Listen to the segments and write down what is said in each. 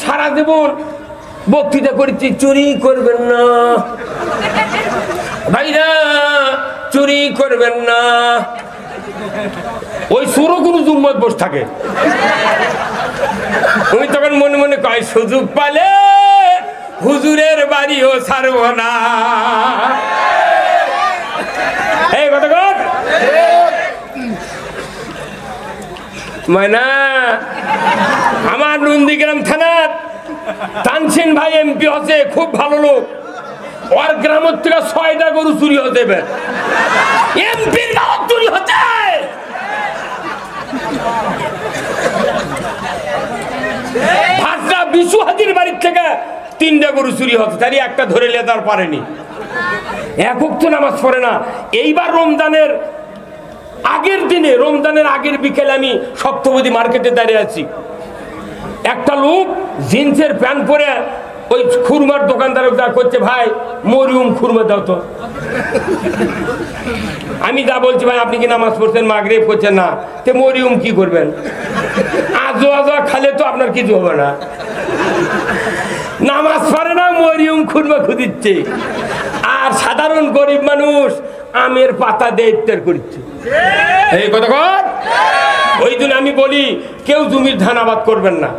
সারা জীবন বক্তৃতা করেছি চুরি করবেন না ভাইরা, চুরি করবেন না। ওই সুরো কোনো জুম্মত বসে থাকে। ওই তখন মনে মনে কয় সুযোগ পালে হুজুরের বাড়িও ছাড়ব না। এই কথা কর ময়না। আমার নন্দীগ্রাম থানার তানসিন ভাই এমপি হচ্ছে, খুব ভালো লোক। ওর গ্রামের থেকে 6টা গরু চুরি হতে পারে, এমপির গাঁও চুরি হতে। ভাষা বিশু হাজির বাড়ির থেকে 3টা গরু চুরি হতে, তারই একটা ধরে লেদার পারেনি। একক তো নামাজ পড়ে না। এইবার রমজানের আগের দিনে, রমজানের আগের বিকেলে আমি সপ্তপদী মার্কেটে দাঁড়িয়ে আছি। একটা লোক জিন্সের প্যান্ট পরে ওই খুরমার দোকানদার করছে, ভাই মরিয়ম খুরমা দাও তো। আমি যা বলছি, ভাই আপনি কি নামাজ পড়ছেন? মাগরিব করছেন না, তে মরিয়ম কি করবেন? আজো আজো খালে তো আপনার কিছু হবে না। নামাজ পড়ে না, মরিয়ম খুরমা খুঁদিচ্ছে। আর সাধারণ গরিব মানুষ আমের পাতা দিয়ে ইফতার করছে। এই কথা কর। ওই জন্য আমি বলি, কেউ জমির ধান আবাদ করবেন না।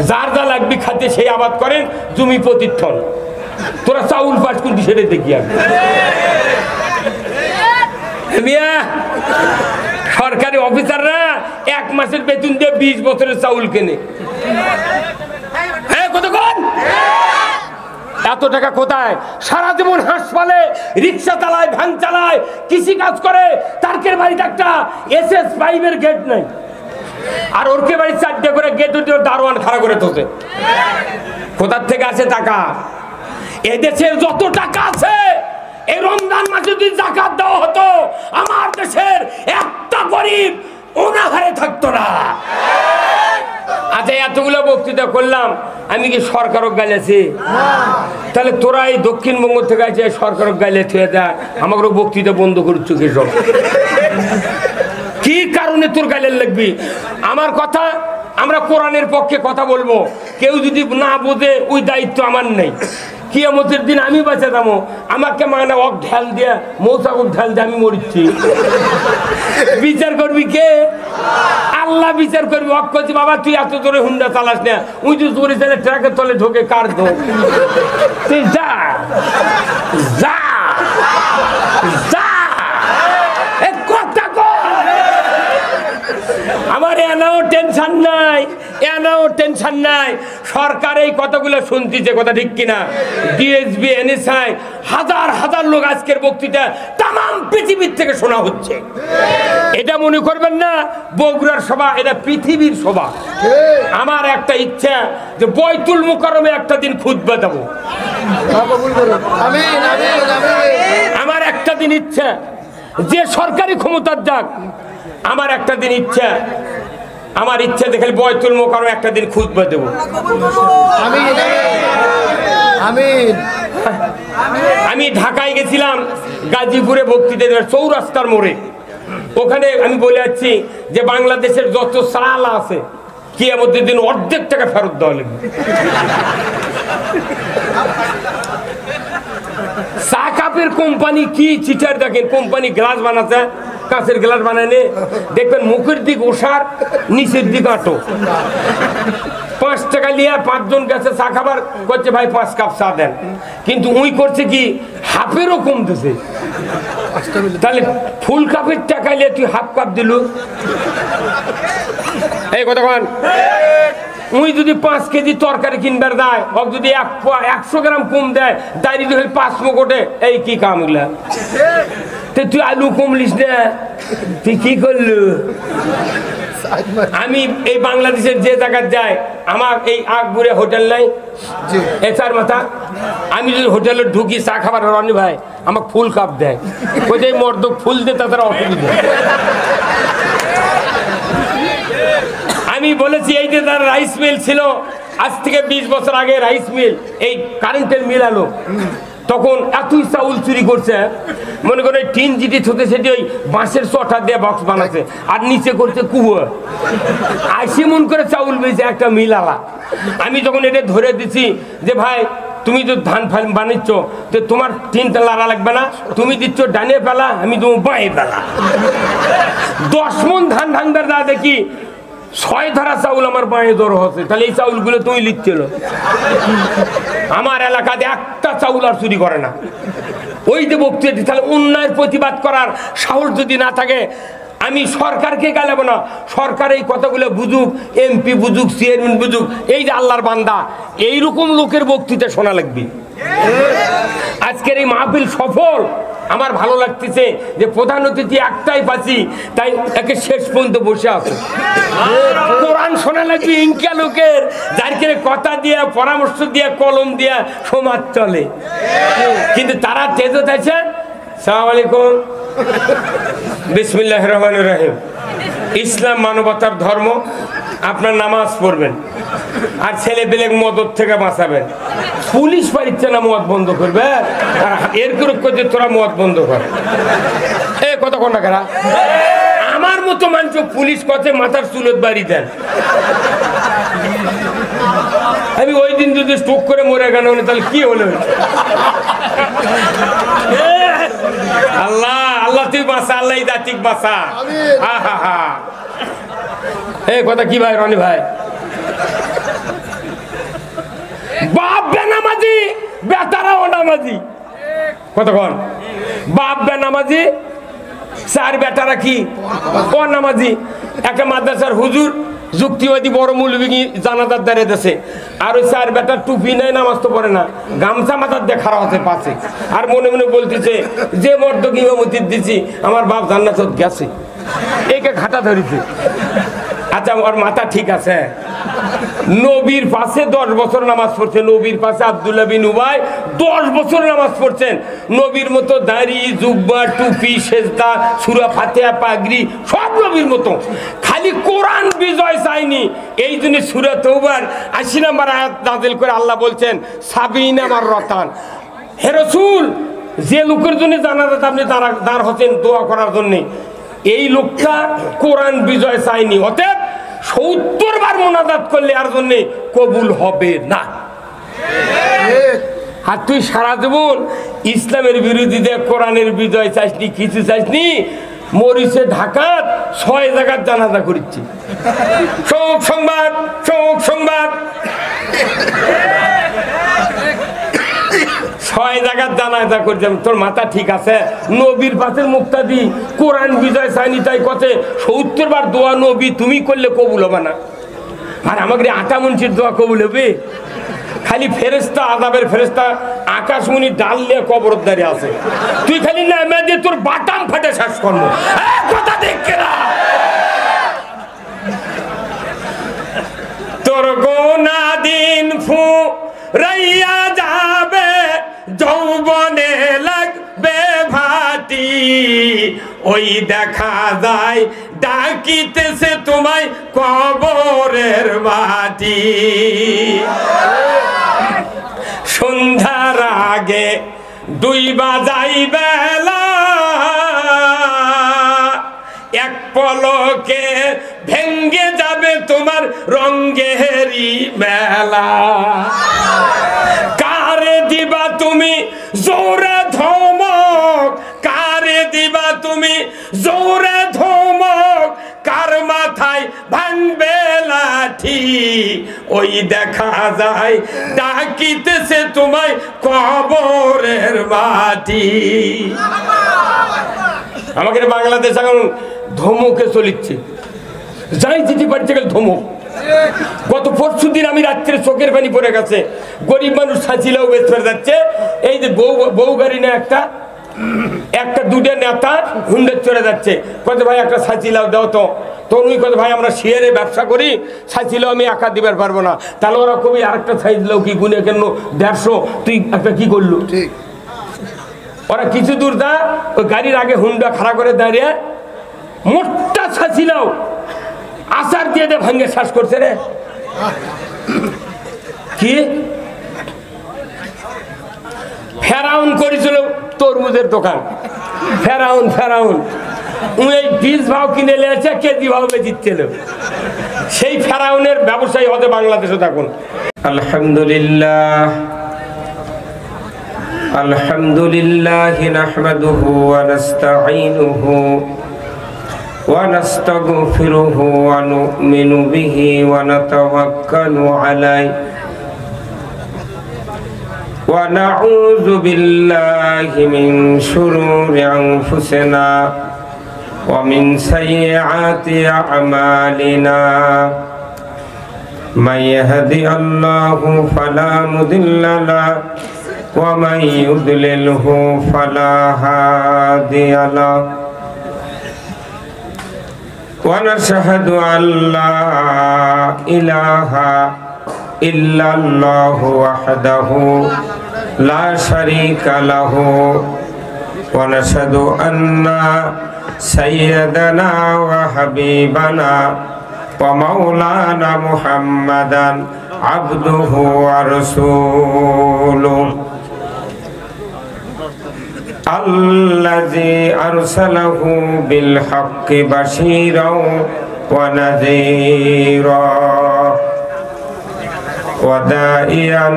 যার যা লাগবে খাতে সেই আবাদ করেন, জমি প্রতিথন। তোরা চাউল পাস কিন্তু সেটা দেখি আমি। সরকারি অফিসাররা 1 মাসের বেতন দিয়ে 20 বছরের চাউল কেনে। এত টাকা কোথায়? সারা জীবন হাঁস পালে, রিক্সা চালায়, ভ্যান চালায়, কৃষি কাজ করে। তারকের বাড়িতে একটা SS5 এর গেট নাই, আর ওরকে বাড়ি 4টে করে গেট, দারোয়ান খাড়া করে তোছে। কোথার থেকে আসে টাকা? এদেশের যত টাকা আছে, এই রমজান মাসে যদি যাকাত দেওয়া হতো, আমার দেশের একটা গরিব অনাহারে থাকতো না। আচ্ছা, এতগুলো বক্তৃতা করলাম, আমি কি সরকারক গাইলেছি? তাহলে তোরা এই দক্ষিণবঙ্গ থেকে আছে সরকারক গাইলে থুয়ে দেয়, আমাকে বক্তৃতা বন্ধ করছো কি? সব কি কারণে তোর গাইলের লাগবি? আমার কথা, আমরা কোরআনের পক্ষে কথা বলবো। কেউ যদি না বোঝে, ওই দায়িত্ব আমার নেই। কিয়ামতের দিন আমি বাঁচে যাবো, আমাকে মানে অক ঢাল দিয়ে, মৌসাকক ঢাল দিয়ে আমি মরিচ্ছি। বিচার করবি কে? আল্লাহ বিচার করবি। অক করছি, বাবা তুই এত জোরে হুন্ডা চালাস না, ওই যে জোরে চালে ট্রাকের তলে ঢোকে কার দো, তুই যা যা যা। আমার এনাও টেনশন নাই, এনাও টেনশন নাই। সরকার এই কথাগুলো শুনতেছে, কথা ঠিক কিনা? DSB, NSI, হাজার হাজার লোক আজকের বক্তৃতা তাম পৃথিবীর থেকে শোনা হচ্ছে। এটা মনে করবেন না বগুড়ার সভা, এটা পৃথিবীর সভা। আমার একটা ইচ্ছা যে বৈতুল মুকাররমে একটা দিন খুতবা দেব। আমার একটা দিন ইচ্ছা, যে সরকারি ক্ষমতার যাক, আমার একটা দিন ইচ্ছা, আমার ইচ্ছা দেখে বৈতুল মুকাররমে একটা দিন খুতবা দেব। আমি ঢাকায় গেছিলাম, গাজীপুরে বক্তৃতা দেওয়ার, চৌরাস্তার মোড়ে। ওখানে আমি বলে যাচ্ছি যে বাংলাদেশের যত চাল আছে, কিয়ামতের দিন অর্ধেক টাকা ফেরত দেওয়া লাগবে। চা কাপের কোম্পানি কি চিটার দেখেন, কোম্পানি গ্লাস বানাচ্ছে, কাঁচের গ্লাস বানায়, দেখবেন মুখের দিক ওষার, নিচের দিক আটো। 5 টাকা নিয়ে 5 জন গেছে চা খাবার, করছে ভাই 5 কাপ চা দেন। কিন্তু উই করছে কি, হাফেরও কম দিছে। তাহলে ফুল কাপের টাকা নিয়ে তুই হাফ কাপ দিল। এই কথা কন। উই যদি 5 কেজি তরকারি কিনবার দেয়, ও যদি 100 গ্রাম কম দেয়, দাঁড়িয়ে হলে 5 মুখোটে। এই কি কাম এগুলা? তুই আলু কমলিস না, তুই কি করলু? আমি এই বাংলাদেশের যে জায়গায় যাই, আমার এই আকবরে হোটেল নাই, এছাড় মাথা, আমি যদি হোটেলে ঢুকি চা খাবার, রানি ভাই আমাকে ফুল কাপ দেয়। ওই যে মর্দ ফুল দে, তাদের অসুবিধা। আমি বলেছি, এই যে তার রাইস মিল ছিল, আজ থেকে 20 বছর আগে রাইস মিল, এই কারেন্টের মিল আলো, তখন এতই চাউল চুরি করছে, মনে করে টিন জিটি থুতে সেটি ওই বাঁশের চটা দিয়ে বক্স বানাচ্ছে আর নিচে করছে কুয়ো, আইসি মন করে চাউল বেঁচে একটা মিলালা। আমি যখন এটা ধরে দিছি যে ভাই তুমি তো ধান বানিচ্ছ তো তোমার টিনটা লাড়া লাগবে না, তুমি দিচ্ছ ডানে পেলা, আমি তোমার বাঁয়ে পেলা। 10 মন ধান ভাঙবার দা দেখি 6 ধারা চাউল আমার বাঁয়ে দর হচ্ছে, তাহলে এই চাউলগুলো তুমি লিখছিল। আমার এলাকাতে একটা চাউল আর চুরি করে না। ওই যে বক্তৃতা, তাহলে অন্যায়ের প্রতিবাদ করার সাহস যদি না থাকে, আমি সরকারকে গালাবো না, সরকার এই কথাগুলো বুঝুক, এমপি বুঝুক, চেয়ারম্যান বুঝুক, এই যে আল্লাহর বান্দা এইরকম লোকের বক্তৃতা শোনা লাগবে। আজকের এই মাহফিল সফল, আমার ভালো লাগতেছে যে প্রধান অতিথি একটাই পাচ্ছি, তাই একে শেষ পর্যন্ত বসে আছে। কোরআন শোনা লাগবে ইনকা লোকের, যার করে কথা দিয়ে পরামর্শ দিয়ে কলম দিয়ে সমাজ চলে, কিন্তু তারা তেজত আছে। সালাম আলাইকুম, বিসমিল্লাহির রহমানির রহিম। ইসলাম মানবতার ধর্ম, আপনার নামাজ পড়বেন আর ছেলে পেলে মদত থেকে বাঁচাবেন। পুলিশ পারিচ্ছে না মদ বন্ধ করবে, এর করছে তোরা মদ বন্ধ কর। এ কত কন্যা কারা আমার মতো মানুষ পুলিশ কথা মাথার চুলত বাড়ি দেন। আমি ওই দিন যদি স্ট্রোক করে মরে গেল তাহলে কি হলো? আল্লাহ আল্লাহ তুই বাঁচা, আল্লাহ জাতিক বাঁচা। এই কথা কি ভাই রনি ভাই? বাপ বেনামাজি, বেটারাও নামাজি। কতক্ষণ বাপ বেনামাজি, 4 বেটারা কি অনামাজি। একটা মাদ্রাসার হুজুর যুক্তিবাদী বড় মৌলবী জানাজার দাঁড়িয়ে দিয়েছে, আর ওই 4 বেটার টুপি নাই, নামাজ তো পড়ে না, গামছা মাথার দিয়ে খারাপ আছে পাশে, আর মনে মনে বলতেছে যে মর্দ ইমামতি দিচ্ছি আমার বাপ জান্নাত গেছে, একে ঘাটা ধরেছে। আচ্ছা ওর মাথা ঠিক আছে? নবীর পাশে 10 বছর নামাজ পড়ছে, নবীর পাশে আব্দুল্লাহ বিন উবাই 10 বছর নামাজ পড়ছেন। নবীর মতো দাড়ি, জুব্বা, টুপি, সেজদা, সূরা ফাতিহা, পাগড়ি সব নবীর মতো, খালি কোরআন বিজয় চাইনি। এই জন্য সূরা তওবার 80 নম্বর আয়াত নাযিল করে আল্লাহ বলছেন সাবিনা মাররাতান, হে রাসূল যে লোকের জন্য জানাজাত আপনি দাঁড় হচ্ছেন দোয়া করার জন্য, এই লোকটা কোরআন বিজয় চাইনি, অতএব 70 বার মোনাজাত করলে আর জন্য কবুল হবে না। আর তুই সারা জীবন ইসলামের বিরোধীদের কোরআনের বিজয় চাইসনি, কিছু চাইসনি, মরিচে ঢাকাত 6 জায়গার জানাজা করেছি। শোক সংবাদ, শোক সংবাদ, 6 জায়গার জানাজা করছে। তোর মাথা ঠিক আছে? নবীর পাশের মুক্তাদি কোরআন বিজয় চাইনি, তাই কতে 70 বার দোয়া নবী তুমি করলে কবুল হবে না, আর আমাকে 8 মুন্সির দোয়া কবুল হবে? খালি ফেরেস্তা, আযাবের ফেরেস্তা আকাশমণি ডাল নিয়ে কবরদারি আছে, তুই খালি নামে দিয়ে তোর বাটাম ফাটে শেষ করবো। কথা দেখে না, তোর গোনা দিন ফু রাইয়া যাবে, যৌবনে লাগবে ভাটি, ওই দেখা যায় ডাকিতেছে তোমায় কবরের মাটি। সন্ধ্যার আগে 2 বাজাই বেলা, এক পলকে ভেঙ্গে যাবে তোমার রঙ্গেরি মেলা। কারে দিবা তুমি জোরে ধমক, কারে দিবা তুমি জোরে ধমক, কার মাথায় ভাঙবে লাঠি, ওই দেখা যায় ডাকিতেছে তোমায় কবরের মাটি। আমাকে বাংলাদেশ এখন ধমকে চলিচ্ছে, যাই চিঠি পাঠিয়ে গেল ধমক। গত 4 দিন আমি রাত্রে চোখের পানি পড়ে গেছে, গরিব মানুষ সাঁচিলেও বেশ ফেরে যাচ্ছে। এই যে বউ গাড়ি না একটা 2টা নেতা হুন্ডে চড়ে যাচ্ছে, কত ভাই একটা সাঁচিলাও দাও তো। তখন ওই কথা ভাই আমরা শেয়ারে ব্যবসা করি, সাইছিলেও আমি একা দিবার পারবো না। তাহলে ওরা কবি আরেকটা সাইছিলেও কি গুনে কেন 150, তুই একটা কি করলু? ওরা কিছু দূর দা ওই গাড়ির আগে হুন্ডা খাড়া করে দাঁড়িয়ে মোটটা সাঁচিলাও আচার দিয়ে ভাঙ্গে শ্বাস করছে রে। কি ফেরাউন করেছিল তরমুজের দোকান। ফেরাউন এই বীজ ভাও কিনে নিয়েছে, কেজি ভাও বেচিচ্ছিল। সেই ফেরাউনের ব্যবসায়ী হতে বাংলাদেশে থাকুন। আলহামদুলিল্লাহ নাহমাদুহু ওয়া নাস্তাঈনুহু ওয়া নাস্তাগফিরুহু ওয়া নু'মিনু বিহি ওয়া নাতাওয়াক্কালু আলাইহি ওয়া নাউযু বিল্লাহি মিন শুরুরি আনফুসিনা ওয়া মিন সাইয়্যাতি আ'মালিনা মান ইয়াহদিহিল্লাহু ফালা মুদিল্লা লাহু ওয়া মান ইউদ্লিলহু ফালা হাদিয়া লাহু ওয়া নাশহাদু আল্লা ইলাহা ইল্লাল্লাহু ওয়াহদাহু লা শারীকা লাহু ওয়া নাশহাদু আন্না সাইয়্যিদানা ওয়া হাবিবানা ওয়া মাওলানা মুহাম্মাদান আবদুহু ওয়া রাসূলুহু আল্লাযী আরসালাহু বিল হাক্কি বাশীরাও ওয়া নাযীরা ওয়া দাঈয়ান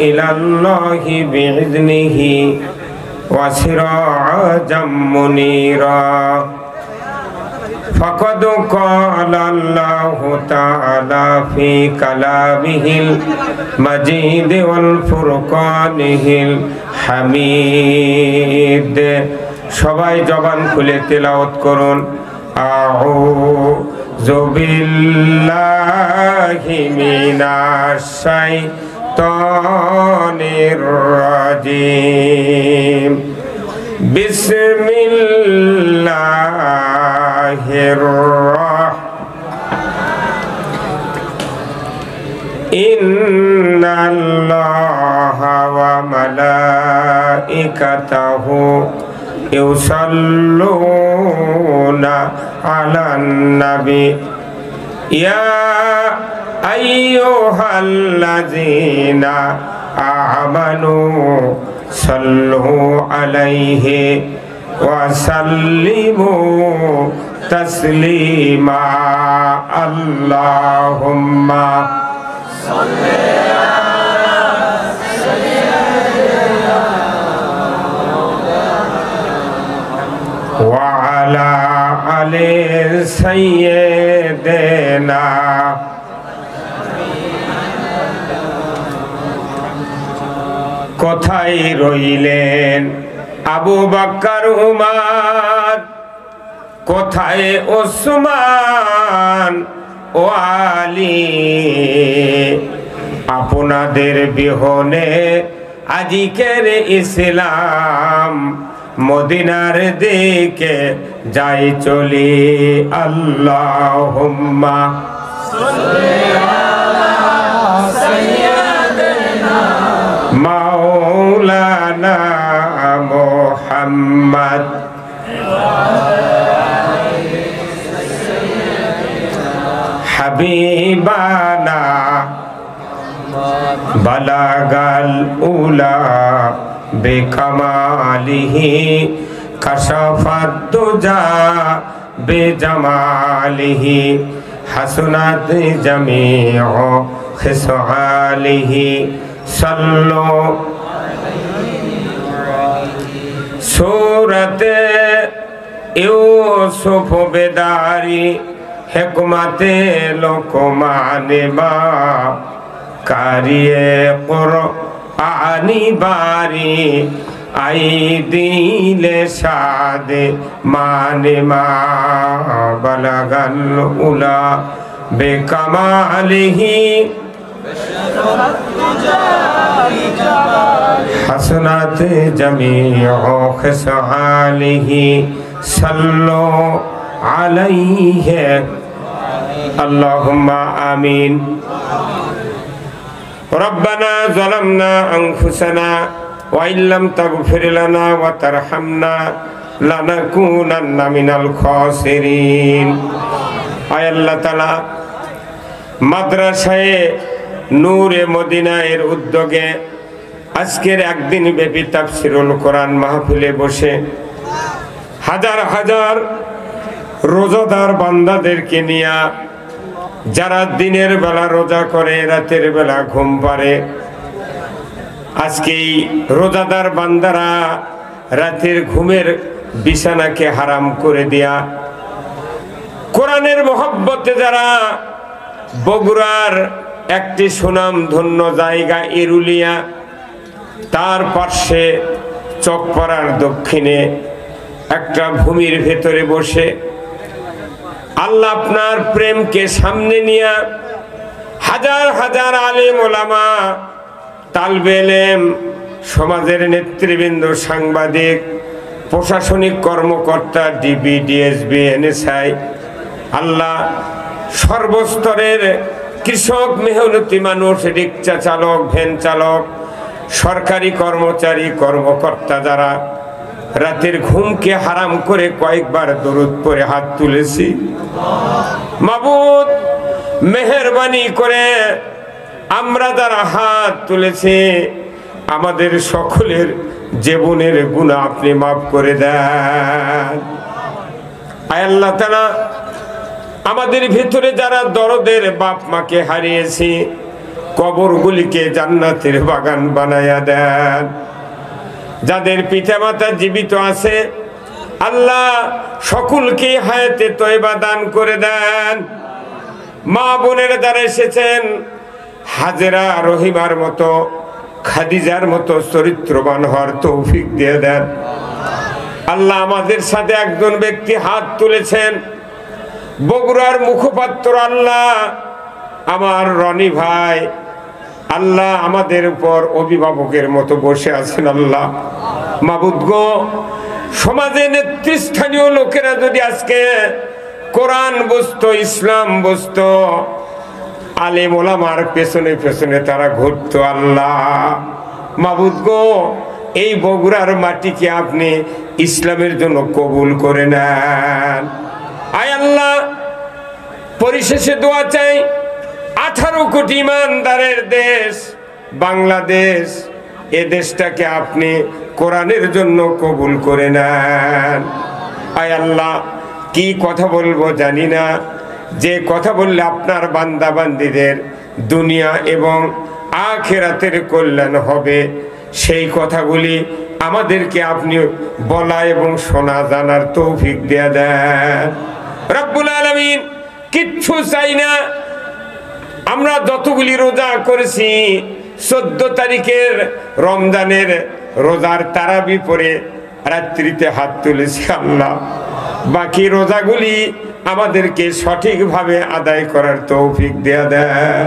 ইলাল্লাহি বিইذনিহি ওয়া সিরাজাম মুনীরা ফাকাদ ক্বালা আল্লাহু তাআলা ফি কালামিহিল মাজিদ ওয়াল ফুরকানিহিল হামিদ। সবাই জবান খুলে তেলাওয়াত করুন। আউযু বিল্লাহি মিনাশ শাইতানির রাজিম। বিসমিল্লাহির ইন্নাল্লাহা ওয়া মালাইকাতাহু ইউসাল্লুনা আলান নাবী ইয়া আইয়ুহাল্লাযীনা আমানু সাল্লু আলাইহি ওয়া সাল্লিমু তাসলিমা। আল্লাহুম্মা সাল্লি আলা সাইয়্যিদিনা ওয়া আলা আলি সাইয়্যিদিনা। কোথায় রইলেন আবু বকর উমর, কোথায় ওসমান ও আলী? আপনাদের বিহনে আজিকের ইসলাম মদিনার দিকে যাই চলি। আল্লাহুম্মা সাল্লি আলা সাইয়্যিদিনা মাওলানা মুহাম্মদ হাবিবানা বালাগাল উলা বেকামালিহি কাশাফাত দুজা বেজামালিহি হাসনাত জামিউ খিসালিহি সাল্লু সূরতে ইউসুফ বেদারি হিকমতে লোকমানে বা কারিয়ে কুরআনি বারি আই দিলে সাদে মানে মা বালাগাল উলা বেকামালিহি হাসনাত জামিউ খিসালিহি সাল্লু আলাইহি আল্লাহুম্মা আমিন। রব্বানা যালামনা আনফুসানা ওয়া ইল্লাম তাগফির লানা ওয়া তারহামনা লানাকুনান্না মিনাল খাসিরিন। আয় আল্লাহ তাআলা, মাদ্রাসায়ে নূরে মদিনা এর উদ্যোগে আজকের একদিন ব্যাপী তাফসীরুল কোরআন মাহফিলে বসে হাজার হাজার রোজাদার বান্দাদেরকে নিয়ে, যারা দিনের বেলা রোজা করে রাতের বেলা ঘুম পারে, আজকেই রোজাদার বান্দারা রাতের ঘুমের বিছানাকে হারাম করে দেয়া, কোরআনের মহব্বতে যারা বগুড়ার একটি সুনাম ধন্য জায়গা এরুলিয়া, তার পার্শ্বে চকপাড়ার দক্ষিণে একটা ভূমির ভেতরে বসে আল্লাহ আপনার প্রেমকে সামনে নিয়ে হাজার হাজার আলেম ওলামা, তালবে ইলম, সমাজের নেতৃবৃন্দ, সাংবাদিক, প্রশাসনিক কর্মকর্তা, ডিবি, ডিএসবি, এনএসআই, আল্লাহ সর্বস্তরের কৃষক, মেহনতি মানুষ, রিক্সা চালক, ভ্যান চালক, সরকারি কর্মচারী, কর্মকর্তা, যারা রাতের ঘুমকে হারাম করে কয়েকবার দরুদ পড়ে হাত তুলেছি, মাবুদ মেহেরবানি করে আমরা যারা হাত তুলেছি আমাদের সকলের জীবনের গুনাহ আপনি মাফ করে দেন। আয় আল্লাহ তাআলা, আমাদের ভিতরে যারা দরদের বাপ মাকে হারিয়েছি, কবরগুলিকে জান্নাতের বাগান বানায়া দেন। যাদের পিতামাতা জীবিত আছে আল্লাহ সকলকে হায়াতে তয়বা দান করে দেন। মা বোনের যারা এসেছেন হাজেরা, রহিমার মতো, খাদিজার মতো চরিত্রবান হওয়ার তৌফিক দিয়ে দেন। আল্লাহ আমাদের সাথে একজন ব্যক্তি হাত তুলেছেন, বগুড়ার মুখপাত্র, আল্লাহ আমার রনি ভাই, আল্লাহ আমাদের উপর অভিভাবকের মতো বসে আছেন। আল্লাহ মাবুদ গো, সমাজে নেতৃস্থানীয় লোকেরা যদি আজকে কোরআন বুঝতো, ইসলাম বুঝতো, আলেম ওলামার পেছনে পেছনে তারা ঘুরতো, আল্লাহ মাবুদ গো, এই বগুড়ার মাটিকে আপনি ইসলামের জন্য কবুল করে নেন। আয় আল্লাহ, পরিশেষে দোয়া চাই 18 কোটি ইমানদারের দেশ বাংলাদেশ, এ দেশটাকে আপনি কোরআনের জন্য কবুল করে নেন। আয় আল্লাহ, কি কথা বলবো জানি না, যে কথা বললে আপনার বান্দা বান্দীদের দুনিয়া এবং আখিরাতের কল্যাণ হবে, সেই কথাগুলি আমাদেরকে আপনি বলা এবং শোনা জানার তৌফিক দিয়ে দেন। রব্বুল আলামিন, কিচ্ছু চাই না, আমরা যতগুলি রোজা করেছি 14 তারিখের রমজানের রোজার তারাবি পরে রাত্রিতে হাত তুলেছি, আল্লাহ বাকি রোজাগুলি আমাদেরকে সঠিকভাবে আদায় করার তৌফিক দেয়া দেন।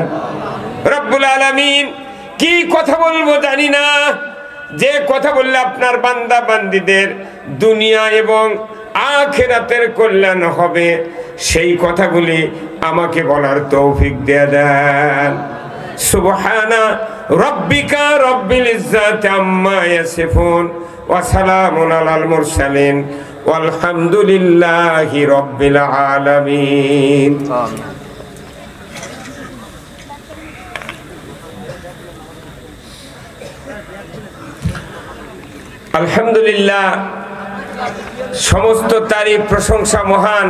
রব্বুল আলামিন, কি কথা বলবো জানি না, যে কথা বললে আপনার বান্দা বান্দীদের দুনিয়া এবং আখিরাতের কল্যাণ হবে, সেই কথাগুলি আমাকে বলার তৌফিক দিয়ে দেন। সুবহানা রাব্বিকা রাব্বিল ইজ্জাতি আম্মা ইয়াসিফুন ওয়া সালামুন আলাল মুরসালিন ওয়ালহামদুলিল্লাহি রাব্বিল আলামিন। আলহামদুলিল্লাহ, সমস্ত তারিফ প্রশংসা মহান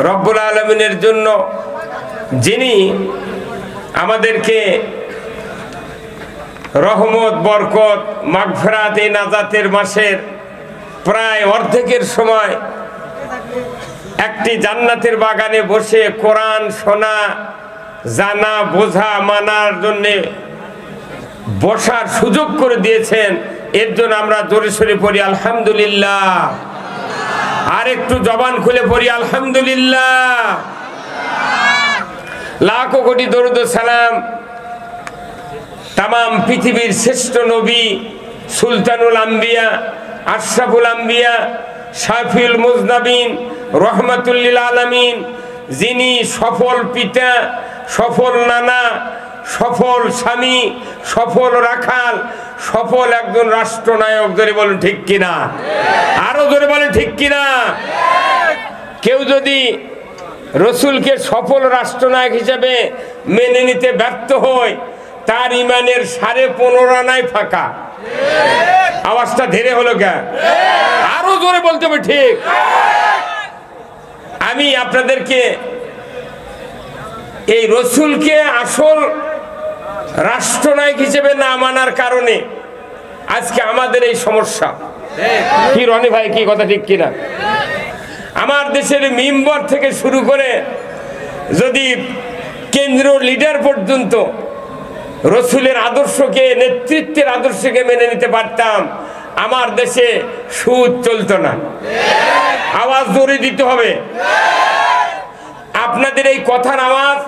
রব্বুল আলামিনের জন্য, যিনি আমাদেরকে রহমত, বরকত, মাগফিরাত, এই নাজাতের মাসের প্রায় অর্ধেকের সময় একটি জান্নাতের বাগানে বসে কোরআন শোনা, জানা, বোঝা, মানার জন্যে বসার সুযোগ করে দিয়েছেন। এর জন্য আমরা জোরে সোরে পড়ি আলহামদুলিল্লাহ, আর একটু জবান খুলে পড়ি আলহামদুলিল্লাহ। লাখো কোটি দরুদ ও সালাম তামাম পৃথিবীর শ্রেষ্ঠ নবী, সুলতানুল আম্বিয়া, আশরাফুল আম্বিয়া, শাফিউল মুজনাবিন, রহমাতুল লিল আলামিন, যিনি সফল পিতা, সফল নানা, সফল স্বামী, সফল রাখাল, সফল একজন রাষ্ট্রনায়ক। জোরে বলেন ঠিক কিনা, আরো জোরে বলেন ঠিক কিনা। কেউ যদি রসুলকে সফল রাষ্ট্রনায়ক হিসেবে মেনে নিতে ব্যর্থ হয়, তার ইমানের 15.5 আনায় ফাঁকা। আওয়াজটা ধীরে হলো কে? আরো জোরে বলতে হবে। ঠিক। আমি আপনাদেরকে এই রসুলকে আসল রাষ্ট্রনায়ক হিসেবে না মানার কারণে আজকে আমাদের এই সমস্যা। কি রনি ভাই, কি কথা ঠিক কিনা? আমার দেশের মেম্বার থেকে শুরু করে যদি কেন্দ্রীয় লিডার পর্যন্ত রসুলের আদর্শকে, নেতৃত্বের আদর্শকে মেনে নিতে পারতাম, আমার দেশে সুদ চলতো না। আওয়াজ জোরে দিতে হবে। আপনাদের এই কথার আওয়াজ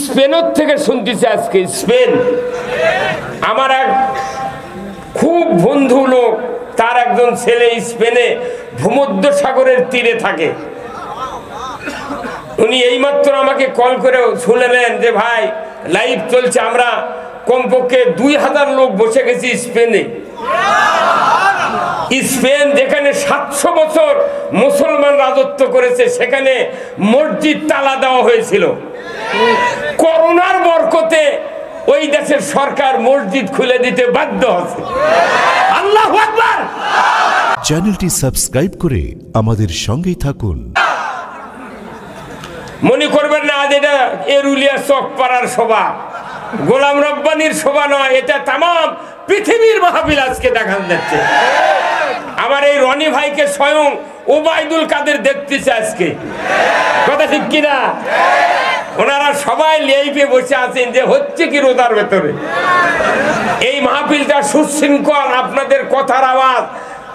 স্পেনের থেকে শুনতেছি আজকে। স্পেন, আমার এক খুব বন্ধু লোক, তার একজন ছেলে স্পেনে ভূমধ্য সাগরের তীরে থাকে। উনি এইমাত্র আমাকে কল করে শুনলেন যে ভাই লাইভ চলছে, আমরা কমপক্ষে 2000 লোক বসে গেছি স্পেনে। স্পেন যেখানে 700 বছর মুসলমান রাজত্ব করেছে, সেখানে মসজিদ তালা দেওয়া হয়েছিল। করোনার বরকতে ওই দেশের সরকার মসজিদ খুলে দিতে বাধ্য হচ্ছে। আল্লাহু আকবার। চ্যানেলটি সাবস্ক্রাইব করে আমাদের সঙ্গেই থাকুন। মনে করবেন না আজ এটা এরুলিয়া চকপাড়ার সভা, গোলাম রব্বানির সভা নয়, এটা তামাম পৃথিবীর মাহফিল আজকে দেখান যাচ্ছে। আমার এই রনি ভাইকে স্বয়ং ওবায়দুল কাদের দেখতেছে আজকে। কথা ঠিক কিনা? ওনারা সবাই লাইভে বসে আছেন যে হচ্ছে কি রোজার ভেতরে। এই মাহফিলটা সুশৃঙ্খল, আপনাদের কথার আওয়াজ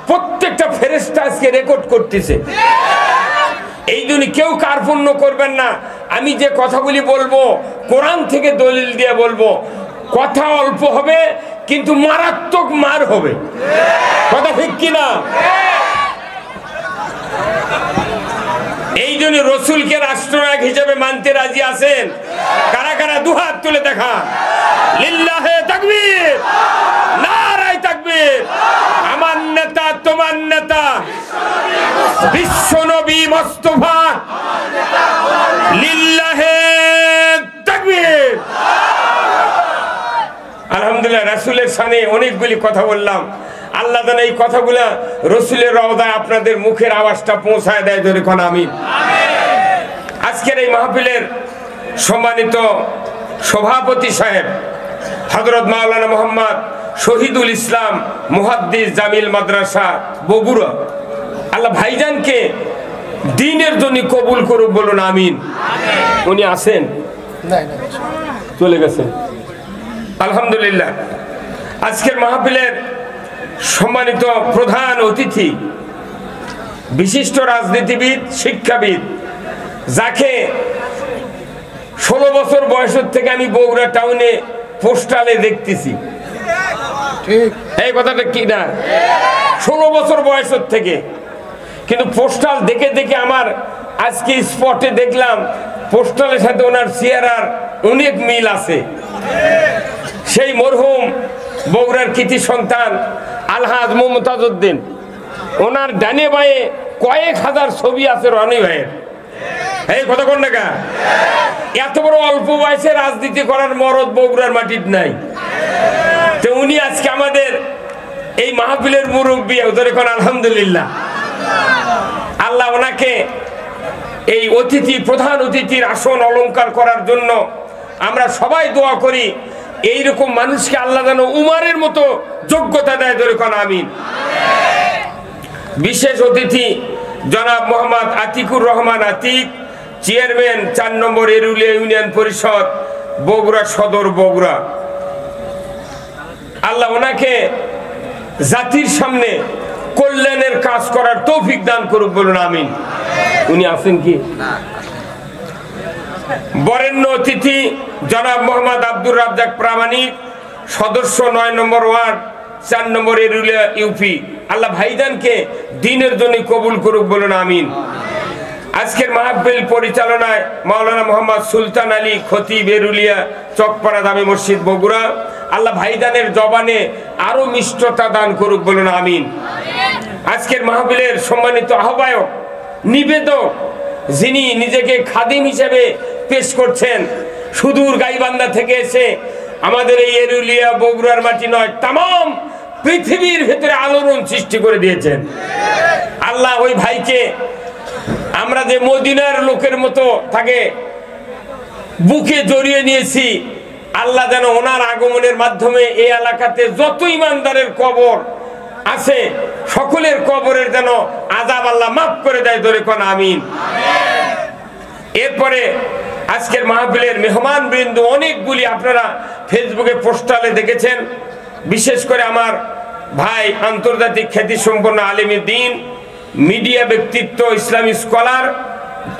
প্রত্যেকটা ফেরেশতা আজকে রেকর্ড করতেছে। এই জন্য কেউ কার্পণ্য করবেন না। আমি যে কথাগুলি বলবো কোরআন থেকে দলিল দিয়ে বলবো। কথা অল্প হবে কিন্তু মারাত্মক মার হবে। কথা ঠিক কিনা? এই জন্য রসুলকে রাষ্ট্রনায়ক হিসেবে মানতে রাজি আছেন? কারা কারা দুহাত তুলে দেখা। লিল্লাহে তাকবীর, নারায়ে তাকবীর। আমার নেতা, তোমার নেতা বিশ্বনবী মুস্তাফা, লিল্লাহে তাকবীর। আলহামদুলিল্লাহ, রাসূলের শানে অনেকগুলি কথা বললাম। আল্লাহ যেন এই কথাগুলা রসুলের রওজায় আপনাদের মুখের আওয়াজটা পৌঁছায় দেয়। জোরে কোন আমিন। আজকের এই মাহফিলের সম্মানিত সভাপতি সাহেব হযরত মাওলানা মোহাম্মদ শহীদুল ইসলাম মুহাদ্দিস জামিল মাদ্রাসা বগুড়া, আল্লাহ ভাইজানকে দ্বীনের জন্য কবুল করুক, বলুন আমিন। উনি আছেন? চলে গেছেন। আলহামদুলিল্লাহ, আজকের মাহফিলের সম্মানিত প্রধান অতিথি, বিশিষ্ট রাজনীতিবিদ, শিক্ষাবিদ, যাকে 16 বছর বয়সের থেকে আমি বগুড়া টাউনে পোস্টালে দেখতেছি। এই কথাটা কি না? 16 বছর বয়সের থেকে, কিন্তু পোস্টাল দেখে দেখে আমার আজকে স্পটে দেখলাম পোস্টালের সাথে ওনার চেহারার অনেক মিল আছে। সেই মরহুম বগুড়ার কৃতি সন্তান আলহাজ মুমতাজ উদ্দিন, ওনার ডানে বায়ে কয়েক হাজার ছবি আছে রনি ভাইয়ের। এই কথা কোন না? এত বড় অল্প বয়সে রাজনীতি করার মরদ বগুড়ার মাটির নাই। তো উনি আজকে আমাদের এই মাহফিলের মুরব্বী। এখন আলহামদুলিল্লাহ, আল্লাহ ওনাকে এই অতিথি, প্রধান অতিথির আসন অলংকার করার জন্য আমরা সবাই দোয়া করি। এইরকম মানুষকে আল্লাহ যেন উমারের মতো যোগ্যতা দেয়। দরকার আমিন। বিশেষ অতিথি জনাব মোহাম্মদ আতিকুর রহমান আতিক, চেয়ারম্যান 4 নম্বর এরুলিয়া ইউনিয়ন পরিষদ, বগুড়া সদর, বগুড়া। আল্লাহ ওনাকে জাতির সামনে কল্যাণের কাজ করার তৌফিক দান করুক, বলুন আমিন। উনি আছেন কি? বরেণ্য অতিথি জনাব মোহাম্মদ আব্দুর রাজ্জাক প্রামাণিক, সদস্য 9 নম্বর ওয়ার্ড, 4 নম্বর এরুলিয়া ইউপি। আল্লাহ ভাইজানকে দ্বীনের জন্য কবুল করুক, বলুন আমিন। আজকের মাহফিল পরিচালনায় মাওলানা মোহাম্মদ সুলতান আলী, খতিব, এরুলিয়া চকপাড়া জামে মসজিদ, বগুড়া। আল্লাহ ভাইজানের জবানে আরো মিষ্টতা দান করুক, বলুন আমিন। আজকের মাহফিলের সম্মানিত আহ্বায়ক, নিবেদক, যিনি নিজেকে খাদিম হিসেবে পেশ করছেন, সুদূর গাইবান্ধা থেকে এসে আমাদের এই এরুলিয়া বগুড়ার মাটি নয়, তামাম পৃথিবীর ভেতরে আলোড়ন সৃষ্টি করে দিয়েছেন আল্লাহ। ওই ভাইকে আমরা যে মদিনার লোকের মতো তাকে বুকে জড়িয়ে নিয়েছি, আল্লাহ যেন ওনার আগমনের মাধ্যমে এই এলাকাতে যত ইমানদারের কবর আছে সকলের কবরের যেন আযাব আল্লাহ মাফ করে দেয়, ধরে কোন আমিন। এরপরে আজকের মাহফিলের মেহমান বৃন্দ অনেকগুলি আপনারা ফেসবুকে পোস্টালে দেখেছেন, বিশেষ করে আমার ভাই আন্তর্জাতিক খ্যাতিসম্পন্ন আলেমে দ্বীন, মিডিয়া ব্যক্তিত্ব, ইসলামী স্কলার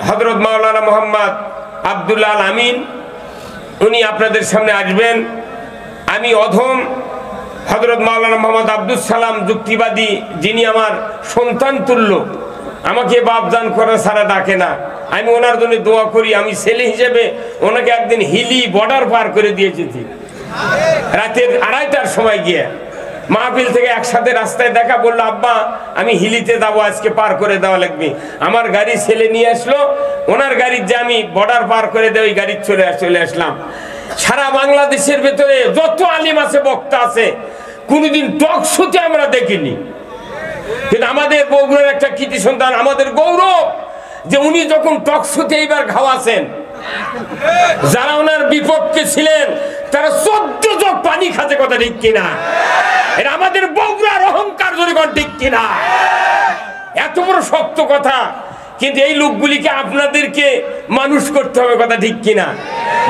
হযরত মাওলানা মোহাম্মদ আব্দুল্লাহ আল আমিন, উনি আপনাদের সামনে আসবেন। আমি অধম হযরত মাওলানা মোহাম্মদ আব্দুল সালাম যুক্তিবাদী, যিনি আমার সন্তান তুল্য, আমাকে বাপজান করা ছাড়া ডাকে না, আমি ওনার জন্য দোয়া করি। আমি ছেলে হিসেবে ওনাকে একদিন হিলি বর্ডার পার করে দিয়েছি, রাতের 2:30টার সময় গিয়ে মাহফিল থেকে একসাথে রাস্তায় দেখা, বললো আব্বা আমি হিলিতে যাবো, আজকে পার করে দেওয়া লাগবে। আমার গাড়ি ছেলে নিয়ে আসলো, ওনার গাড়ির যে আমি বর্ডার পার করে দেয় ওই গাড়ির চলে আসলাম। সারা বাংলাদেশের ভেতরে যত আলিম আছে, বক্তা আছে, কোনোদিন টক শোতে আমরা দেখিনি, কিন্তু আমাদের বগুড়ার একটা কৃতি সন্তান, আমাদের গৌরব যে উনি যখন টক শোতে এইবার খাওয়াছেন, যারা ওনার বিপক্ষে ছিলেন তারা 14 জগ পানি খাতে, কথা ঠিক কিনা? এটা আমাদের বগুড়ার অহংকার, যদি কোন ঠিক কিনা? এত বড় শক্ত কথা, কিন্তু এই লোকগুলিকে আপনাদেরকে মানুষ করতে হবে, কথা ঠিক কিনা?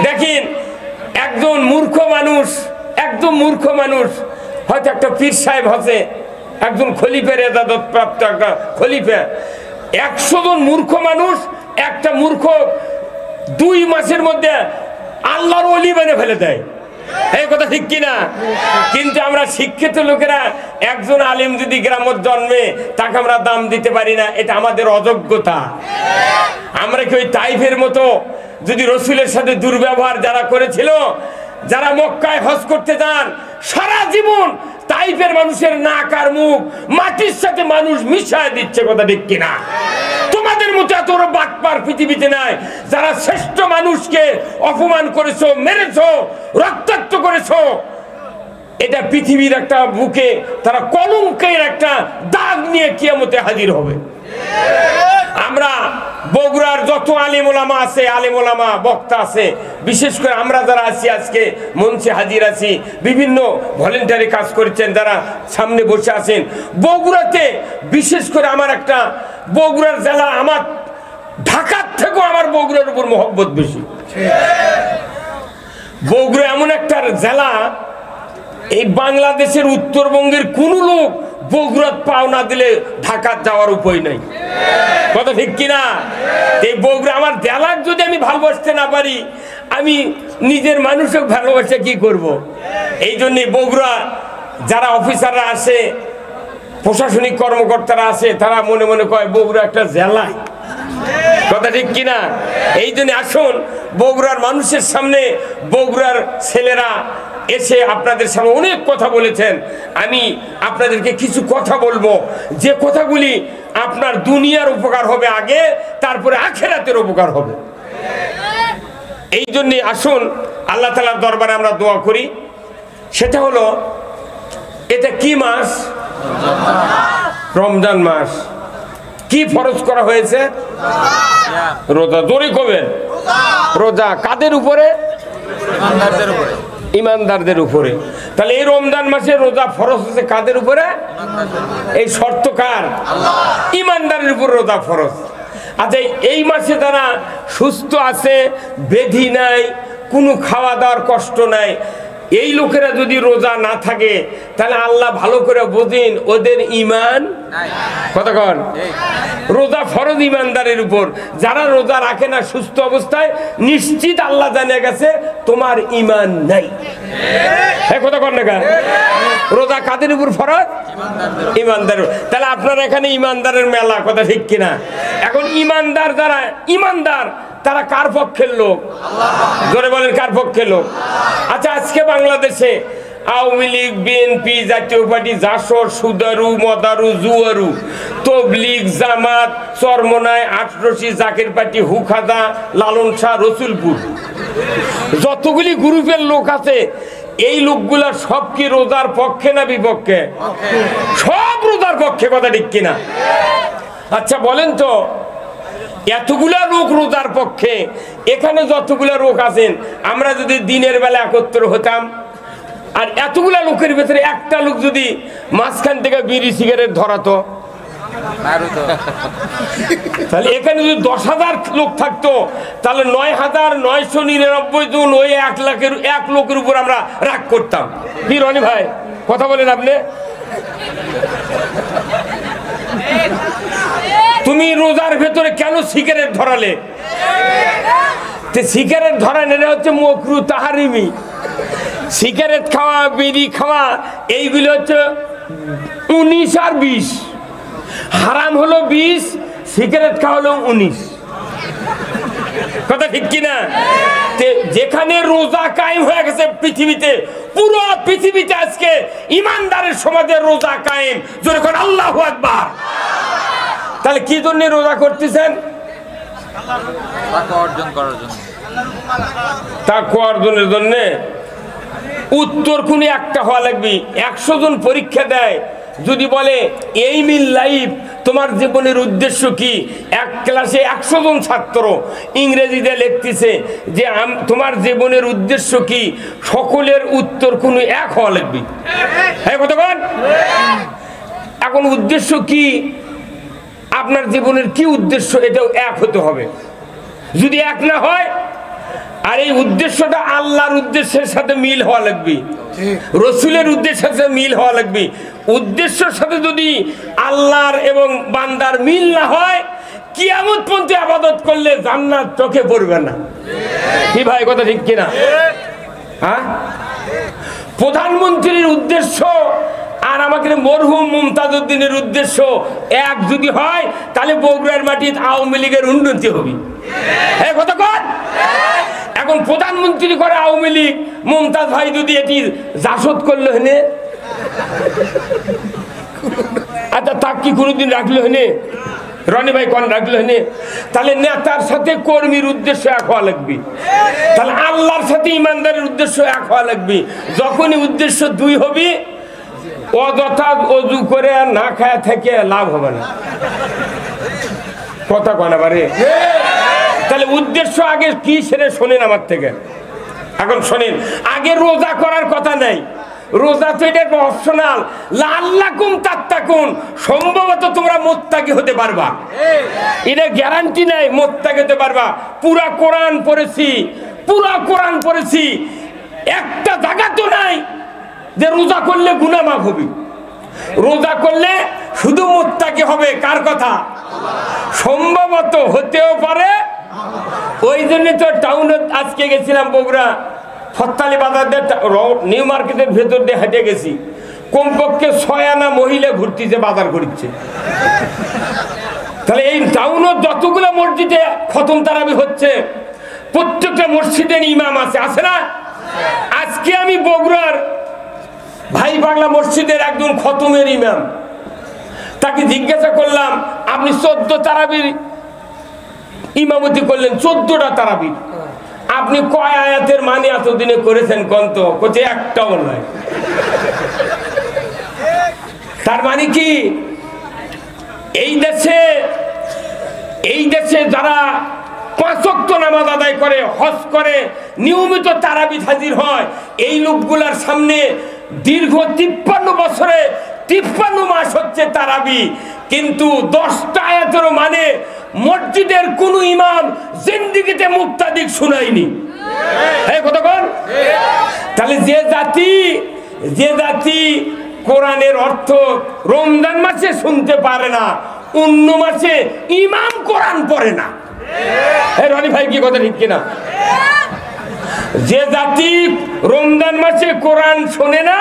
দেখেন একজন মূর্খ মানুষ, একদম মূর্খ মানুষ, হয়তো একটা পীর সাহেব আছে, একজন খলিফার এজাজত প্রাপ্ত একটা খলিফা, 100 জন মূর্খ মানুষ একটা মূর্খ 2 মাসের মধ্যে আল্লাহর ওলি বানিয়ে ফেলে দেয়, এই কথা ঠিক কিনা? কিন্তু আমরা শিক্ষিত লোকেরা একজন আলেম যদি গ্রামের জন্মে, তাকে আমরা দাম দিতে পারি না, এটা আমাদের অযোগ্যতা। আমরা কি ওই তাইফের মতো যদি রসুলের সাথে দুর্ব্যবহার যারা করেছিল, যারা মক্কায় হজ করতে যান, সারা জীবন তাইফের মানুষের নাক আর মুখ মাটির সাথে মানুষ মিশায় দিচ্ছে, কথা ঠিক কিনা? তোমাদের মতো এত বড় বাটপার পৃথিবীতে নাই, যারা শ্রেষ্ঠ মানুষকে অপমান করেছো, মেরেছো, রক্তাক্ত করেছো। এটা পৃথিবীর একটা বুকে তারা কলঙ্কের একটা দাগ নিয়ে কিয়ামতে হাজির হবে। আমরা বগুড়ার যত আলেম ওলামা আছে, আলেম ওলামা বক্তা আছে, বিশেষ করে আমরা যারা আছি আজকে মঞ্চে হাজির আছি, বিভিন্ন ভলেন্টারি কাজ করেছেন, যারা সামনে বসে আছেন, বগুড়াতে বিশেষ করে আমার একটা বগুড়ার জেলা, আমার ঢাকার থেকেও আমার বগুড়ার উপর মহব্বত বেশি। বগুড়া এমন একটা জেলা, এই বাংলাদেশের উত্তরবঙ্গের কোন লোক বগুড়াত পাও না দিলে ঢাকা যাওয়ার উপায় নাই, কথা ঠিক কিনা? এই বগুড়া আমার জেলার যদি আমি ভালোবাসতে না পারি, আমি নিজের মানুষকে ভালোবাসে কি করব? এই জন্যে বগুড়া যারা অফিসাররা আসে, প্রশাসনিক কর্মকর্তারা আছে, তারা মনে মনে কয় বগুড়া একটা জেলায়, কথা ঠিক কিনা? এই জন্য আসুন বগুড়ার মানুষের সামনে, বগুড়ার ছেলেরা এসে আপনাদের সামনে অনেক কথা বলেছেন, আমি আপনাদেরকে কিছু কথা বলবো, যে কথাগুলি আপনার দুনিয়ার উপকার হবে আগে, তারপরে আখিরাতের উপকার হবে। এই জন্য আসুন আল্লাহ তাআলার দরবারে আমরা দোয়া করি। সেটা হলো, এটা কি মাস? রমজান মাস। কি ফরজ করা হয়েছে? রোজা। জোরে কবেন রোজা। কাদের উপরে? ইমানদারদের উপরে। তাহলে এই রমজান মাসে রোজা ফরজ হচ্ছে কাদের উপরে? এই শর্ত কার? ইমানদারের উপর রোজা ফরজ। আচ্ছা, এই মাসে যারা সুস্থ আছে, ব্যাধি নাই, কোনো খাওয়া দাওয়ার কষ্ট নাই, এই লোকেরা যদি রোজা না থাকে, তাহলে আল্লাহ ভালো করে বোঝেন ওদের ঈমান কথা কন। রোজা ফরজ ইমানদারের উপর। যারা রোজা রাখে না সুস্থ অবস্থায়, নিশ্চিত আল্লাহ জানে গেছে তোমার ঈমান নাই, কথা কন না। রোজা কাদের উপর ফরজ? ইমানদারের। তাহলে আপনার এখানে ইমানদারের মেলা, কথা ঠিক কিনা? এখন ইমানদার যারা ইমানদার, তারা কার পক্ষের লোক? জোরে বলেন, কার পক্ষের লোক? আচ্ছা, আজকে বাংলাদেশে আওয়ামী লীগ, বিএনপি, জাতীয় পার্টি, জাসর, সুদারু, মদারু, জুয়ারু, তবলিগ, জামাত, চরমনায়, আটরশি, জাকের পার্টি, হুখাদা, লালন শাহ, রসুলপুর, যতগুলি গ্রুপের লোক আছে, এই লোকগুলা সব কি রোজার পক্ষে না বিপক্ষে? সব রোজার পক্ষে, কথা ঠিক কিনা? আচ্ছা বলেন তো, এতগুলা লোক রোজার পক্ষে, এখানে যতগুলা লোক আছেন, আমরা যদি দিনের বেলা একত্র হতাম, আর এতগুলা লোকের ভেতরে একটা লোক যদি মাঝখান থেকে বিড়ি সিগারেট ধরাতো, তাহলে এখানে যদি 10,000 লোক থাকতো, তাহলে 9,999 জন ওই 1 লোকের উপর আমরা রাগ করতাম। কি রনি ভাই, কথা বলেন আপনি? তুমি রোজার ভেতরে কেন সিগারেট ধরালে? সিগারেট ধরা নেওয়া হচ্ছে মকরু তাহারিমি। সিগারেট খাওয়া, বিড়ি খাওয়া, এইগুলো হচ্ছে 19 আর 20। হারাম হলো 20, সিগারেট খাওয়া হলো 19। কথা ঠিক কিনা? যেখানে রোজা কায়েম হয়ে গেছে পৃথিবীতে, পুরো পৃথিবীতে আজকে ইমানদারের সমাজে রোজা কায়েম। যখন আল্লাহু আকবার। তাহলে কি জন্য রোজা করতেছেন? তাকওয়া অর্জনের জন্য। উত্তর কোন একটা হওয়া লাগবে। 100 জন পরীক্ষা দেয়, যদি বলে এইম ইন লাইফ, তোমার জীবনের উদ্দেশ্য কি? এক ক্লাসে 100 জন ছাত্র ইংরেজিতে লিখতেছে যে তোমার জীবনের উদ্দেশ্য কি, সকলের উত্তর কোন এক হওয়া লাগবে। হ্যাঁ কতক্ষণ? এখন উদ্দেশ্য কি, আপনার জীবনের কি উদ্দেশ্য, এটাও এক হতে হবে। যদি এক না হয়, আর এই উদ্দেশ্যটা আল্লাহর উদ্দেশ্যের সাথে মিল হওয়া লাগবে, রসুলের উদ্দেশ্যের সাথে মিল হওয়া লাগবে। উদ্দেশ্যের সাথে যদি আল্লাহর এবং বান্দার মিল না হয়, কিয়ামত পর্যন্ত ইবাদত করলে জান্নাত চোখে পড়বে না। কি ভাই, কথা ঠিক কিনা? হ্যাঁ, প্রধানমন্ত্রীর উদ্দেশ্য আর আমাদের মরহুম মুমতাজ উদ্দিনের উদ্দেশ্য এক যদি হয়, তাহলে বগুড়ার মাটিতে আওয়ামী লীগের উন্নতি হবে। হ্যাঁ কতক্ষণ? এখন প্রধানমন্ত্রী করে আওয়ামী লীগ, মুমতাজ ভাই যদি এটি জাসদ করলো হেনে, আচ্ছা তাক কি কোনোদিন রাখলো হেনে? রনি ভাই কোন রাখলো হেনে? তাহলে নেতার সাথে কর্মীর উদ্দেশ্য এক হওয়া লাগবে, তাহলে আল্লাহর সাথে ইমানদারের উদ্দেশ্য এক হওয়া লাগবে। যখনই উদ্দেশ্য দুই হবে, অযথা অজু করে আর না খায়া থেকে লাভ হবে না। কথা কন আবারে। তাহলে উদ্দেশ্য আগে কি সেটা শোনেন আমার থেকে। এখন শোনেন, আগে রোজা করার কথা নাই। রোজা তো এটা অপশনাল। লাআল্লাকুম তাত্তাকুন, সম্ভবত তোমরা মুত্তাকি হতে পারবা, এটা গ্যারান্টি নাই মুত্তাকি হতে পারবা। পুরা কোরআন পড়েছি, পুরা কোরআন পড়েছি, একটা জায়গা তো নাই যে রোজা করলে গুনাহ মাফ হবে। রোজা করলে শুধু মুত্তাকি হবে, কার কথা? সম্ভবত হতেও পারে। ওই জন্য তো টাউনে আজকে গেছিলাম, বগুড়া ফত্তালি বাজার দিয়ে নিউ মার্কেটের ভেতর দিয়ে হেঁটে গেছি, কমপক্ষে 6 আনা মহিলা ঘুরতেছে, বাজার করছে। তাহলে এই টাউনের যতগুলো মসজিদে খতম তারাবি হচ্ছে, প্রত্যেকটা মসজিদের ইমাম আছে না? আজকে আমি বগুড়ার ভাই বাংলা মসজিদের একজন খতমের ইমাম, তাকে জিজ্ঞাসা করলাম, আপনি 14 তারাবির ইমামতি করলেন, 14টা তারাবি, আপনি কয় আয়াতের মানে এতদিনে করেছেন কন্ত? কোথায় একটাও নয়। তার মানে কি, এই দেশে যারা 5 ওয়াক্ত নামাজ আদায় করে, হজ করে, নিয়মিত তারাবি হাজির হয়, এই লোকগুলার সামনে দীর্ঘ 53 বছরে 53 মাস হচ্ছে তারাবি, কিন্তু 10টা আয়াতের মানে মসজিদের কোন ইমাম জিন্দেগিতে মুক্তাদিক শুনায়নি। এই কতক্ষণ? তাহলে যে জাতি কোরআনের অর্থ রমজান মাসে শুনতে পারে না, অন্য মাসে ইমাম কোরআন পড়ে না। এই রনি ভাই কি কথা ঠিক কিনা? যে জাতি রমজান মাসে কোরআন শোনে না,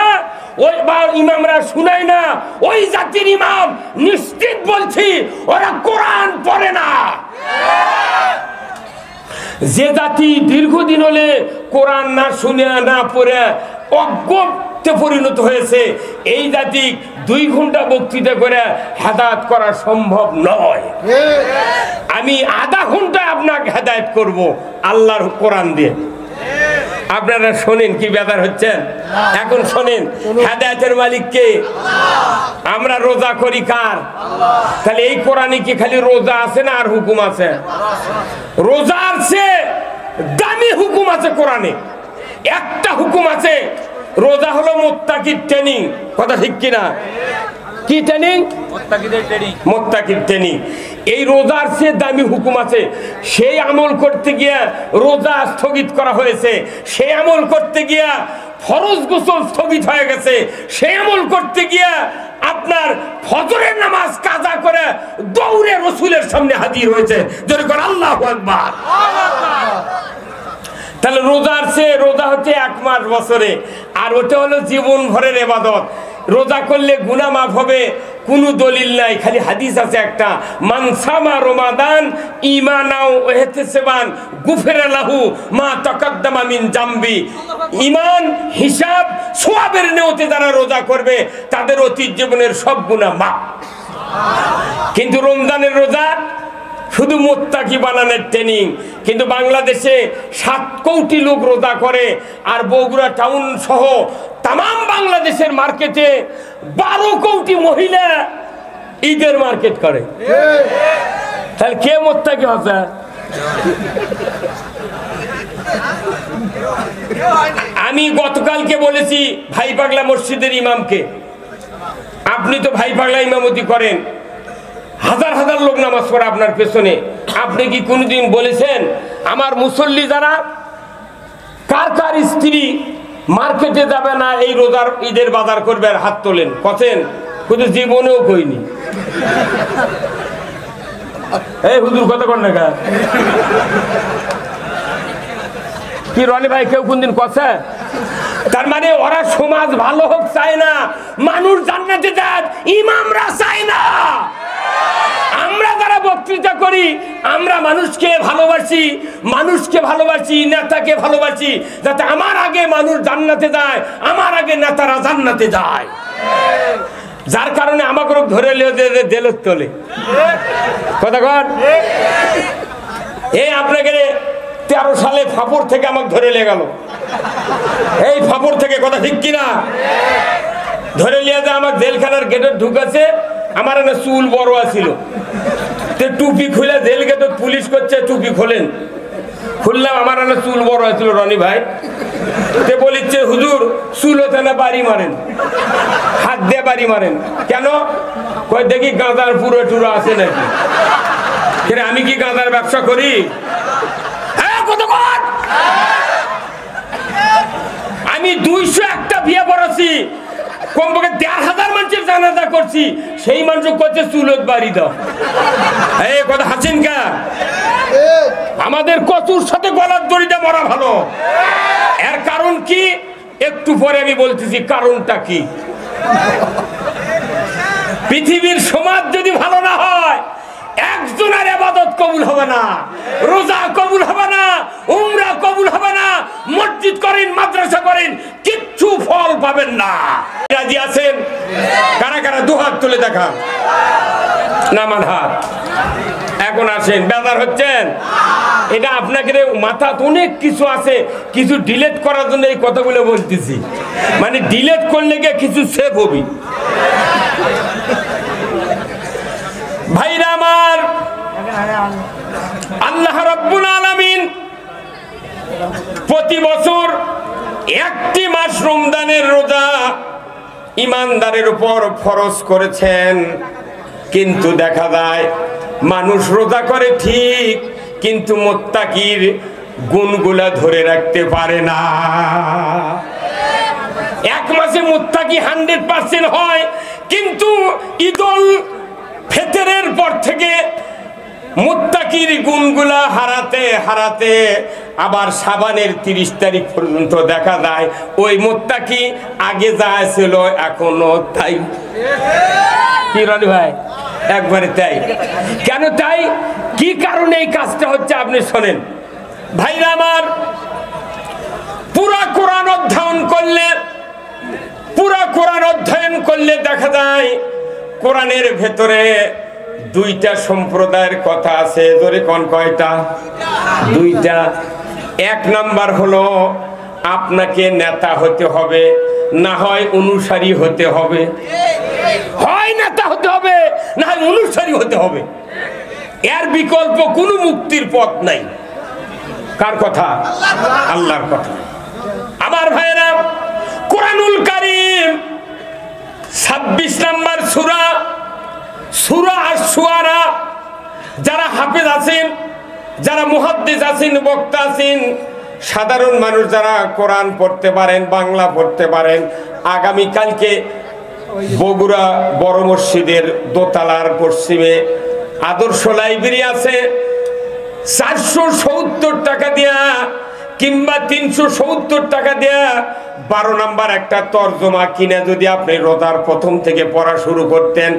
ওই বা ইমামরা শুনায় না, ওই জাতির ইমাম নিশ্চিত বলছি ওরা কোরআন পড়ে না। যে জাতি দীর্ঘদিন হলে কোরআন না শুনে না পড়ে অজ্ঞতে পরিণত হয়েছে, এই জাতি 2 ঘন্টা বক্তৃতা করে হেদায়েত করা সম্ভব নয়। আমি আধা ঘন্টায় আপনাকে হেদায়েত করব আল্লাহর কোরআন দিয়ে। আপনারা শোনেন কি ব্যাপার হচ্ছেন এখন শোনেন হেদায়েতের মালিক কে আমরা রোজা করি কার তাহলে এই কোরআনে কি খালি রোজা আছে না আর হুকুম আছে রোজার চেয়ে দামি হুকুম আছে কোরআনে একটা হুকুম আছে রোজা হলো মুত্তাকির ট্রেনিং কথা ঠিক কিনা কি ট্রেনিং মুত্তাকির ট্রেনিং এই রোজার চেয়ে দামি হুকুম আছে সেই আমল করতে গিয়া রোজা স্থগিত করা হয়েছে সেই আমল করতে গিয়া ফরজ গোসল স্থগিত হয়ে গেছে সেই আমল করতে গিয়া আপনার ফজরের নামাজ কাজা করে দৌড়ে রসুলের সামনে হাজির হয়েছে জোরে করে আল্লাহু আকবার তাহলে রোজার চেয়ে রোজা হচ্ছে 1 মাস বছরে আর ওটা হলো জীবন ভরের ইবাদত রোজা করলে গুনাহ মাফ হবে কোনো দলিল নাই খালি হাদিস আছে একটা মান সামা রমাদান ঈমানাও ওয়া ইহতিসাবান গুফিরা লাহু মা তাকাদ্দামা মিন জামবি ঈমান হিসাব সওয়াবের নিয়তে যারা রোজা করবে তাদের অতীত জীবনের সব গুনাহ মাফ কিন্তু রমজানের রোজা শুধু মুত্তাকি বানানোর ট্রেনিং কিন্তু বাংলাদেশে 7 কোটি লোক রোজা করে আর বগুড়া টাউন সহ तमाम বাংলাদেশের মার্কেটে 12 কোটি মহিলা ঈদের মার্কেট করে তাহলে কে মুত্তাকি হবে আমি গতকালকে বলেছি ভাই পাগলা মসজিদের ইমামকে আপনি তো ভাই পাগলা ইমামতি করেন হাজার হাজার লোক নামাজ পড়ে আপনার পেছনে আপনি কি কোনোদিন বলেছেন আমার মুসল্লি যারা কার কার স্ত্রী মার্কেটে যাবে না এই রোজার ঈদের বাজার করবে আর হাত তোলেন কছেন কিন্তু জীবনেও কইনি এই হুজুর কথা কন না কি রনি ভাই কেউ কোনদিন কছে তার মানে ওরা সমাজ ভালো হোক চায় না মানুষ জান্নাতে যাক ইমামরা চায় না আমরা যারা বক্তৃতা করি আমরা মানুষকে ভালোবাসি নেতাকে ভালোবাসি যাতে আমার আগে মানুষ জান্নাতে যায় আমার আগে নেতারা জান্নাতে যায় যার কারণে আমাকে ধরে দেলত তোলে কথা কন এই আপনাকে 13 সালে ফাপড় থেকে আমাকে ধরে নিয়ে গেল এই ফাপড় থেকে কথা ঠিক কিনা ধরে নিয়ে যায় আমার জেলখানার গেটে ঢুকাছে আমার না চুল বড় আছিল টুপি খুলে জেল গেটে পুলিশ করছে টুপি খোলেন খুললাম আমার না চুল বড় আছিল রনি ভাই তে বলিচ্ছে হুজুর চুল হতে না বাড়ি মারেন হাত দিয়ে বাড়ি মারেন কেন কই দেখি গাঁজার পুরো টুরো আছে নাকি আমি কি গাঁজার ব্যবসা করি আমি 201টা বিয়ে করেছি কমপক্ষে 1000 মানুষের জানাজা করছি সেই মানুষ করছে চুলত বাড়ি দাও এই কথা হাসেন কা আমাদের কচুর সাথে গলার দড়িটা মরা ভালো এর কারণ কি একটু পরে আমি বলতেছি কারণটা কি পৃথিবীর সমাজ যদি ভালো না হয় একজনের ইবাদত কবুল হবে না রোজা কবুল হবে না উমরা কবুল হবে না মসজিদ করেন মাদ্রাসা করেন কিচ্ছু ফল পাবেন না রাজি আছেন কারা কারা দুহাত তুলে দেখা নামান হাত এখন আসেন বেজার হচ্ছেন এটা আপনাকে মাথা অনেক কিছু আছে কিছু ডিলিট করার জন্য এই কথাগুলো বলতেছি মানে ডিলিট করলে গিয়ে কিছু সেভ হবি ভাইরা আমার আল্লাহ রাব্বুল আলামিন প্রতি বছর একটি মাস রমজানের রোজা ইমানদারের উপর ফরজ করেছেন কিন্তু দেখা যায় মানুষ রোজা করে ঠিক কিন্তু মুত্তাকির গুণগুলা ধরে রাখতে পারে না এক মাসে মুত্তাকি 100% হয় কিন্তু ঈদুল ফিতরের পর থেকে মুত্তাকির গুণগুলা হারাতে হারাতে আবার শাবানের 30 তারিখ পর্যন্ত দেখা যায় ওই মুত্তাকি আগে যা ছিল এখনো তাই কি রানি ভাই একবারে তাই কেন তাই কি কারণে এই কাজটা হচ্ছে আপনি শুনেন ভাইরা আমার পুরা কোরআন অধ্যয়ন করলে দেখা যায় কোরআনের ভেতরে 2টা সম্প্রদায়ের কথা আছে জোরে কোন কয়টা 2টা এক নাম্বার হলো আপনাকে নেতা হতে হবে, না হয় অনুসারী হতে হবে। হয় নেতা হতে হবে, না হয় অনুসারী হতে হবে। এর বিকল্প কোনো মুক্তির পথ নাই। কার কথা? আল্লাহর কথা। আমার ভাইরা, কোরআনুল কারীম 26 নম্বর সূরা, সূরা আশ-শুআরা, যারা হাফেজ আছেন, যারা মুহাদ্দিস আছেন, বক্তা আছেন, সাধারণ মানুষ যারা কোরআন পড়তে পারেন, বাংলা পড়তে পারেন, আগামী কালকে বগুড়া বড় মসজিদের দোতলার পশ্চিমে আদর্শ লাইব্রেরি আছে। 470 টাকা দিয়া কিংবা 370 টাকা দিয়া 12 নাম্বার একটা তরজমা কিনে যদি আপনি রোজার প্রথম থেকে পড়া শুরু করতেন,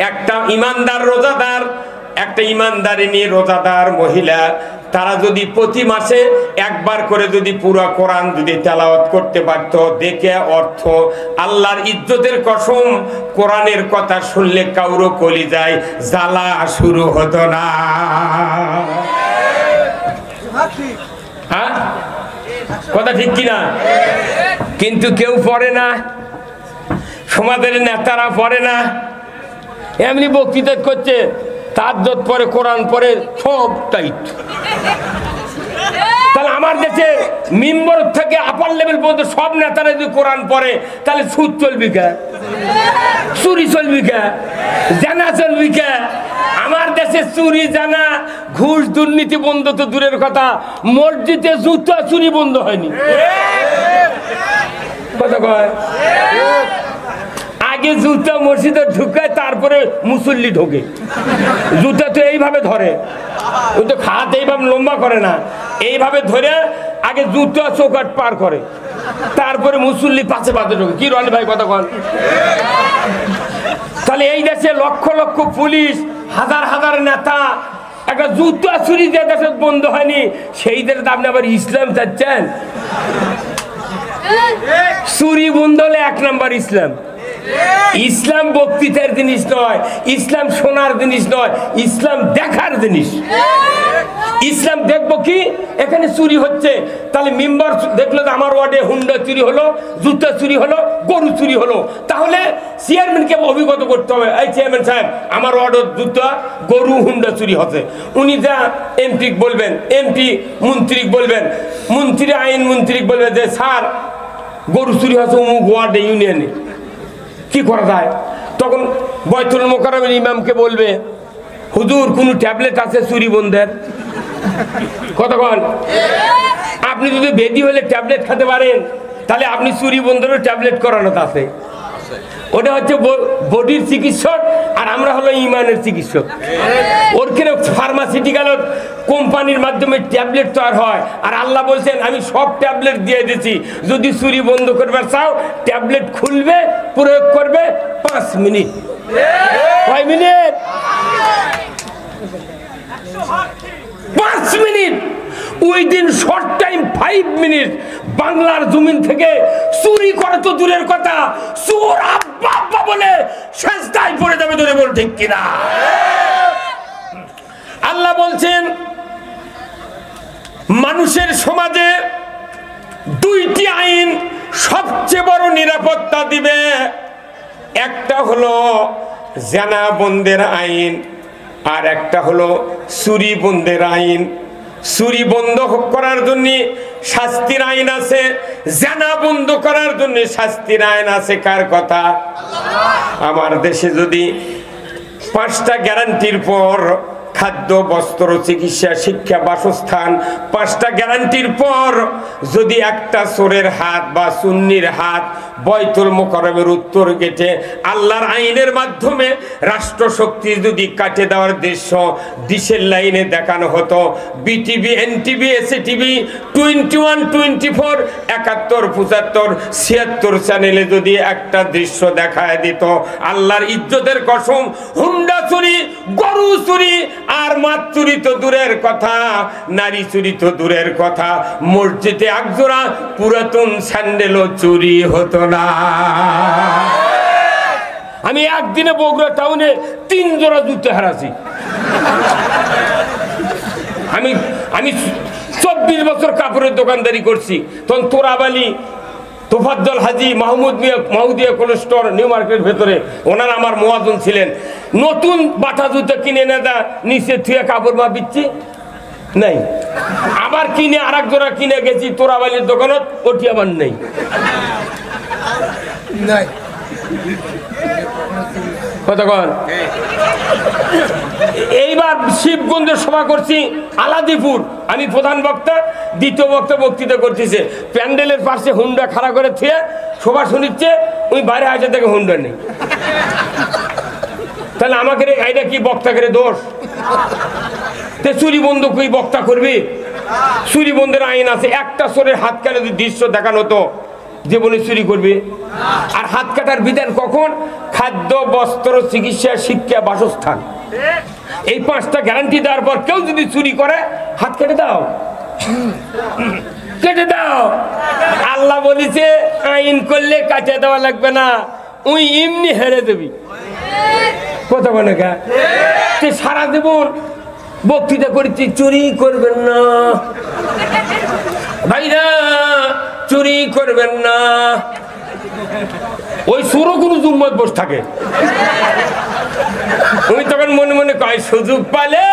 একটা ইমানদার রোজাদার, একটা ইমানদারিনী রোজাদার মহিলা, তারা যদি প্রতি মাসে একবার করে যদি পুরো কোরআন যদি তেলাওয়াত করতে পারত, দেখে অর্থ, আল্লাহর ইজ্জতের কসম, কোরআনের কথা শুনলে কাউরো কলিজায় জ্বালা শুরু হতো না। হ্যাঁ, কথা ঠিক কিনা? কিন্তু কেউ পড়ে না, সমাজের নেতারা পড়ে না, এমনি বক্তৃতা করছে, তাহাজ্জুদ পড়ে, কোরআন পড়ে, সব টাইট। তাহলে আমার দেশে মিম্বর থেকে আপার লেভেল পর্যন্ত সব নেতারা যদি কোরআন পড়ে, তাহলে সুদ চলবি কে, চুরি চলবি কে, জানা চলবি কে? আমার দেশে চুরি, জানা, ঘুষ, দুর্নীতি বন্ধ তো দূরের কথা, মসজিদে জুতা চুরি বন্ধ হয়নি। কথা কয়, আগে জুতা মসজিদে ঢুকায়, তারপরে মুসল্লি ঢোকে। জুতা তো এইভাবে ধরে, ওই তো খাত এইভাবে লম্বা করে না, এইভাবে ধরে আগে জুতা চৌকাট পার করে, তারপরে মুসল্লি পাশে পাশে ঢোকে। কি রনি ভাই কথা কন? তাহলে এই দেশে লক্ষ লক্ষ পুলিশ, হাজার হাজার নেতা, একটা জুতা চুরি যে দেশে বন্ধ হয়নি, সেই দেশে আপনি আবার ইসলাম চাচ্ছেন? চুরি বন্ধ হলে 1 নাম্বার ইসলাম। ইসলাম বক্তৃতার জিনিস নয়, ইসলাম শোনার জিনিস নয়, ইসলাম দেখার জিনিস। ইসলাম দেখবো কি, এখানে চুরি হচ্ছে, তাহলে মেম্বার দেখলো যে আমার ওয়ার্ডে হুন্ডা চুরি হলো, জুতা চুরি হলো, গরু চুরি হলো, তাহলে চেয়ারম্যানকে অভিগত করতে হবে, এই চেয়ারম্যান সাহেব, আমার ওয়ার্ডের জুতা, গরু, হুন্ডা চুরি হচ্ছে। উনি যা এমপি বলবেন, এমপি মন্ত্রী বলবেন, মন্ত্রী আইন মন্ত্রী বলবেন যে স্যার গরু চুরি হচ্ছে অমুক ওয়ার্ডে, ইউনিয়নে, কি করা যায়? তখন বয়তুল মোকাররমের ইমামকে বলবে, হুজুর কোন ট্যাবলেট আছে চুরি বন্ধের? কতক্ষণ? আপনি যদি বেদি হলে ট্যাবলেট খেতে পারেন, তাহলে আপনি চুরি বন্ধেরও ট্যাবলেট করানো আছে। ওটা হচ্ছে বডির চিকিৎসক, আর আমরা হলো ইমানের চিকিৎসক। ওর কেন ফার্মাসিউটিক্যাল কোম্পানির মাধ্যমে ট্যাবলেট তৈরি হয়, আর আল্লাহ বলছেন আমি সব ট্যাবলেট দিয়ে দিয়েছি, যদি চুরি বন্ধ করবার চাও ট্যাবলেট খুলবে, প্রয়োগ করবে 5 মিনিট। কয় মিনিট? 5 মিনিট। ওই দিন শর্ট টাইম 5 মিনিট বাংলার জমিন থেকে চুরি করে তো দূরের কথা, চোর আব্বা আব্বা বলে সেজদায় পড়ে যাবে, ধরে বল ঠিক কিনা? আল্লাহ বলছেন মানুষের সমাজে 2টি আইন সবচেয়ে বড় নিরাপত্তা দিবে। একটা হলো জানা বন্ধের আইন, আর একটা হলো চুরি বন্ধের আইন। চুরি বন্ধ করার জন্য শাস্তির আইন আছে, জানা বন্ধ করার জন্য শাস্তির আইন আছে। কার কথা? আমার দেশে যদি 5টা গ্যারান্টির পর খাদ্য, বস্ত্র, চিকিৎসা, শিক্ষা, বাসস্থান, 5টা গ্যারান্টির পর যদি একটা চোরের হাত বা সুন্নির হাত বয়তুল মোকাররমের উত্তর গেটে আল্লাহর আইনের মাধ্যমে রাষ্ট্রশক্তি যদি কাটে দেওয়ার দৃশ্য ডিশের লাইনে দেখানো হতো, বিটিভি, এনটিভি, এসএটিভি, 21, 24, 71, 75, 76 চ্যানেলে যদি একটা দৃশ্য দেখায় দিত, আল্লাহর ইজ্জতের কসম, হুন্ডা চুরি, গরু চুরি, আর মাছ চুরি তো দূরের কথা, নারী চুরি তো দূরের কথা, মসজিদে একজোড়া পুরাতন স্যান্ডেলও চুরি হতো না। আমি একদিনে বগুড়া টাউনে 3 জোড়া জুতো হারাছি। আমি 26 বছর কাপড়ের দোকানদারি করছি। তখন তোরাবালি তোফাজ্জল হাজি মাহমুদ মিয়া মাহুদিয়া কোল্ড স্টোর নিউ মার্কেটের ভেতরে ওনারা আমার মুয়াজ্জিন ছিলেন। নতুন বাটা জুতো কিনে এনে দা নিচে থুয়ে কাপড় মাপিচ্ছি নাই, আবার কিনে আর এক জোড়া কিনে গেছি তোরাবালির দোকানত, ওটি আবার নেই। কতক্ষণ এইবার শিবগঞ্জের সভা করছি আলাদিপুর, আমি প্রধান বক্তা, দ্বিতীয় বক্তা বক্তৃতা করতেছে। প্যান্ডেলের পাশে হুন্ডা খাড়া করে থুয়ে সভা শুনিচ্ছে, ওই বাইরে আসে থেকে হুন্ডা নেই। তাহলে আমাকে এটা কি বক্তা করে দোষ? চুরি বন্ধ কই বক্তা করবি? চুরি বন্ধের আইন আছে, একটা চোরের হাত কাটে যদি দৃশ্য দেখানো হতো জীবনে চুরি করবে। আর হাত কাটার বিধান কখন? খাদ্য, বস্ত্র, চিকিৎসা, শিক্ষা, বাসস্থান, এই 5টা গ্যারান্টি দেওয়ার পর কেউ যদি চুরি করে হাত কেটে দাও, কেটে দাও। আল্লাহ বলেছে আইন করলে কাটে দেওয়া লাগবে না, ওই এমনি হেরে দেবি। কথা বলে গা সারা জীবন বক্তৃতা করেছি চুরি করবেন না ভাইরা, চুরি করবেন না। ওই সুরও কোনো জুম্মত বসে থাকে। ওই তখন মনে মনে কয় সুযোগ পালে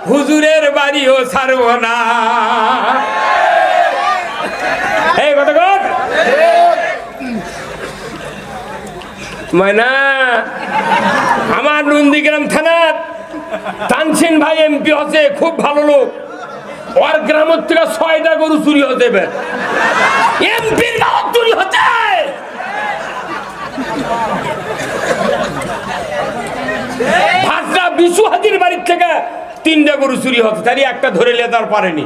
হুজুরের বাড়িও ছাড়ব না। এই কথা কর ময়না, আমার নন্দীগ্রাম থানার তানসিন ভাই এমপি হচ্ছে, খুব ভালো লোক। ওর গ্রামের থেকে 6টা গরু চুরি হতে হবে, এমপির গাঁও চুরি হচ্ছে। ভাষা বিশু হাজির বাড়ির থেকে 3টা গরু চুরি হচ্ছে, তারই একটা ধরে লেদার পারেনি।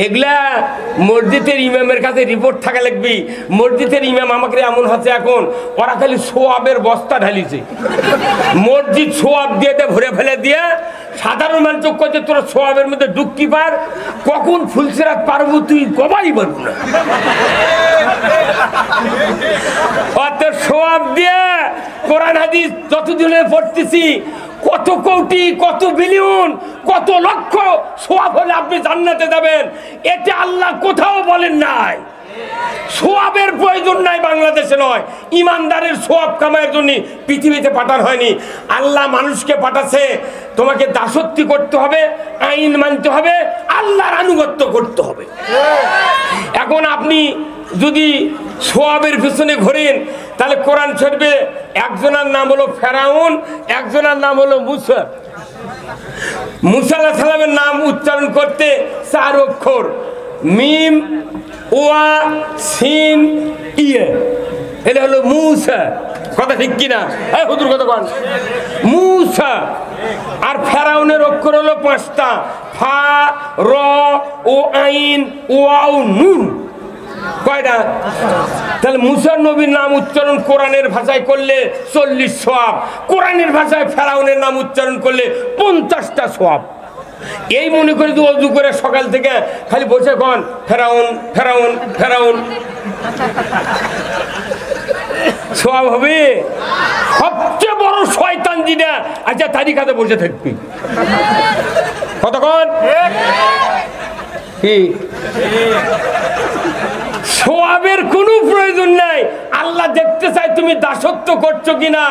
এগুলা মসজিদের ইমামের কাছে রিপোর্ট থাকা লাগবি। মসজিদের ইমাম আমাকে এমন হচ্ছে এখন, ওরা খালি সোয়াবের বস্তা ঢালিছে, মসজিদ সোয়াব দিয়ে ভরে ফেলে দিয়ে সাধারণ মানুষ করছে তোরা সোয়াবের মধ্যে ডুবকি পার, কখন ফুলসিরাত পারবো তুই কবাই পারবো না। অত সোয়াব দিয়ে কোরআন হাদিস যতদিনে পড়তেছি, কত কোটি, কত বিলিয়ন, কত লক্ষ সোয়াব হলে আপনি জান্নাতে যাবেন, এটা আল্লাহ কোথাও বলেন নাই। সোয়াবের প্রয়োজন নাই বাংলাদেশে, নয় ইমানদারের সোয়াব কামাইয়ের জন্য পৃথিবীতে পাঠানো হয়নি। আল্লাহ মানুষকে পাঠাচ্ছে, তোমাকে দাসত্ব করতে হবে, আইন মানতে হবে, আল্লাহর আনুগত্য করতে হবে। এখন আপনি যদি সোয়াবের পিছনে ঘোরেন, তাহলে কোরআন শরীফে একজনের নাম হলো ফেরাউন, একজনের নাম হলো মুসা। মুসা আলাইহিস সালামের নাম উচ্চারণ করতে 4 অক্ষর, মিম ওয়া সিন ইয়ে, এটা হলো মুসা। কথা ঠিক কিনা? এই হুজুর কথা বল। মুসা। আর ফেরাউনের অক্ষর হলো 5টা, ফা, র, ও আইন, ওয়াও, নুন। কয়টা? তাহলে মুসা নবীর নাম উচ্চারণ কোরআনের ভাষায় করলে 40 সওয়াব, কোরআনের ভাষায় ফেরাউনের নাম উচ্চারণ করলে 50টা সওয়াব। এই মনে করে তুই অজু করে সকাল থেকে খালি বসে কন ফেরাউন ফেরাউন ফেরাউন, সওয়াব হবে? সবচেয়ে বড় শয়তান যেটা, আচ্ছা তারিখাতে বসে থাকবি কতক্ষণ? কি সোয়াবের কোনো প্রয়োজন নাই। আল্লাহ দেখতে চাই তুমি দাসত্ব করছো কিনা,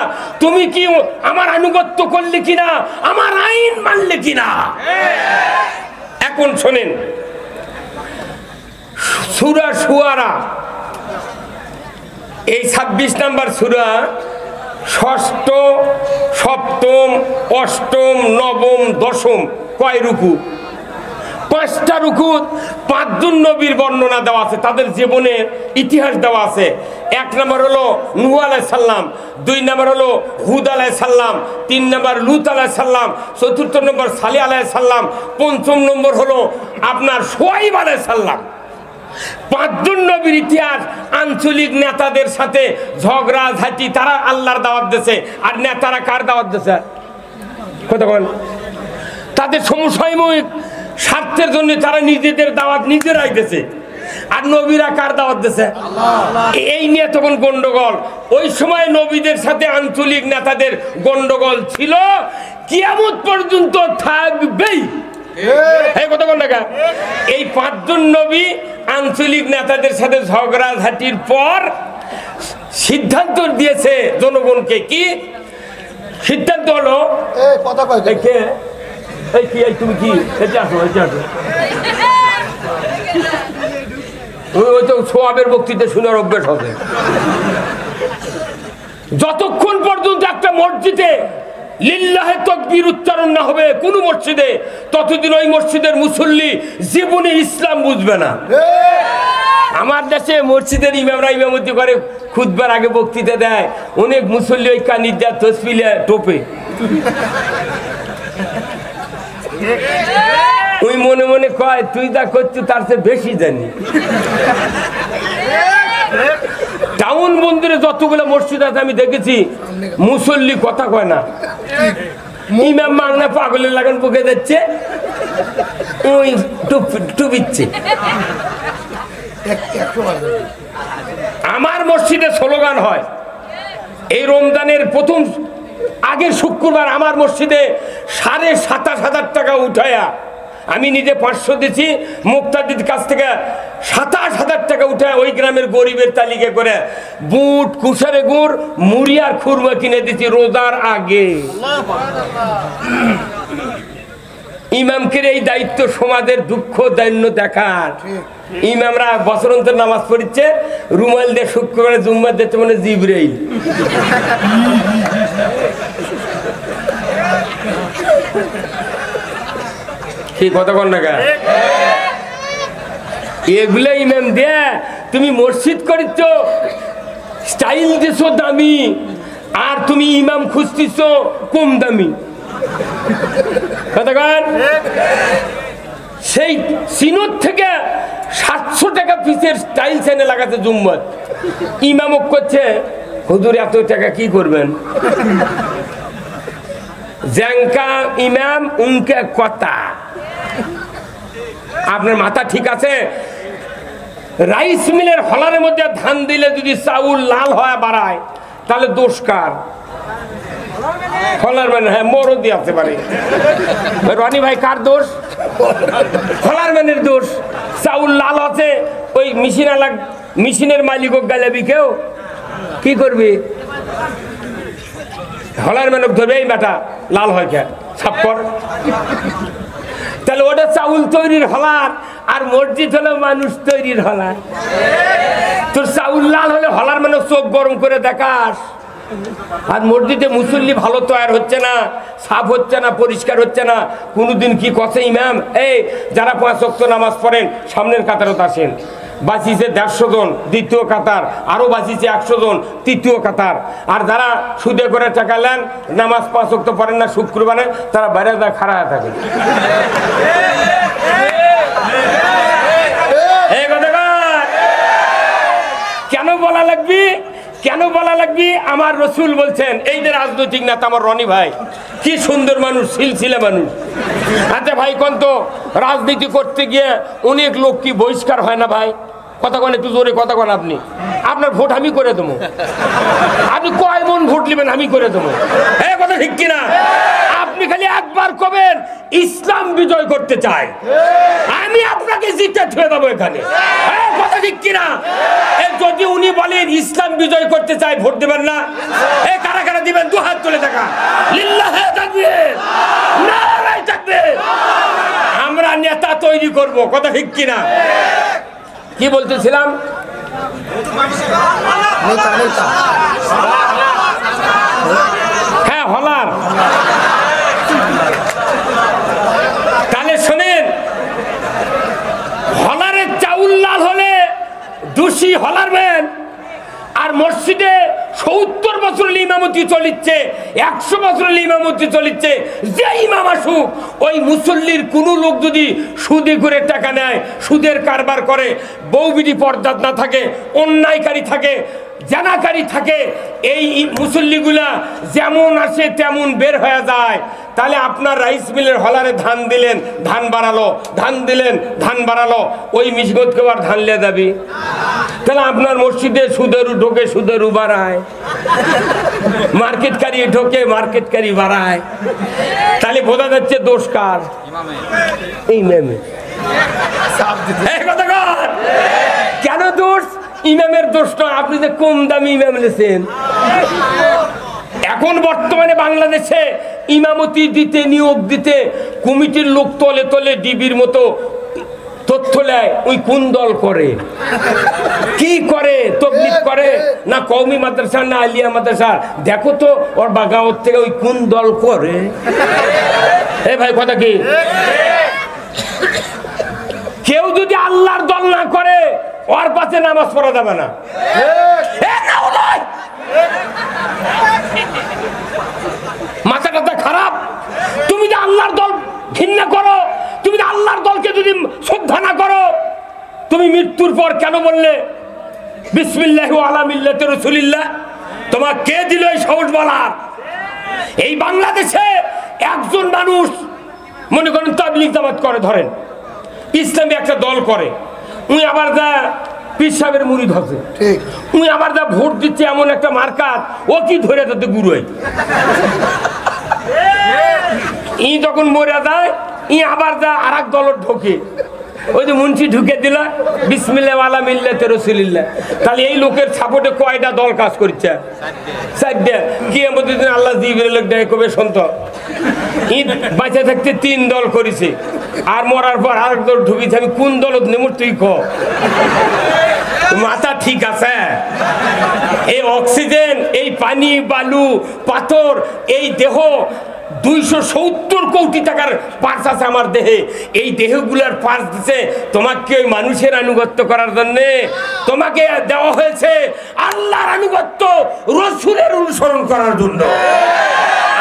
তুমি কি আমার আনুগত্য করলে কিনা, আমার আইন মানলে কিনা। এখন শোনেন, সূরা শুআরা, এই 26 নম্বর সূরা, 6ষ্ঠ, 7ম, 8ম, 9ম, 10ম, কয় রুকু? 5টা রুকু। 5 জন নবীর বর্ণনা দেওয়া আছে, তাদের জীবনের ইতিহাস দেওয়া আছে। 1 নম্বর হলো নূহ আলাইহিস সালাম, 2 নম্বর হলো হুদ আলাইহিস সালাম, 3 নম্বর লূত আলাইহিস সালাম, 4র্থ নম্বর সালেহ আলাইহিস সালাম, 5ম নম্বর হলো আপনার শুআয়ব আলাইহিস সালাম। 5 জন নবীর ইতিহাস। আঞ্চলিক নেতাদের সাথে ঝগড়া ঝাঁটি, তারা আল্লাহর দাওয়াত দিয়েছে, আর নেতারা কার দাওয়াত দিয়েছে? কথা বল। তাদের সমসাময়িক স্বার্থের জন্য তারা নিজেদের দাওয়াত নিজেরাই দিয়েছে, আর নবীরা কার দাওয়াত দিয়েছে? এই নিয়ে তখন গন্ডগোল। ওই সময় নবীদের সাথে আঞ্চলিক নেতাদের গন্ডগোল ছিল, কিয়ামত পর্যন্ত থাকবেই। এই কথা কোন টাকা? এই 5 জন নবী আঞ্চলিক নেতাদের সাথে ঝগড়াঝাটির পর সিদ্ধান্ত দিয়েছে জনগণকে। কি সিদ্ধান্ত হলো? কথা কয় কে এই কি এই তুমি কি এটা আসো এটা আসো ওই তো সোয়াবের বক্তৃতা শোনার অভ্যাস হবে। যতক্ষণ পর্যন্ত একটা মসজিদে লিল্লাহে তাকবীর উচ্চারণ না হবে কোন মসজিদে, ততদিন ওই মসজিদের মুসল্লি জীবনে ইসলাম বুঝবে না। আমার দেশে মসজিদের ইমামরা ইমামতি করে, খুতবার আগে বক্তৃতা দেয়, অনেক মুসল্লি ওই কানির দেয় তসবিলে টোপে। ওই মনে মনে কয় তুই যা করছো তার চেয়ে বেশি জানি। টাউন বন্দরে যতগুলো মসজিদ আছে আমি দেখেছি মুসল্লি কথা কয় না, ইমাম মাংনা পাগলের লাগান বুকে যাচ্ছে, ওই টুপিচ্ছে। আমার মসজিদে স্লোগান হয় এই রমজানের প্রথম আগের শুক্রবার আমার মসজিদে 27,500 টাকা উঠায়া, আমি নিজে 500 দিচ্ছি, মুক্তাদির কাছ থেকে 27,000 টাকা উঠায় ওই গ্রামের গরিবের তালিকা করে বুট কুসারে গুড় মুড়ি আর খুরমা কিনে দিচ্ছি রোজার আগে। ইমামকে এই দায়িত্ব সমাজের দুঃখ দৈন্য দেখার। ইমামরা বছরন্তর নামাজ পড়ছে, রুমাল দিয়ে শুক্রবারে জুম্মা দিচ্ছে মানে জিবরাইল। কি কথা কন না? এগুলো ইমাম দে তুমি মসজিদ করিচ্ছ, স্টাইল দিছো দামি, আর তুমি ইমাম খুঁজতেছ কম দামি। কথা কন? সেই সিনোর থেকে 700 টাকা পিসের স্টাইল চ্যানেল লাগাতে জুম্মত, ইমামক করছে হুজুর এত টাকা কি করবেন? জ্যাংকা ইমাম উনকে কথা। আপনার মাথা ঠিক আছে? রাইস মিলের হলারের মধ্যে ধান দিলে যদি চাউল লাল হয় বাড়ায় তাহলে দোষ কার? হলার ম্যান। হ্যাঁ মরদি আসতে পারে। রনি ভাই কার দোষ? হলার ম্যানের দোষ। চাউল লাল আছে ওই মেশিনের মালিক গালাবি কেউ কি করবি? হলার ম্যানক ধরবে এই বেটা লাল হয় কে ছাপ কর। তাহলে ওটা চাউল তৈরির হলার, আর মসজিদ হলো মানুষ তৈরির হলার। তোর চাউল লাল হলে হলার মানে চোখ গরম করে দেখাস, আর মসজিদে মুসল্লি ভালো তৈরি হচ্ছে না, সাফ হচ্ছে না, পরিষ্কার হচ্ছে না। কোনোদিন কি কথা ইমাম এই যারা 5 ওয়াক্ত নামাজ পড়েন সামনের কাতারত আসেন, বাঁচিয়েছে 150 জন দ্বিতীয় কাতার, আরো বাঁচিয়েছে 100 জন তৃতীয় কাতার। আর যারা সুদে করে টাকা নেন, নামাজ 5 ওয়াক্ত পড়েন না শুক্রবারে, তারা বাইরে যা খাড়া হয়ে থাকে। কেন বলা লাগবি? কেন বলা লাগবি? আমার রসুল বলছেন, এই যে রাজনৈতিক নেতা আমার রনি ভাই কি সুন্দর মানুষ, সিলসিলা মানুষ। আচ্ছা ভাই কোন তো রাজনীতি করতে গিয়ে অনেক লোক কি বহিষ্কার হয় না ভাই? কথা কন একটু জোরে কথা কন। আপনি আপনার ভোট আমি করে দেবো, আপনি কয় মন ভোট নেবেন আমি করে দেবো। হ্যাঁ কথা ঠিক কিনা? আপনি খালি একবার কবেন ইসলাম বিজয় করতে চাই, আমি আপনাকে জিতে ছুঁয়ে দেবো এখানে। হ্যাঁ কথা ঠিক কিনা? যদি উনি বলেন ইসলাম বিজয় করতে চাই, ভোট দেবেন না? এ কারা কারা দিবেন? 2 হাত তুলে দেখা। লিল্লাহে তাকবীর, নারায়ে তাকবীর। আমরা নেতা তৈরি করব, কথা ঠিক কিনা? কি বলতেছিলাম? হ্যাঁ হলার। তাহলে শোনেন, হলারের চাউল লাল হলে দোষী হলারবেন, আর মসজিদে 70 বছর ইমামতি চলিচ্ছে, 100 বছর ইমামতি চলিচ্ছে, যে ইমাম আসুক ওই মুসল্লির কোনো লোক যদি সুদে করে টাকা নেয়, সুদের কারবার করে, বউবিধি পর্দা না থাকে, অন্যায়কারী থাকে, জানাকারী থাকে, এই মুসল্লিগুলা যেমন আসে তেমন বের হয়ে যায়। তাহলে আপনার রাইস মিলের হলারে ধান দিলেন, ধান বাড়ালো, ধান দিলেন, ধান বাড়ালো, ওই মিশগতকে আর ধান লিয়ে যাবি? তাহলে আপনার মসজিদে সুদেরু ঢোকে, সুদেরু বাড়ায়। মার্কেটকারী ঢোকে, মার্কেটকারী বাড়ায়, তাহলে বোঝা যাচ্ছে দোষ কার? ইমামের। কেন দোষ? ইমামের দোষ নয়, আপনি যে কম দামি ইমাম নিয়েছেন। এখন বর্তমানে বাংলাদেশে ইমামতি দিতে, নিয়োগ দিতে কমিটির লোক তলে তলে ডিবির মতো তথ্য নেয়। ওই কোন দল করে, কি করে, তাবলীগ করে না কওমি মাদ্রাসা না আলিয়া মাদ্রাসা, দেখো তো ওর বাগাওয়াত থেকে ওই কোন দল করে। এ ভাই কথা কি? কেউ যদি আল্লাহর দল না করে ওর পাশে নামাজ পড়া যাবে না। মাথা টাথা খারাপ। তুমি যে আল্লাহর দল ঘৃণা করো, তুমি যে আল্লাহর দলকে যদি শ্রদ্ধা না করো, তুমি মৃত্যুর পর কেন বললে বিসমিল্লাহি ওয়া আলা মিল্লাতি রাসূলিল্লাহ? তোমার কে দিল এই সাহস বলার? এই বাংলাদেশে একজন মানুষ মনে করেন তাবলীগ জামাত করে, ধরেন ইসলামী একটা দল করে, উনি আবার যা পীর সাহেবের মুরিদ হচ্ছে, উনি আবার যা ভোট দিচ্ছে এমন একটা মার্কাত, ও কি ধরে তাতে গুরুই ই যখন মরে যায়, ই আবার যা আর এক দলের ঢোকে, ওই যে মুন্সি ঢুকে দিল বিসমিল্লাহি ওয়া আলা মিল্লাতি রাসূলিল্লাহ। তাহলে এই লোকের সাপোর্টে কয়টা দল কাজ করছে? চারটা। কিয়ামতের দিন আল্লাহ জিবরিল ডাকে কবে শুনত, ই বাঁচা থাকতে 3 দল করেছে, আর মরার পর আরেক দল ঢুকেছে। আমি কোন দলত নেব তুই ক? মাথা ঠিক আছে? এই অক্সিজেন, এই পানি, বালু, পাথর, এই দেহ 270 কোটি টাকার পার্স আছে আমার দেহে। এই দেহগুলার পার্স দিছে তোমাকে ওই মানুষের আনুগত্য করার জন্য। তোমাকে দেওয়া হয়েছে আল্লাহর আনুগত্য, রাসূলের অনুসরণ করার জন্য।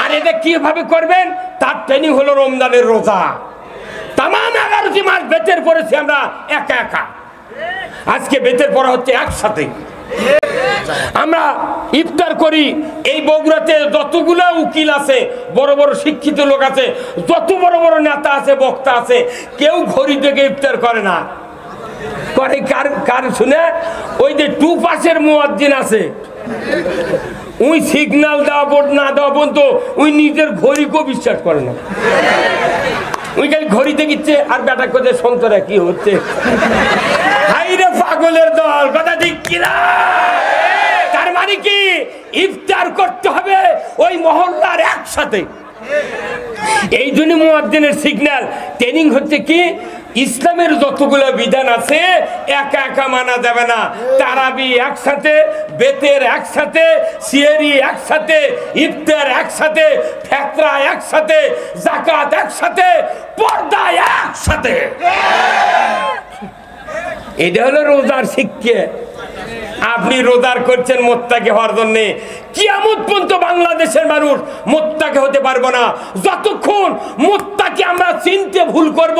আর এটা কিভাবে করবেন? তার ট্রেনিং হলো রমজানের রোজা। তাম 11টি মাস বেতের পড়েছি আমরা একা একা, আজকে বেতের পড়া হচ্ছে একসাথে। আমরা ইফতার করি। এই বগুড়াতে যতগুলো উকিল আছে, বড় বড় শিক্ষিত লোক আছে, যত বড় বড় নেতা আছে, বক্তা আছে, কেউ ঘড়ি থেকে ইফতার করে না। করে কার কার শুনে? ওই যে 2 পাশের মুয়াজ্জিন আছে, ওই সিগন্যাল দেওয়া না দেওয়া পর্যন্ত ওই নিজের ঘড়িকেও বিশ্বাস করে না। ওই খালি ঘড়িতে গিচ্ছে আর বেটা কোথায় সন্তরা কি হচ্ছে। হাইরে পাগলের দল, কথা ঠিক কিনা? তার মানে কি ইফতার করতে হবে ওই মহল্লার একসাথে। এই জন্য মুয়াজ্জিনের সিগন্যাল ট্রেনিং হচ্ছে কি, ইসলামের যতগুলো বিধান আছে একা একা মানা যাবে না। তারাবি একসাথে, বেতের একসাথে, সিহরি একসাথে, ইফতার একসাথে, ফিতরা একসাথে, যাকাত একসাথে, পর্দা একসাথে। এটা হলো রোজার শিক্ষা। আপনি রোজার করছেন মুত্তাকি হওয়ার জন্য। কিয়ামত পর্যন্ত বাংলাদেশের মানুষ মুত্তাকি হতে পারবো না যতক্ষণ মুত্তাকি আমরা চিনতে ভুল করব।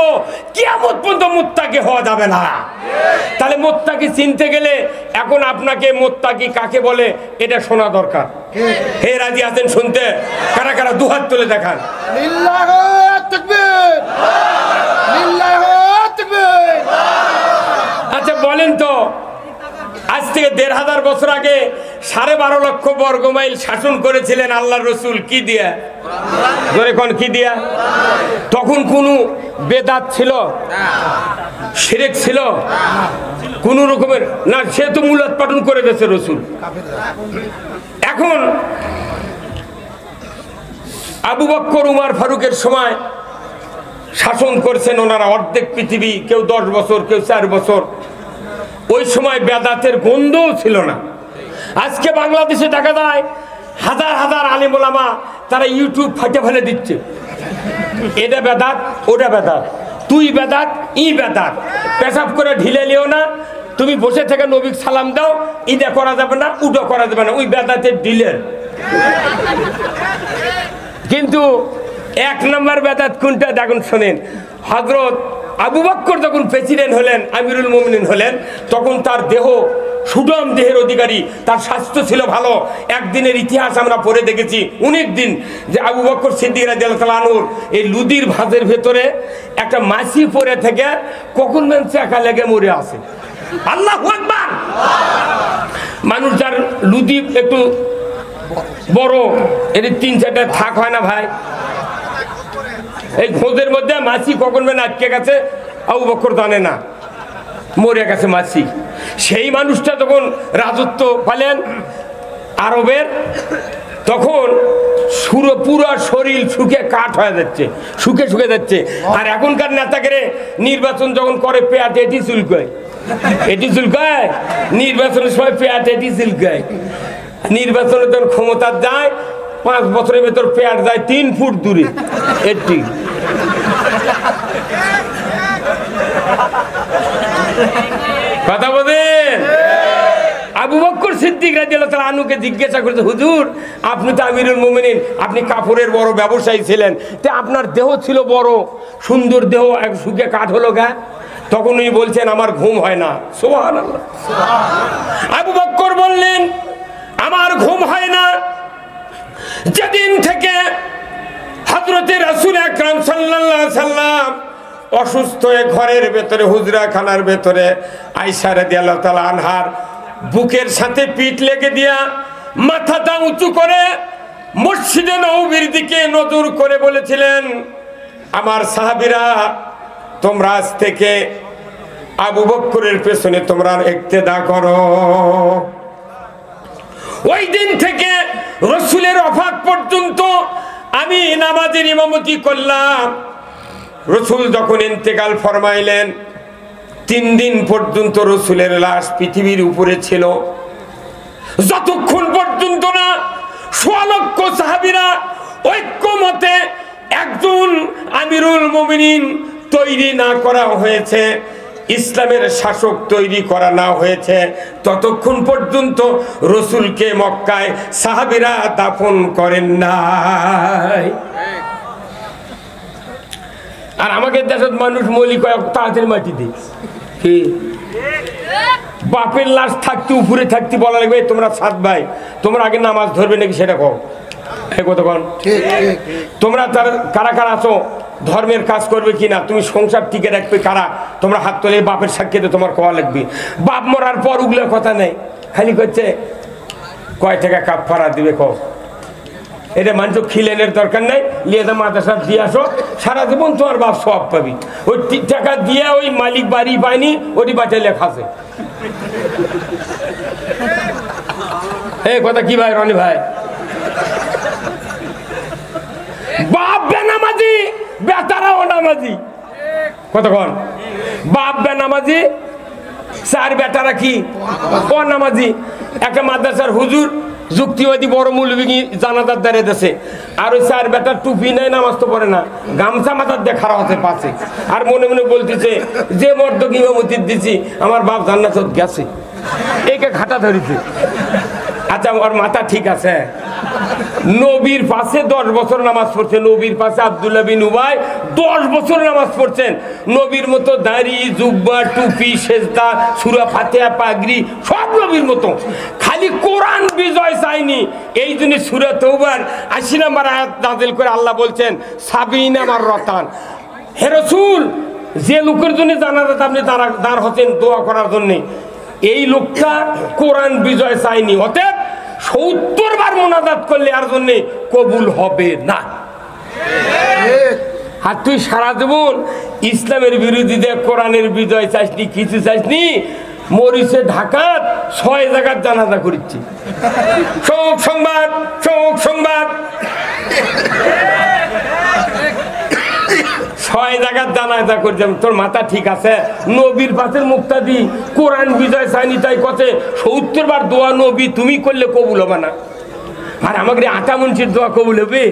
কিয়ামত পর্যন্ত মুত্তাকি হওয়া যাবে না। তাহলে মুত্তাকি চিনতে গেলে এখন আপনাকে মুত্তাকি কাকে বলে এটা শোনা দরকার। হে রাজি আছেন শুনতে? কারা কারা দুহাত তুলে দেখান। লিল্লাহু তাকবীর, লিল্লাহু তাকবীর। আচ্ছা বলেন তো, আজ থেকে 1500 বছর আগে 12.5 লক্ষ বর্গমাইল শাসন করেছিলেন আল্লাহর রসুল কি দিয়া? ধরে কোন কি দিয়া? তখন কোনো বেদাত ছিল, শিরক ছিল কোন রকমের না, সে তো মুলাদ পাঠন করে দিয়েছে রসুল। এখন আবু বকর, উমর, ফারুকের সময় শাসন করছেন ওনারা অর্ধেক পৃথিবী, কেউ 10 বছর, কেউ 4 বছর। ওই সময় বেদাতের গন্ধও ছিল না। আজকে বাংলাদেশে দেখা যায় হাজার হাজার আলেম ওলামা তারা ইউটিউব ফাটে ফেলে দিচ্ছে, এটা বেদাত, ওটা বেদাত, তুই বেদাত, ই বেদাত। পেশাব করে ঢিলে লিও না, তুমি বসে থেকে নবীকে সালাম দাও, ইটা করা যাবে না, উটা করা যাবে না, ওই বেদাতের ডিলের। কিন্তু 1 নম্বর বেদাত কোনটা দেখুন, শোনেন। হযরত আবু বকর যখন প্রেসিডেন্ট হলেন, আমিরুল মুমিনিন হলেন, তখন তার দেহ সুডম দেহের অধিকারী, তার স্বাস্থ্য ছিল ভালো। একদিনের ইতিহাস আমরা পড়ে দেখেছি অনেক দিন, যে আবু বকর সিদ্দিক রাদিয়াল্লাহু তাআলা আনহু এই লুদির ভাজের ভেতরে একটা মাছি পড়ে থেকে কখন চাকা লেগে মরে আছে। আল্লাহু আকবার। মানুষ যার লুদি একটু বড়, এর 3-4টা থাক হয় না ভাই। এই খোঁজের মধ্যে মাছি কখন বেন আটকে গেছে আবু বকর জানে না, মরে গেছে মাছি। সেই মানুষটা যখন রাজত্ব পালেন আরবের, তখন পুরো শরীর শুকে কাঠ হয়ে যাচ্ছে, শুকে যাচ্ছে। আর এখনকার নেতাকে নির্বাচন যখন করে পেয়াট এটি চুলকায়, নির্বাচনের সময় পেয়াট এটি চুলকায়। নির্বাচনে যখন ক্ষমতা যায় 5 বছরের ভেতর পেয়াট যায় 3 ফুট দূরে। এটি কথা বলেন। আবু বকর সিদ্দিক রাদিয়াল্লাহু তাআলা আনহুকে জিজ্ঞাসা করেছে, হুজুর আপনি তো আমিরুল মুমিনিন, আপনি কাপড়ের বড় ব্যবসায়ী ছিলেন, তে আপনার দেহ ছিল বড় সুন্দর দেহ, এক শুকে কাঠ হলো গা? তখন উনি বলছেন আমার ঘুম হয় না। সুবহানাল্লাহ। আবু বকর বললেন আমার ঘুম হয় না যেদিন থেকে হযরতে রাসূল আকরাম সাল্লাল্লাহু আলাইহি সাল্লাম অসুস্থ হয়ে ঘরের ভেতরে হুজরা খানার ভেতরে আয়েশা রাদিয়াল্লাহু তাআলা আনহার বুকের সাথে পিঠ লেগে দিয়া মাথাটা উঁচু করে মসজিদে নববীর দিকে নজর করে বলেছিলেন, আমার সাহাবীরা তোমরা আজ থেকে আবু বকরের পেছনে তোমরা ইক্তেদা করো। ওই দিন থেকে রাসূলের ওফাত পর্যন্ত আমি নামাজের ইমামতি করলাম। রাসূল যখন ইন্তেকাল ফরমাইলেন 3 দিন পর্যন্ত রাসূলের লাশ পৃথিবীর উপরে ছিল, যতক্ষণ পর্যন্ত না 1.5 লক্ষ সাহাবীরা ঐক্যমতে একজন আমিরুল মুমিনিন তৈরি না করা হয়েছে, ইসলামের শাসক তৈরি করা না হয়েছে, ততক্ষণ পর্যন্ত রাসূলকে মক্কায় সাহাবীরা দাফন করেন নাই। আর আমাদের দেশের মানুষ মলি কয়েক তাড়াতাড়ি মাটি দিই, কি বাপের লাশ থাকতে উপরে থাকতে বলা লাগবে তোমরা 7 ভাই তোমরা আগে নামাজ ধরবে নাকি সেটা কও। কতক্ষণ তোমরা কারা কারা আছো ধর্মের কাজ করবে কিনা, তুমি সংসার টিকে রাখবে কারা, তোমরা হাত তোলে বাপের সাক্ষীতে তোমার কোয়া লাগবে। বাপ মরার পর উগলে কথা নেই, খালি করছে কয় টাকা কাফারা দিবে কও। এটা মানুষ খিলেনের দরকার নাই, লিয়ে দা মাদ্রাসা দিয়ে আসো, সারা জীবন তোমার বাপ সব পাবি। ওই টাকা দিয়ে ওই মালিক বাড়ি পায়নি, ওটি বাঁচাইলে খাসে। এই কথা কি ভাই রনি ভাই? বাপ বেনামাজি বেতারাও নামাজি, কতক্ষণ বাপ বেনামাজি 4 বেটারা কি অনামাজি। একটা মাদ্রাসার হুজুর যুক্তিবাদী বড় মৌলবী জানাজার দাঁড়িয়ে দিয়েছে, আর ওই 4 বেটার টুপি নাই, নামাজ তো পড়ে না, গামছা মাথার দিয়ে খারাপ হতে পারছে, আর মনে মনে বলতেছে যে মর্দ ইমামতি দিছি আমার বাপ জান্নাত গেছে, একে ঘাটা ধরেছে। আচ্ছা ওর মাথা ঠিক আছে, নবীর পাশে 10 বছর নামাজ পড়ছে, নবীর পাশে আব্দুল্লাহ বিন উবাই 10 বছর নামাজ পড়ছেন, নবীর মতো দাড়ি জুব্বা টুপি সেজদা সূরা ফাতিহা পাগড়ি সব নবীর মতো, খালি কোরআন বিজয় চাইনি। এই জন্য সূরা তওবার 80 নম্বর আয়াত নাযিল করে আল্লাহ বলছেন সাবিনা মাররাতান, হে রাসূল যে লোকের জন্য জানাজাত আপনি দাঁড় হচ্ছেন দোয়া করার জন্য, এই লোকটা কোরআন বিজয় চাইনি, অতএব 70 বার মোনাজাত করলে আর জন্য কবুল হবে না। আর তুই সারা জীবন ইসলামের বিরোধীদের কোরআনের বিজয় চাইসনি, কিছু চাইসনি, মরিচে ঢাকাত 6 জায়গার জানাজা করেছি। শোক সংবাদ, শোক সংবাদ, 6 জায়গার জানাজা করছিলাম। তোর মাথা ঠিক আছে? নবীর পাশের মুক্তাদি কোরআন বিজয় চাইনি তাই কথা 70 বার দোয়া নবী তুমি করলে কবুল হবে না, আর আমাকে 8 মুন্সির দোয়া কবুল হবে?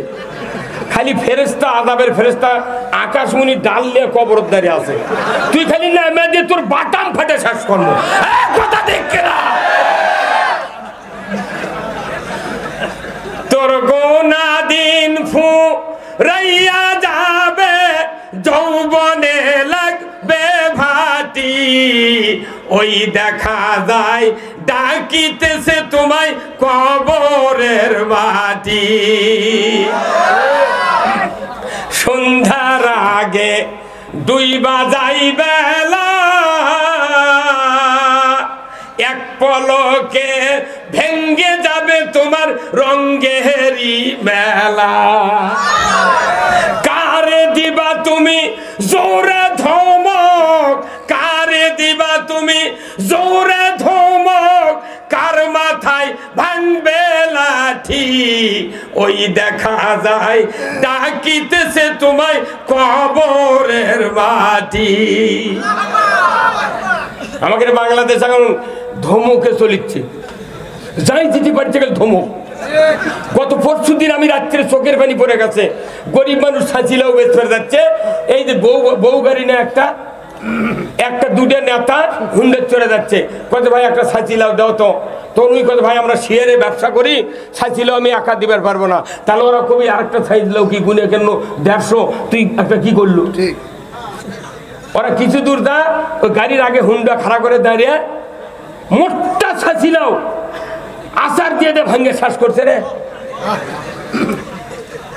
খালি ফেরেস্তা, আযাবের ফেরেস্তা আকাশমণি ডাল নিয়ে কবরদারি আছে, তুই খালি নামে দিয়ে তোর বাটাম ফাটে শেষ করবো। কথা দেখে না তোর গোনা দিন ফু রাইয়া যাবে, যৌবনে লাগবে ভাটি, ওই দেখা যায় ডাকিতেছে তোমায় কবরের মাটি। সন্ধ্যার আগে 2 বাজাই বেলা, 1 পলকে ভেঙ্গে যাবে তোমার রঙ্গেরই মেলা। কারে দিবা তুমি জোরে ধমক, কারে দিবা তুমি জোরে ধমক, কার মাথায় ভাঙবে লাঠি, ওই দেখা যায় ডাকিতেছে তোমায় কবরের মাটি। আমাকে বাংলাদেশ এখন ধমকে চলিচ্ছে, যাই চিঠি পাচ্ছে গেল ধমক। গত পরশু দিন আমি রাত্রে চোখের পানি পড়ে গেছে, গরিব মানুষ সাঁচিলেও বেশ ফেরে যাচ্ছে। এই যে বউ গাড়ি না একটা দুটো নেতা হুন্ডে চলে যাচ্ছে, কত ভাই একটা সাঁচিলাও দাও তো। তরুণী কত ভাই আমরা শেয়ারে ব্যবসা করি, সাঁচিলেও আমি একা দিবার পারবো না। তাহলে ওরা কবি আরেকটা সাইজলাও কি গুনে কেন 150, তুই একটা কি করলু। ওরা কিছু দূর দা ওই গাড়ির আগে হুন্ডা খাড়া করে দাঁড়িয়ে মোটটা সাঁচিলাও আচার দিয়ে দে ভাঙ্গে শ্বাস করছে রে।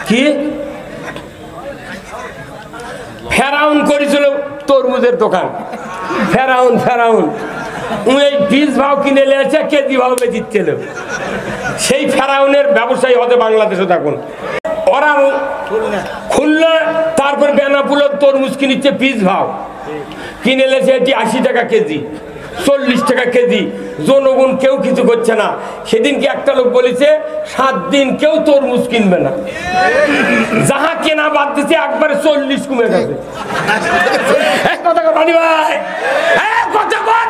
কি ফেরাউন করেছিল তরমুজের দোকান, ফেরাউন এই বীজ ভাও কিনে নিয়েছে, কেজি ভাও বেচিচ্ছিল। সেই ফেরাউনের ব্যবসায়ী হতে বাংলাদেশে থাকুন। ওরা খুলনা তারপর বেনাপুলের তরমুজ কিনেছে বীজ ভাও কিনে নিয়েছে, এটি 80 টাকা কেজি, 40 টাকা কেজি। জনগণ কেউ কিছু করছে না। সেদিনকে একটা লোক বলেছে 7 দিন কেউ তরমুজ কিনবে না, যাহা কেনা বাদ দিচ্ছে একবারে 40 কমে গেছে। কথা কর রানি ভাই, কথা কর,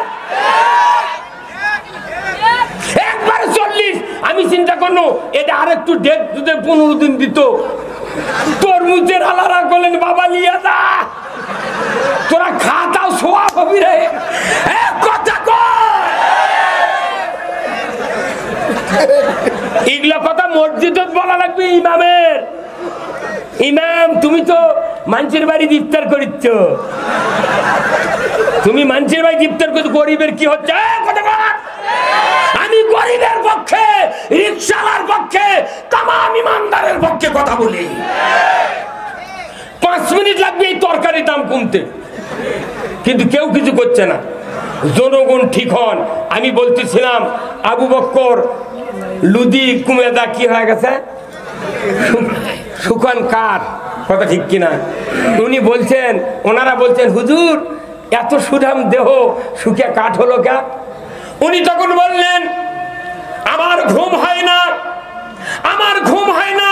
একবারে 40। আমি চিন্তা করলো এটা আরেকটু ডেট যদি 15 দিন দিত, তরমুজের আলারা করলেন বাবা লিয়া যা, তোরা খাতাও সোয়া হবি রে। কথা কর, এগুলা কথা মসজিদত বলা লাগবে ইমামের। ইমাম তুমি তো মানুষের বাড়ি ইফতার করিচ্ছ, তুমি মানুষের বাড়ি ইফতার করছো, গরিবের কি হচ্ছে। কথা বল, আমি গরিবের পক্ষে, রিকশালার পক্ষে, তামাম ইমানদারের পক্ষে কথা বলি। 5 মিনিট লাগবে এই তরকারির দাম কমতে, কিন্তু কেউ কিছু করছে না। জনগণ ঠিক হন। আমি বলতেছিলাম আবু বক্কর লুদি কুমেদা কি হয়ে গেছে, সুখান কার কথা ঠিক কিনা। উনি বলছেন, ওনারা বলছেন হুজুর এত সুঠাম দেহ শুকিয়ে কাঠ হলো কে। উনি তখন বললেন আমার ঘুম হয় না, আমার ঘুম হয় না।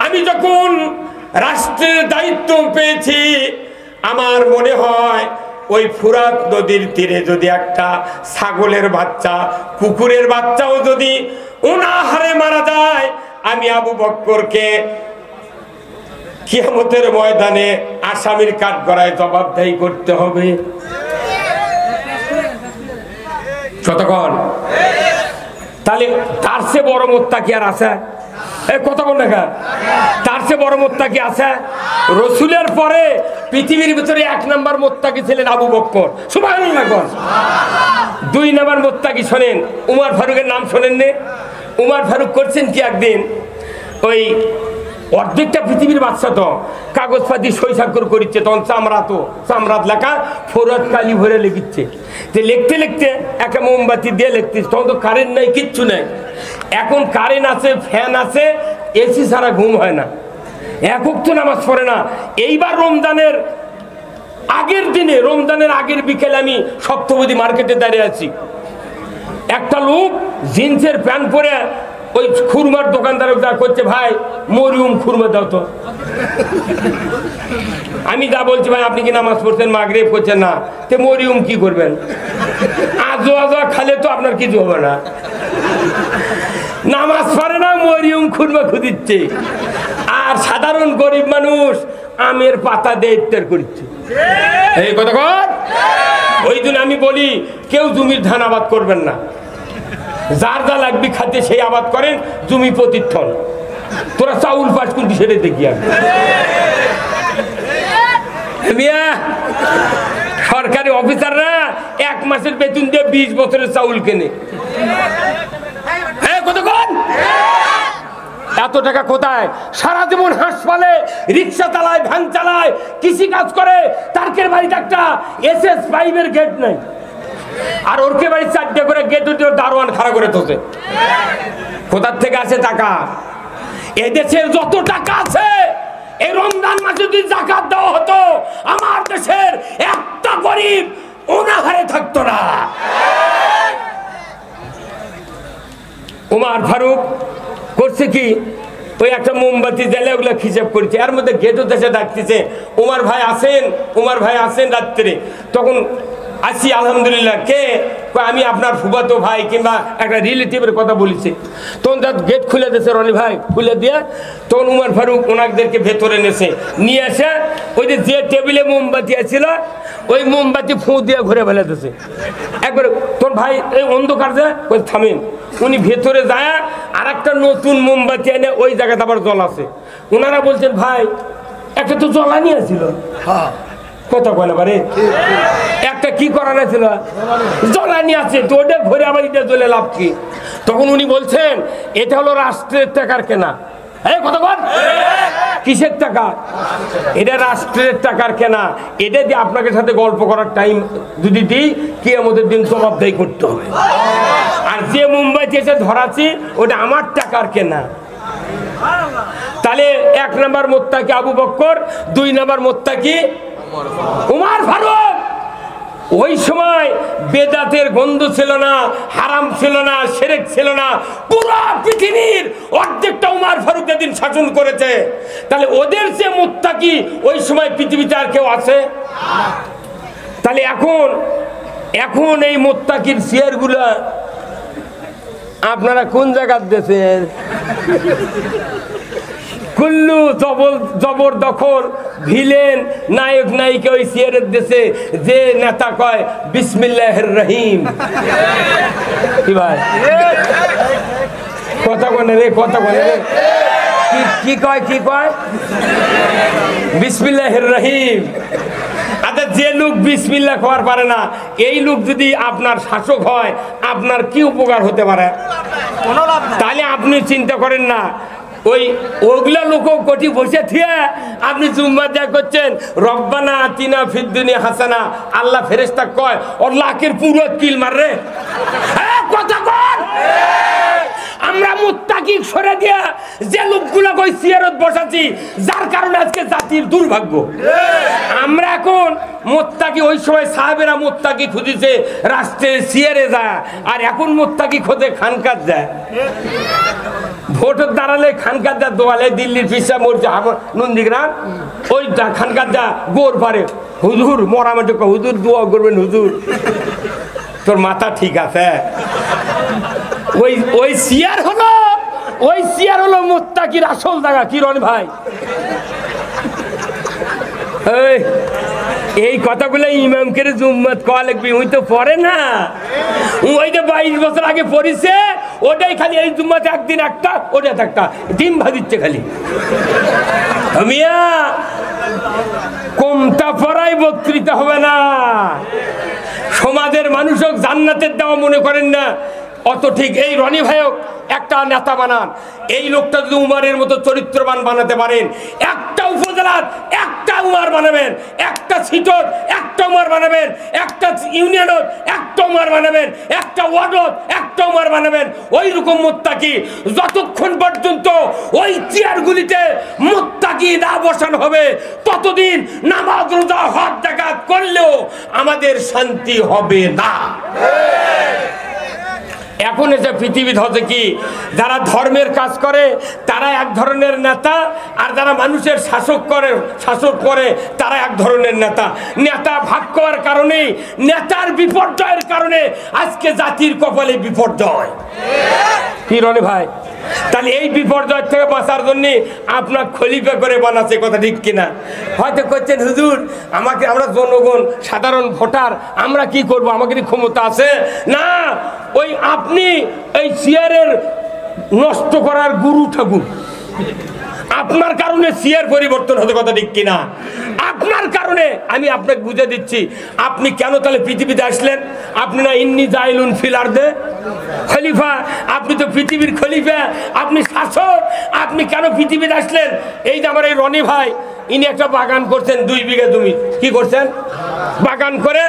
আমি যখন রাষ্ট্রের দায়িত্ব পেয়েছি আমার মনে হয় ওই ফুরাত নদীর তীরে যদি একটা ছাগলের বাচ্চা, কুকুরের বাচ্চাও যদি অনাহারে মারা যায়, আমি আবু বক্করকে কিয়ামতের ময়দানে আসামির কাঠগড়ায় জবাবদাহি করতে হবে। কতক্ষণ তাহলে তার চেয়ে বড় মোত্তাকি আর আছে? কতক্ষণ দেখা তার চেয়ে বড় মোত্তাকি আছে? রসুলের পরে পৃথিবীর ভিতরে 1 নম্বর মোত্তাকি ছিলেন আবু বক্কর, সুবহানাল্লাহ। 2 নম্বর মোত্তাকি শোনেন, উমর ফারুকের নাম শোনেন নে? উমর ফারুক করছেন কি একদিন, ওই অর্ধেকটা পৃথিবীর বাচ্চা তো কাগজপাতি সই স্বাক্ষর করিচ্ছে, তখন চামড়াত লেখা ফোরত কালি ভরে লিখিচ্ছে। যে লিখতে লিখতে একটা মোমবাতি দিয়ে লিখতিস, তখন তো কারেন্ট নাই, কিচ্ছু নাই। এখন কারেন্ট আছে, ফ্যান আছে, এসি ছাড়া ঘুম হয় না, একক তো নামাজ পড়ে না। এইবার রমজানের আগের দিনে, রমজানের আগের বিকেলে আমি সপ্তপদী মার্কেটে দাঁড়িয়ে আছি। একটা লোক জিন্সের প্যান্ট পরে ওই খুরমার দোকানদার যা করছে, ভাই মরিয়ম খুরমা দাও তো। আমি যা বলছি, ভাই আপনি কি নামাজ পড়ছেন, মাগরিব করছেন না, তে মরিয়ম কি করবেন? আজো আজো খালে তো আপনার কিছু হবে না। নামাজ পড়ে না, মরিয়ম খুরমা খুঁজিচ্ছে। আর সাধারণ গরিব মানুষ আমের পাতা দিয়ে ইফতার করছে। এই কথা কর। ওই দিন আমি বলি কেউ জমির ধান আবাদ করবেন না, যার যা লাগবে খাদ্যে সেই আবাদ করেন, জমি প্রতিক্ষণ। তোরা চাউল পাস কিন্তু সেটা দেখি আমি। সরকারি অফিসাররা 1 মাসের বেতন দিয়ে 20 বছরের চাউল কেনে। এত টাকা কোথায়? সারা জীবন হাঁস পালে, রিক্সা চালায়, ভ্যান চালায়, কৃষি কাজ করে, তারকের বাড়িতে একটা SS5 এর গেট নাই। আর ওরকে বাড়ি 4টে করে গেট উঠে দারোয়ান খাড়া করে তোছে। কোথার থেকে আছে টাকা? এদেশের যত টাকা আছে এই রমজান মাসে যদি যাকাত দেওয়া হতো আমার দেশের একটা গরিব অনাহারে থাকতো না। উমর ফারুক করছে কি, ওই একটা মোমবাতি জ্বালে ওগুলো হিসাব করছে, এর মধ্যে গেটও দেশে ডাকতেছে, উমর ভাই আসেন, উমর ভাই আসেন রাত্রে। তখন আসি, আলহামদুলিল্লাহ, কে? আমি আপনার ফুফাতো ভাই কিংবা একটা রিলেটিভের কথা বলেছি। তখন তার গেট খুলে দিয়েছে রনি ভাই, খুলে দিয়ে তখন উমর ফারুক ওনাদেরকে ভেতরে নিয়ে এসে ওই যে টেবিলে মোমবাতি আছিল ওই মোমবাতি ফুঁ দিয়ে ঘুরে ফেলে দিয়েছে একবার। তোর ভাই এই অন্ধকার যায়, ওই থামেন। উনি ভেতরে যায় আর একটা নতুন মোমবাতি এনে ওই জায়গাতে আবার জল আছে। ওনারা বলছেন ভাই একটা তো জ্বালানি আছিল, কথা বলে পারে একটা কি করানো ছিল, জ্বালানি আছে তো ওটা ঘুরে আবার এটা জ্বলে লাভ কি? তখন উনি বলছেন এটা হলো রাষ্ট্রের টাকার কেনা। এই কথা বল, কিসের টাকা? এটা রাষ্ট্রের টাকার কেনা। এটা দিয়ে আপনাকে সাথে গল্প করার টাইম যদি দিই কিয়ামতের দিন জবাবদাহি করতে হবে। আর যে মুম্বাইতে এসে ধরাছি ওটা আমার টাকার কেনা। তাহলে 1 নম্বর মোত্তাকি আবু বকর, 2 নম্বর মোত্তাকি উমর ফারুক। ওই সময় বেদাতের গন্ধ ছিল না, হারাম ছিল না, শিরক ছিল না। পুরো পৃথিবীর অর্ধেকটা উমর ফারুক যেদিন শাসন করেছে, তাহলে ওদের যে মুত্তাকি ওই সময় পৃথিবীতে আর কেউ আছে? তাহলে এখন এই মুত্তাকির চেয়ারগুলা আপনারা কোন জায়গার দেশের? কুল্লু জবরদখল ভিলেন নায়ক নায়িকা ওই চেয়ারের দেশে। যে নেতা কয় বিসমিল্লাহির রহিম, কি ভাই কথা বলে রে, কথা বলে রে, কি কয় বিসমিল্লাহির রহিম। আচ্ছা, যে লোক বিসমিল্লাহ খাওয়ার পারে না, এই লোক যদি আপনার শাসক হয় আপনার কি উপকার হতে পারে? তাহলে আপনি চিন্তা করেন না, ওগুলা লোক কোটি বসে থিয়ে আপনি জুম্মা দেয়া করছেন রব্বানা আতিনা ফিদ দুনিয়া হাসানা। আল্লাহ ফেরেশতা কয় ওর লাখের পুরো কিল মাররে। কথা কর, আমরা মুত্তাকি সরে দিয়া যে লোকগুলা কই চেয়ারত বসাচ্ছি, যার কারণে আজকে জাতির দুর্ভাগ্য। আমরা এখন মুত্তাকি, ওই সময় সাহাবেরা মুত্তাকি খুঁজেছে রাষ্ট্রের চেয়ারে যায়, আর এখন মুত্তাকি খোঁজে খানকাত যায়। ভোটের দাঁড়ালে খানকাত যা দোয়ালে দিল্লির পিসা মরছে নন্দীগ্রাম, ওই খানকাত যা গোর পারে হুজুর মরা মাঠে হুজুর দোয়া করবেন, হুজুর তোর মাথা ঠিক আছে। ওই চেয়ার হলো মুত্তাকির আসল জায়গা। কি রন ভাই, এই কথাগুলো ইমামকে জুম্মাত কওয়া লাগবে, ওই তো পড়ে না। ওই যে 22 বছর আগে পড়িছে, ওটাই খালি এই জুম্মাতে একদিন একটা, ওটা একটা ডিম ভাজিচ্ছে খালি। মিয়া কমতা পড়াই বক্তৃতা হবে না। সমাজের মানুষক জান্নাতের দেওয়া মনে করেন না অত ঠিক। এই রনি ভাইক একটা নেতা বানান, এই লোকটা যদি উমারের মতো চরিত্রবান বানাতে পারেন, একটা উপজেলার একটা উমার বানাবেন, একটা সিটত একটা উমার বানাবেন, একটা ইউনিয়নত একটা উমার বানাবেন, একটা ওয়ার্ডত একটা উমার বানাবেন। ওই রকম মুত্তাকি যতক্ষণ পর্যন্ত ওই চেয়ারগুলিতে মুত্তাকি না বসানো হবে ততদিন নামাজ রোজা হজ যাকাত করলেও আমাদের শান্তি হবে না। এখন এসে পৃথিবীতে হচ্ছে কি, যারা ধর্মের কাজ করে তারা এক ধরনের নেতা, আর যারা মানুষের শাসক করে তারা এক ধরনের নেতা ভাগ করার কারণে, নেতার বিপর্যয়ের কারণে আজকে জাতির কপালে বিপর্যয়। কি রনে ভাই, তাহলে এই বিপর্যয় থেকে বাঁচার জন্য আপনার খলিফা করে বানাচ্ছে, কথা ঠিক কিনা? হয়তো করছেন হুজুর আমরা জনগণ সাধারণ ভোটার, আমরা কি করব, আমাকে ক্ষমতা আছে না। ওই আপনি এই চেয়ারের নষ্ট করার গুরু ঠাকুর, আপনার কারণে চেয়ার পরিবর্তন হতে, কথা ঠিক কিনা? আপনার কারণে আমি আপনাকে বুঝে দিচ্ছি আপনি কেন তাহলে পৃথিবীতে আসলেন। আপনি না ইন্নি জাইলুন ফিল আরদে খলিফা, আপনি তো পৃথিবীর খলিফা, আপনি শাসক, আপনি কেন পৃথিবীতে আসলেন? এই যে আমার এই রনি ভাই, ইনি একটা বাগান করছেন 2 বিঘা জমি, কি করছেন? বাগান করে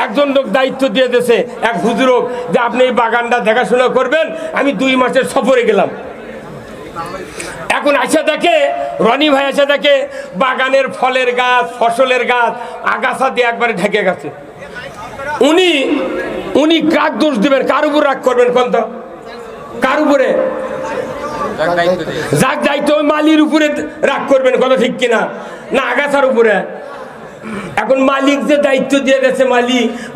একজন লোক দায়িত্ব দিয়ে দিয়েছে এক হুজুরক যে আপনি এই বাগানটা দেখাশোনা করবেন। আমি 2 মাসের সফরে গেলাম। এখন আসা দেখে রনি ভাই আসা দেখে বাগানের ফলের গাছ ফসলের গাছ আগাছা দিয়ে একবারে ঢেকে গেছে। উনি কাক দোষ দিবেন, কার উপর রাগ করবেন কোন তো? কার উপরে? যাক দায়িত্ব ওই মালির উপরে রাগ করবেন, কথা ঠিক কিনা? না আগাছার উপরে। এখন মালিক যে দায়িত্ব দিয়ে গেছে,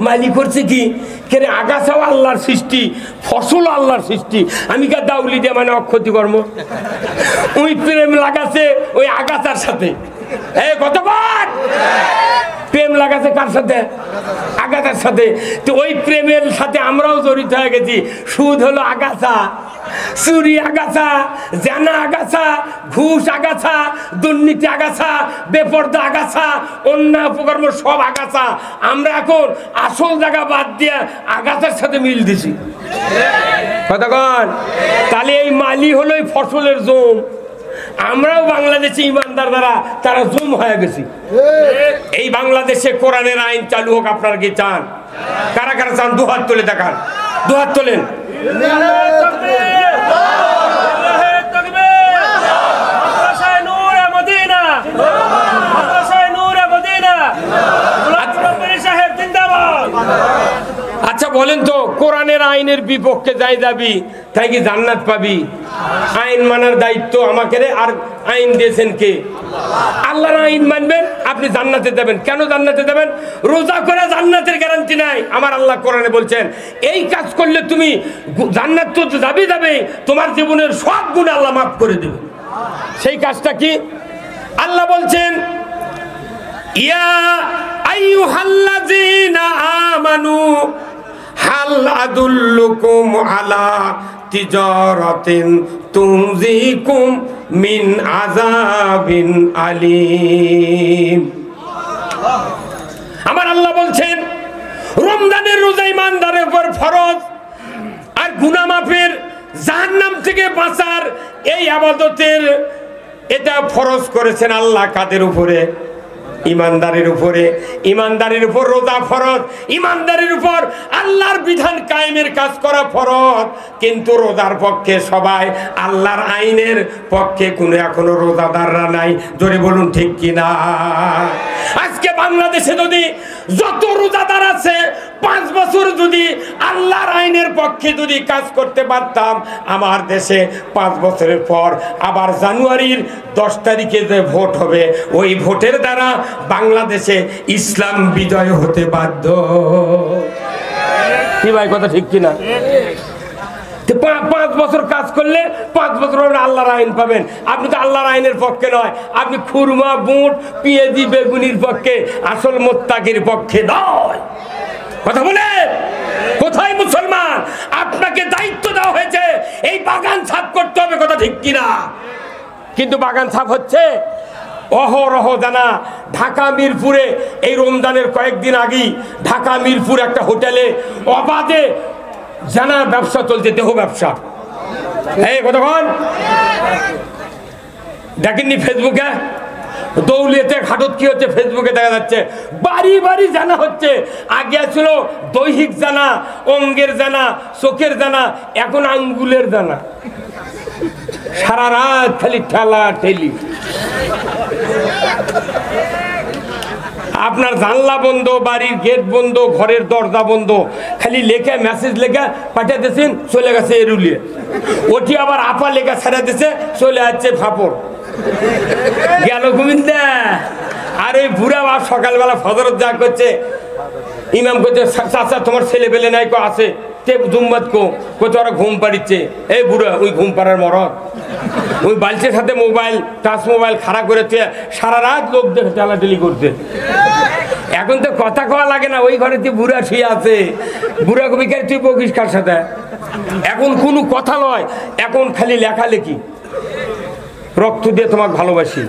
মালিক করছে কি কেন? আগাছাও আল্লাহর সৃষ্টি, ফসল আল্লাহর সৃষ্টি, আমি কা দাউলি দিয়ে মানে অক্ষতি কর্ম। ওই প্রেম লাগাছে ওই আগাছার সাথে। এই কতবার প্রেম লাগাছে কার সাথে? আগাছার সাথে। তো ওই প্রেমের সাথে আমরাও জড়িত হয়ে গেছি। সুদ হলো আগাছা, চুরি আগাছা, জানা আগাছা, ঘুষ আগাছা, দুর্নীতি আগাছা, বেপরদা আগাছা, অন্যায় অপকর্ম সব আগাছা। আমরা এখন আসল জায়গা বাদ দিয়ে আগাছার সাথে মিল দিছি। কতক্ষণ? তাহলে এই মালি হলো এই ফসলের জম। আমরাও বাংলাদেশে ইমানদার দ্বারা তারা জুম হয়ে গেছি। এই বাংলাদেশে কোরআনের আইন চালু হোক, আপনারা কি চান? কারা কারা চান? 2 হাত তুলে দেখান, 2 হাত তোলেন। আচ্ছা বলেন তো, কোরআনের আইনের বিপক্ষে যাই যাবি তাই কি জান্নাত পাবি? আইন মানার দায়িত্ব আমাকে, আর আইন দিয়েছেন কে? আল্লাহর আইন মানবেন, আপনি জান্নাতে যাবেন। কেন জান্নাতে যাবেন? রোজা করে জান্নাতের গ্যারান্টি নাই। আমার আল্লাহ কোরআনে বলছেন এই কাজ করলে তুমি জান্নাত তো যাবে, তোমার জীবনের সব গুণ আল্লাহ মাফ করে দেবে। সেই কাজটা কি? আল্লাহ বলছেন ইয়া আইয়ুহাল্লাযীনা আমানু হাল আদুল্লুকুম আলা তিজারাতিন তুনজিকুম মিন আযাবিন আলীম। আমার আল্লাহ বলছেন রমজানের রোজা ইমানদারের উপর ফরজ, আর গুনাহ মাফের জাহান্নাম থেকে বাঁচার এই ইবাদতের এটা ফরজ করেছেন আল্লাহ কাদের উপরে? ইমানদারের উপরে। ইমানদারের উপর রোজা ফরজ, ইমানদারের উপর আল্লাহর বিধান কায়েমের কাজ করা ফরজ। কিন্তু রোজার পক্ষে সবাই, আল্লাহর আইনের পক্ষে কোনো এখনো রোজাদাররা নাই। জোরে বলুন ঠিক কিনা? আজকে বাংলাদেশে যদি যত রোজাদার আছে 5 বছর যদি আল্লাহর আইনের পক্ষে যদি কাজ করতে পারতাম, আমার দেশে 5 বছরের পর আবার জানুয়ারির 10 তারিখে যে ভোট হবে, ওই ভোটের দ্বারা বাংলাদেশে ইসলাম বিজয় হতে বাধ্য। কি ভাই কথা ঠিক কিনা? 5 বছর কাজ করলে 5 বছর আল্লাহর আইন পাবেন। আপনি তো আল্লাহর আইনের পক্ষে নয়, আপনি খুরমা বুট পেঁয়াজি বেগুনির পক্ষে, আসল মোত্তাকির পক্ষে নয়। কথা বলে কোথায় মুসলমান? আপনাকে দায়িত্ব দেওয়া হয়েছে এই বাগান সাফ করতে হবে, কথা ঠিক কিনা? কিন্তু বাগান সাফ হচ্ছে অহরহ জানা। ঢাকা মিরপুরে এই রমজানের কয়েকদিন আগেই ঢাকা মিরপুর একটা হোটেলে অবাধে জানা ব্যবসা চলছে, দেহ ব্যবসা। এই কতক্ষণ দেখেননি ফেসবুকে? দৌলিয়াতে ঘাটত কি হচ্ছে ফেসবুকে দেখা যাচ্ছে, বাড়ি বাড়ি জানা হচ্ছে। আগে ছিল দৈহিক জানা, অঙ্গের জানা, চোখের জানা, এখন আঙ্গুলের জানা। সারা রাত খালি ঠেলা ঠেলি। আপনার জানলা বন্ধ, বাড়ির গেট বন্ধ, ঘরের দরজা বন্ধ, খালি লেখা মেসেজ লেখা পাঠিয়ে দিয়েছেন, চলে গেছে এরুলিয়ে। ওটি আবার আপা লেখা ছাড়া দিয়েছে, চলে যাচ্ছে ফাপড়। গেল ঘুমিন্দা। আর ওই বুড়া বাপ সকালবেলা ফজরত যা করছে, ইমাম করছে, চাচা তোমার ছেলে পেলে নাই কো? আছে। তে জুম্মাত কো তোরা ঘুম পাড়িচ্ছে। এই বুড়া ওই ঘুম পাড়ার মরদ, ওই বালতির সাথে মোবাইল, টাচ মোবাইল খারাপ করে সারা রাত লোক দেখে টালাটালি করতে। এখন তো কথা কওয়া লাগে না, ওই ঘরে তুই বুড়া শুয়ে আছে, বুড়া কবিকার তুই বকিস কার সাথে? এখন কোনো কথা নয়, এখন খালি লেখালেখি। রক্ত দিয়ে তোমাকে ভালোবাসি।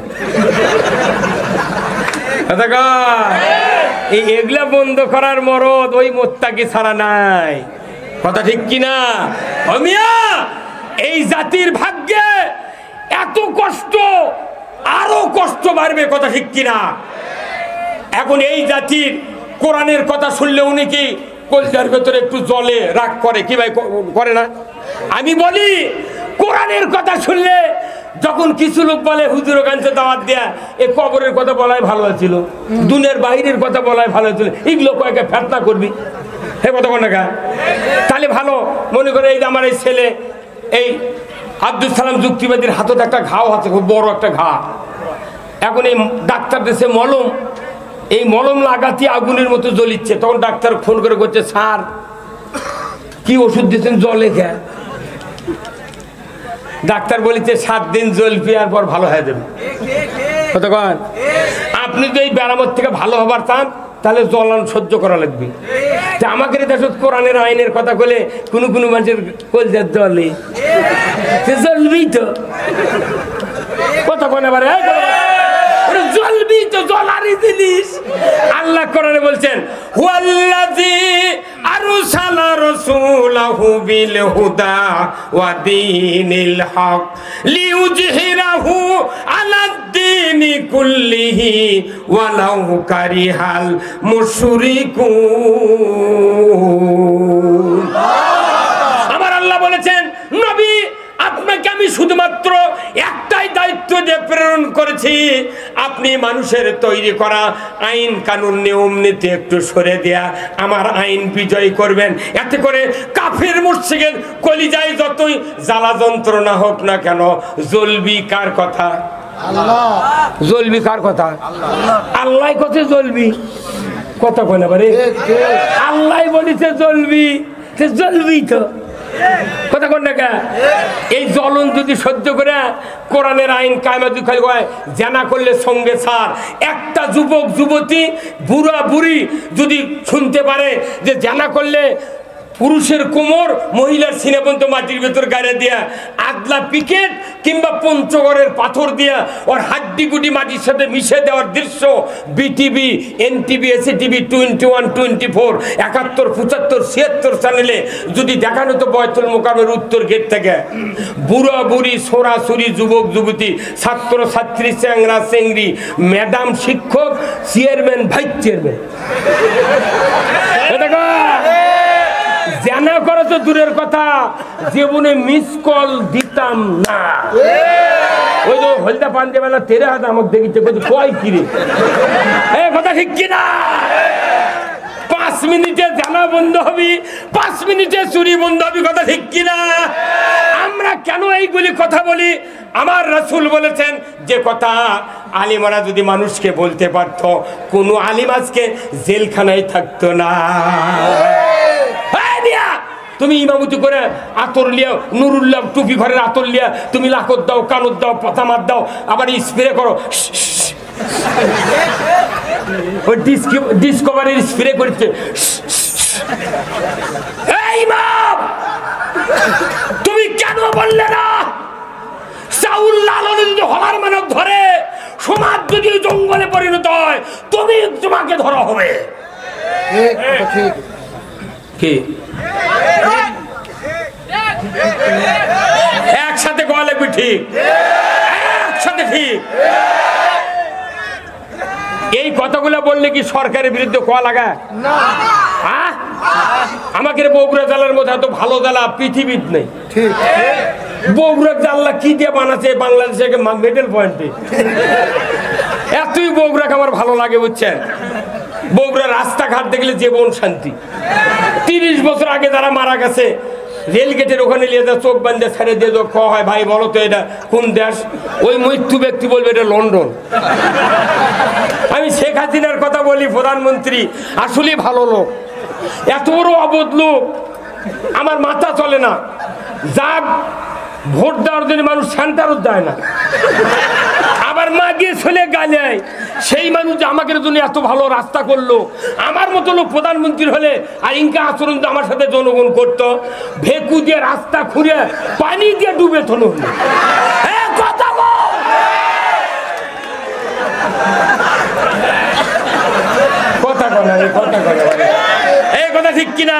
এই এগুলা বন্ধ করার মরদ ওই মোত্তাকি ছাড়া নাই, কথা ঠিক কিনা? এই জাতির ভাগ্যে এত কষ্ট, আরো কষ্ট বাড়বে, কথা ঠিক কিনা? এখন এই জাতির কোরআনের কথা শুনলে উনি কি কলজার ভেতরে একটু জলে রাগ করে কি ভাই, করে না? আমি বলি কোরআনের কথা শুনলে যখন কিছু লোক বলে হুজুর কাছে দাওয়াত দেয়া এই কবরের কথা বলাই ভালো ছিল, দুনিয়ার বাহিরের কথা বলাই ভালো ছিল, এগুলো কয়েকটা ফেতনা করবি হে কথা কোন টাকা তাহলে ভালো। মনে করে এই যে আমার এই ছেলে এই আব্দুল সালাম যুক্তিবাদীর হাতত একটা ঘাও আছে, খুব বড় একটা ঘা। এখন এই ডাক্তার দেশে মলম, এই মলম লাগাতে আগুনের মতো জ্বলিচ্ছে। তখন ডাক্তার ফোন করে করছে, স্যার কি ওষুধ দিচ্ছেন? জলে খেয়ে। ডাক্তার বলেছে 7 দিন জ্বলবি আর পর ভালো হয়ে যাবে। কতক্ষণ? আপনি যদি এই ব্যারামত থেকে ভালো হবার চান তাহলে জ্বলন সহ্য করা লাগবে। তা আমাকে দেশ কোরআনের আইনের কথা বলে কোনো কোনো মানুষের কলজার জলে জ্বলবি তো কতক্ষণ এবারে জ্বলবি তো, জ্বলারই জিনিস। আল্লাহ কোরআনে বলছেন হুয়াল্লাযী আরসালা রাসূলাহু বিল হুদা ওয়া দীনিল হক লিইয়ুযহিরাহু আলাদ-দীনি কুল্লিহি ওয়ালাউ কারিহাল মুশরিকুন। আমার আল্লাহ বলেছেন নবী আপনাকে আমি শুধুমাত্র একটাই দায়িত্ব দিয়ে প্রেরণ করেছি, আপনি মানুষের তৈরি করা আইন কানুন নিয়ম নীতি একটু সরে দেয়া আমার আইন বিজয় করবেন। এতে করে কাফের মুশরিকের কলিজায় যতই জ্বালা যন্ত্রণা হোক না কেন জ্বলবি কার কথা? আল্লাহ। জ্বলবি কার কথা? আল্লাহ কথা জ্বলবি কথা বলে পারে আল্লাহ বলেছে জ্বলবি, জ্বলবি তো কথা কোন টাকা। এই জ্বলন যদি সহ্য করে কোরআনের আইন কায়মাত হয়, জানা করলে সঙ্গে ছাড়। একটা যুবক যুবতী বুড়া বুড়ি যদি শুনতে পারে যে জানা করলে পুরুষের কোমর মহিলার সিনে পর্যন্ত মাটির ভেতর গাড়ে দিয়া আদলা পিকেট কিংবা পঞ্চগড়ের পাথর দিয়া ওর হাড্ডি গুডি মাটির সাথে মিশে দেওয়ার দৃশ্য বিটিভি, এনটিভি, এসিটিভি 21, 24, 71, 75, 76 চ্যানেলে যদি দেখানো তো বয়তুল মোকামের উত্তর গেট থেকে বুড়া বুড়ি সোরাসুরি যুবক যুবতী ছাত্র ছাত্রী চ্যাংরা চেংড়ি ম্যাডাম শিক্ষক চেয়ারম্যান ভাইস চেয়ারম্যান জানা করা তো দূরের কথা, জীবনে মিস কল দিতাম না। ওই তো হলদা পান্ডেবেলা তেরে হাত আমাকে দেখিতে কয় কিরে কথা ঠিক কিনা? 5 মিনিটে জানা বন্ধ হবি, 5 মিনিটে চুরি বন্ধ হবি কথা ঠিক কিনা? আমরা কেন এইগুলি কথা বলি? আমার রাসূল বলেছেন যে কথা আলিমারা যদি মানুষকে বলতে পারত কোনো আলিম আজকে জেলখানায় থাকতো না। তুমি ইমামতি করে আতর লিয়া নুরুল্লাহ টুপি ঘরের আতর লিয়া তুমি লাকত দাও, কানত দাও, পাতামাত দাও, আবার স্প্রে করো, ওই ডিসকভারির স্প্রে করছে। ইমাম তুমি কেন বললে না চাউল লালনে যদি হলার মানব ধরে সমাজ যদি জঙ্গলে পরিণত হয় তুমি তোমাকে ধরা হবে? কি একসাথে কোয়া লাগবে? ঠিক, একসাথে ঠিক। এই কথাগুলো বললে কি সরকারের বিরুদ্ধে কোয়া লাগা? আমাকে বগুড়া জেলার মধ্যে এত ভালো জেলা পৃথিবীর নেই। বগুড়া জেলা কি দিয়ে বানাচ্ছে বাংলাদেশে মেডেল পয়েন্টে। এতই বগুড়াকে আমার ভালো লাগে বুঝছেন। বগুড়া রাস্তাঘাট দেখলে জীবন শান্তি। 30 বছর আগে যারা মারা গেছে রেলগেটের ওখানে নিয়ে যা চোখ বান্ধে ছেড়ে দিয়ে খাওয়া হয়, ভাই বলো তো এটা কোন দেশ? ওই মৃত্যু ব্যক্তি বলবে এটা লন্ডন। আমি শেখ হাসিনার কথা বলি, প্রধানমন্ত্রী আসলে ভালো লোক, এত বড় অবধ লোক আমার মাথা চলে না। যা ভোট দেওয়ার জন্য মানুষ সেন্টারও যায় না, আবার মা গিয়ে ছেলে গালায়। সেই মানুষ যে আমাকে জন্য এত ভালো রাস্তা করলো, আমার মতো লোক প্রধানমন্ত্রী হলে আর ইনকা আচরণ তো আমার সাথে জনগণ করতো, ভেকু দিয়ে রাস্তা খুঁড়ে পানি দিয়ে ডুবে থলো। কথা কথা কথা ঠিক কিনা?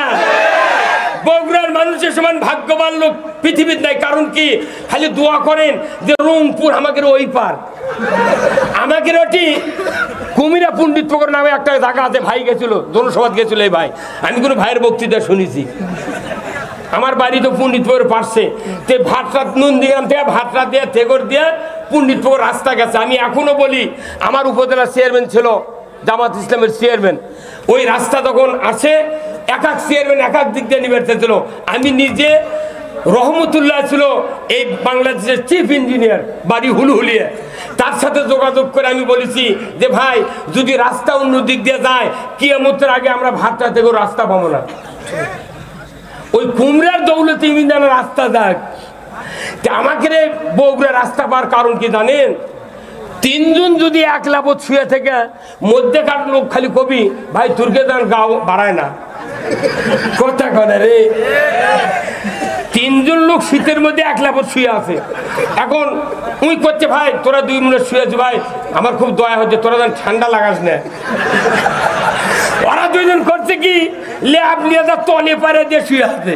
বগুড়া বগুড়ার মানুষের সমান ভাগ্যবান লোক পৃথিবীর নাই। কারণ কি, খালি দোয়া করেন যে রংপুর আমাদের ওই পার, আমাদের ওটি কুমিরা পণ্ডিতপুকুর নামে একটা জায়গা আছে, ভাই গেছিল জনসভাত গেছিল এই ভাই, আমি কোনো ভাইয়ের বক্তৃতা শুনেছি। আমার বাড়ি তো পণ্ডিতপুকুর পারছে, তে ভাতরাত নন্দীগ্রাম থেকে ভাতরাত দিয়ে থেগর দিয়ে পণ্ডিতপুকুর রাস্তা গেছে। আমি এখনো বলি, আমার উপজেলার চেয়ারম্যান ছিল জামাত ইসলামের চেয়ারম্যান, ওই রাস্তা তখন আসে এক এক চেয়ারম্যান এক এক দিক দিয়ে নিবেড়তে ছিল। আমি নিজে রহমতুল্লাহ ছিল এই বাংলাদেশের চিফ ইঞ্জিনিয়ার, বাড়ি হুলহুলিয়ে, তার সাথে যোগাযোগ করে আমি বলেছি যে ভাই যদি রাস্তা অন্য দিক দিয়ে যায় কিয়ামতের আগে আমরা ভাতটা থেকে রাস্তা পাবো না। ওই কুমড়ার দৌলতে ইমিদানা রাস্তা যাক, আমাকে বগুড়া রাস্তা পাওয়ার কারণ কি জানেন? তিনজন যদি এক লাভত শুয়ে থেকে মধ্যেকার লোক খালি কবি ভাই তুর্কে যান গাও বাড়ায় না, কথা কনে রে। তিনজন লোক শীতের মধ্যে এক লাভত শুয়ে আছে, এখন উই করছে ভাই তোরা 2 মিনিট শুয়ে আছিস ভাই, আমার খুব দয়া হচ্ছে, তোরা যেন ঠান্ডা লাগাস না। ওরা দুইজন করছে কি, ল্যাব নিয়ে যা তলে পারে দিয়ে শুয়ে আছে,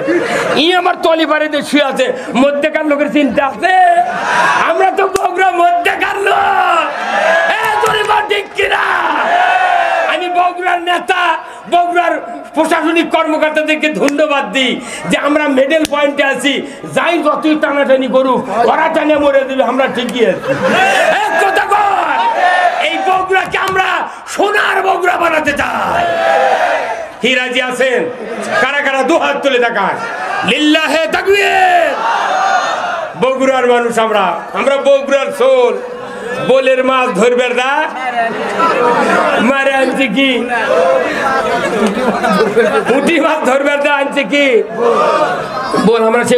আমার তলে পারে দিয়ে শুয়ে আছে, মধ্যেকার লোকের চিন্তা আছে। আমরা তো বগুড়া মধ্যেকার লোক, ঠিক কিনা? আমি বগুড়ার নেতা, বগুড়ার প্রশাসনিক কর্মকর্তাদেরকে ধন্যবাদ দিই যে আমরা মিডল পয়েন্টে আছি। যাই যতই টানাটানি করুক, ওরা টানে মরে দেবে, আমরা ঠিকই আছি। এই বগুড়াকে আমরা সোনার বগুড়া বানাতে চাই। কি রাজি আছেন? কারা কারা 2 হাত তুলে দেখায়, লিল্লাহে তাকবীর। বগুড়ার মানুষ আমরা, আমরা বগুড়ার সোল। বলের মাছ ধরবে না মারে আনছে কি, পুঁটি মাছ ধরবে না আনছে কি বল। আমরা সে